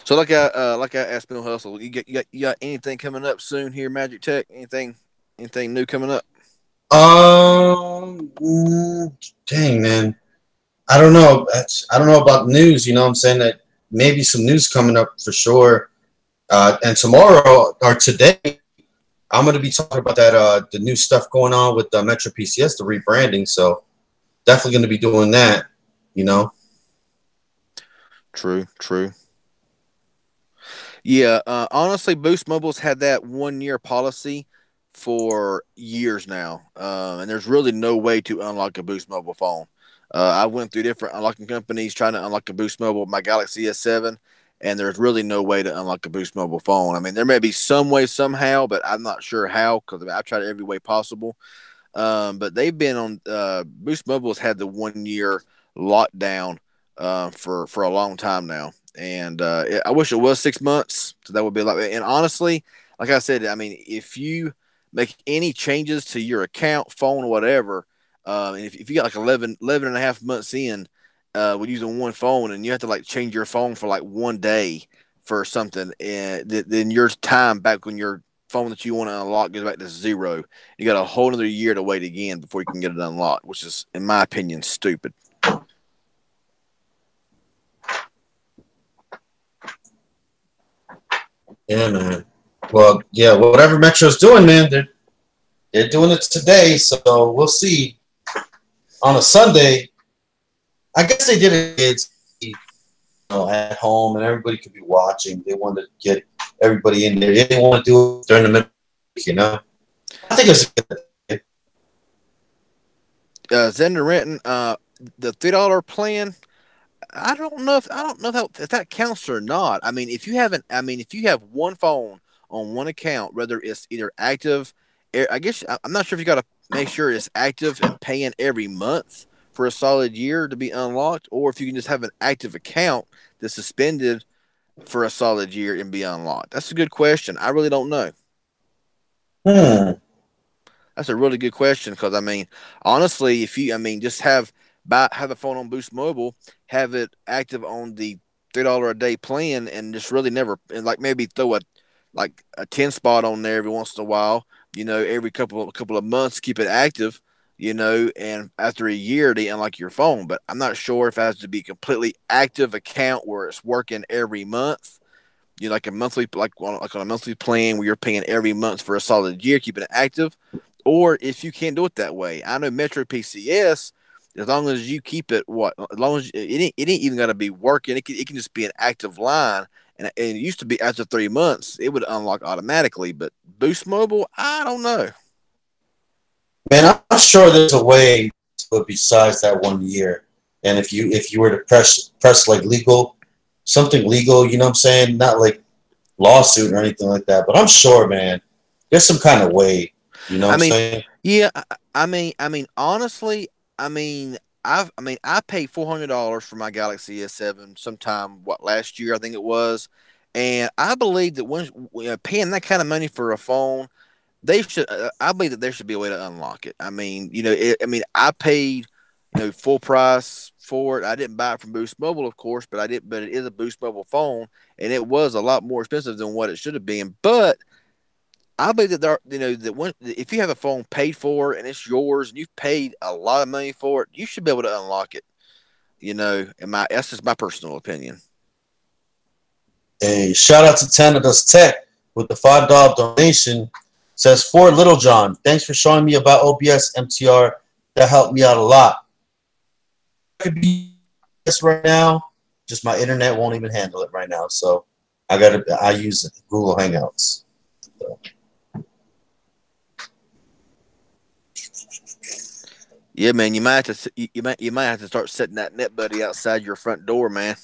So like I asked Bill Hustle, you got anything coming up soon here, Magic Tech? Anything new coming up? Dang, man. I don't know. I don't know about news. You know what I'm saying? That maybe some news coming up for sure. And tomorrow or today, I'm going to be talking about that the new stuff going on with Metro PCS, the rebranding. So definitely going to be doing that. True. Yeah, honestly, Boost Mobile's had that 1 year policy for years now, and there's really no way to unlock a Boost Mobile phone. I went through different unlocking companies trying to unlock a Boost Mobile with my Galaxy S7, and there's really no way to unlock a Boost Mobile phone. I mean, there may be some way somehow, but I'm not sure how because I've tried every way possible. But they've been on Boost Mobile's had the 1 year lockdown for a long time now, and I wish it was 6 months. So that would be like. And honestly, like I said, I mean, if you make any changes to your account, phone, or whatever, and if you got like 11 and a half months in with using one phone, and you have to like change your phone for like 1 day for something, and then your time back when your phone that you want to unlock goes back to zero. You got a whole other year to wait again before you can get it unlocked, which is, in my opinion, stupid. Yeah, man. Well, yeah, whatever Metro's doing, man, they're doing it today. So we'll see. On a Sunday, I guess they did it at home and everybody could be watching. They wanted to get everybody in there. They didn't want to do it during the middle of the week, I think it's a good idea. Zender Renton, the $3 plan. I don't know if that counts or not. I mean, if you have one phone on one account, whether it's either active, I guess I'm not sure if you got to make sure it's active and paying every month for a solid year to be unlocked, or if you can just have an active account that's suspended for a solid year and be unlocked. That's a good question. I really don't know. That's a really good question because I mean, honestly, if you, I mean, just have a phone on Boost Mobile, have it active on the $3 a day plan, and just really never, and like maybe throw a 10 spot on there every once in a while. Every couple of months, keep it active. you know, and after a year they unlock your phone. But I'm not sure if it has to be a completely active account where it's working every month. You know, like a monthly, like on a monthly plan where you're paying every month for a solid year, keeping it active, or if you can't do it that way. I know Metro PCS, as long as you keep it, as long as it ain't even got to be working, it can just be an active line. And it used to be after 3 months, it would unlock automatically. But Boost Mobile, I don't know. Man, I'm sure there's a way to do it besides that 1 year. And if you were to press like legal, something legal, you know what I'm saying? Not like lawsuit or anything like that. But I'm sure, man, there's some kind of way. You know what I'm saying? Yeah. I mean, honestly, I mean, I paid $400 for my Galaxy S7 sometime last year, I think it was, and I believe that when paying that kind of money for a phone, they should. I believe that there should be a way to unlock it. I mean, you know, I paid, full price for it. I didn't buy it from Boost Mobile, of course, but I did. But it is a Boost Mobile phone, and it was a lot more expensive than what it should have been. But I believe that if you have a phone paid for and it's yours, and you've paid a lot of money for it, you should be able to unlock it. You know, that's just my personal opinion. Hey, shout out to Tanados Tech with the $5 donation. Says, for Little John, thanks for showing me about OBS MTR. That helped me out a lot. I could be this right now, just my internet won't even handle it right now. So I use Google Hangouts. So. Yeah, man, you might have to start setting that NetBuddy outside your front door, man.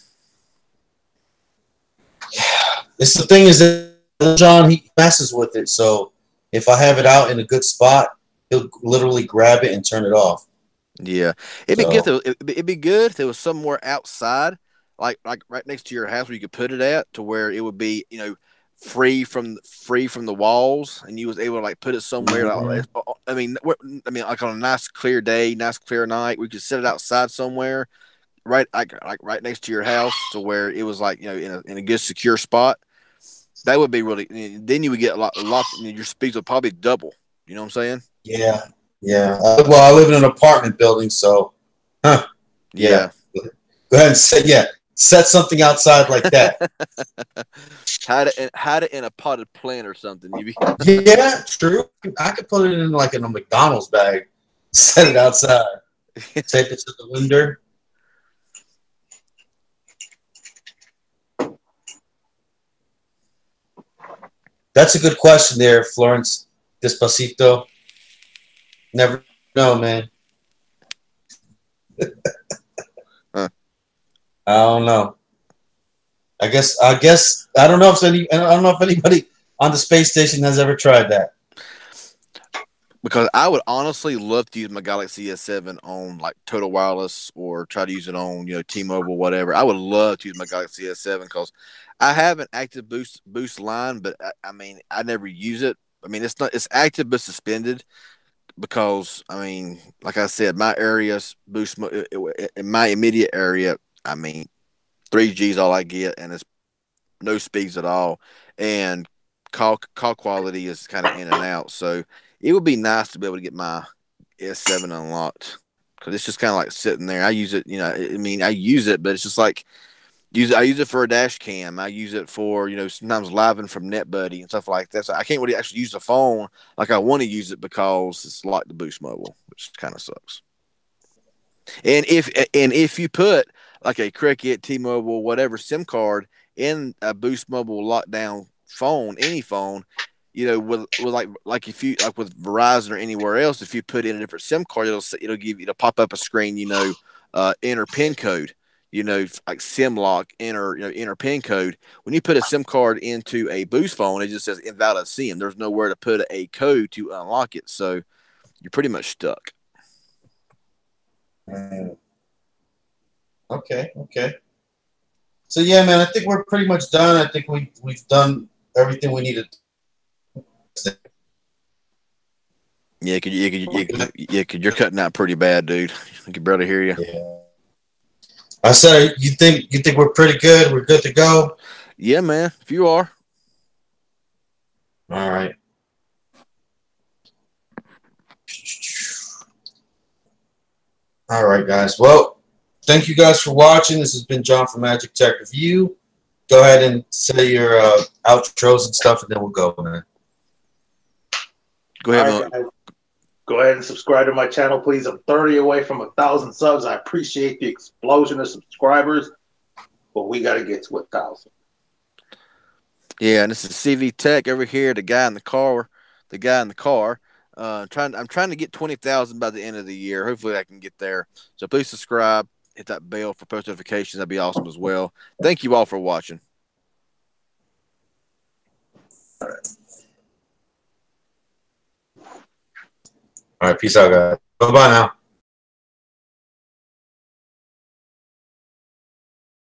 It's the thing is that John, he messes with it. So if I have it out in a good spot, he'll literally grab it and turn it off. Yeah, it'd be good if there was somewhere outside, like right next to your house where you could put it at, to where it would be, free from the walls, and you was able to like put it somewhere. Mm-hmm. I mean, like on a nice clear day, nice clear night, we could set it outside somewhere, right, like right next to your house, to where it was like, in a good secure spot. That would be really. Then you would get a lot. Your speeds would probably double. You know what I'm saying? Yeah. Well, I live in an apartment building, so. Yeah. Go ahead and set something outside like that. hide it in a potted plant or something. Yeah, true. I could put it in like in a McDonald's bag, set it outside, tape it to the window. That's a good question there, Florence Despacito. Never know, man. Huh. I don't know. I guess I don't know if anybody on the space station has ever tried that. Because I would honestly love to use my Galaxy S7 on like Total Wireless, or try to use it on, T-Mobile, whatever. I would love to use my Galaxy S7 because I have an active boost line, but I mean, I never use it. I mean, it's active but suspended, because I mean, like I said, my area's boost in my immediate area. I mean, 3G is all I get, and it's no speeds at all, and call quality is kind of in and out. So it would be nice to be able to get my S7 unlocked, because it's just kind of like sitting there. I use it, I use it, but it's just like I use it for a dash cam. I use it for, sometimes living from NetBuddy and stuff like that. So I can't really actually use the phone like I want to use it, because it's locked to Boost Mobile, which kind of sucks. And if you put like a Cricket, T-Mobile, whatever SIM card in a Boost Mobile lockdown phone, any phone, with like if you like with Verizon or anywhere else, if you put in a different SIM card, it'll pop up a screen, enter PIN code, like SIM lock, enter PIN code. When you put a SIM card into a Boost phone, it just says invalid SIM. There's nowhere to put a code to unlock it, so you're pretty much stuck. Okay. So yeah, man, I think we're pretty much done. I think we've done everything we needed. Yeah, you're cutting out pretty bad, dude. I can barely hear you. Yeah. I said, you think we're pretty good? We're good to go? Yeah, man. If you are. All right. All right, guys. Well, thank you guys for watching. This has been John from Magic Tech Review. Go ahead and say your outros and stuff, and then we'll go, man. Go ahead, All Mark. right, guys. Go ahead and subscribe to my channel, please. I'm 30 away from 1,000 subs. I appreciate the explosion of subscribers, but we got to get to 1,000. Yeah, and this is CV Tech over here, the guy in the car. I'm trying to get 20,000 by the end of the year. Hopefully I can get there. So please subscribe, hit that bell for post notifications. That'd be awesome as well. Thank you all for watching. All right, peace out, guys. Bye-bye now.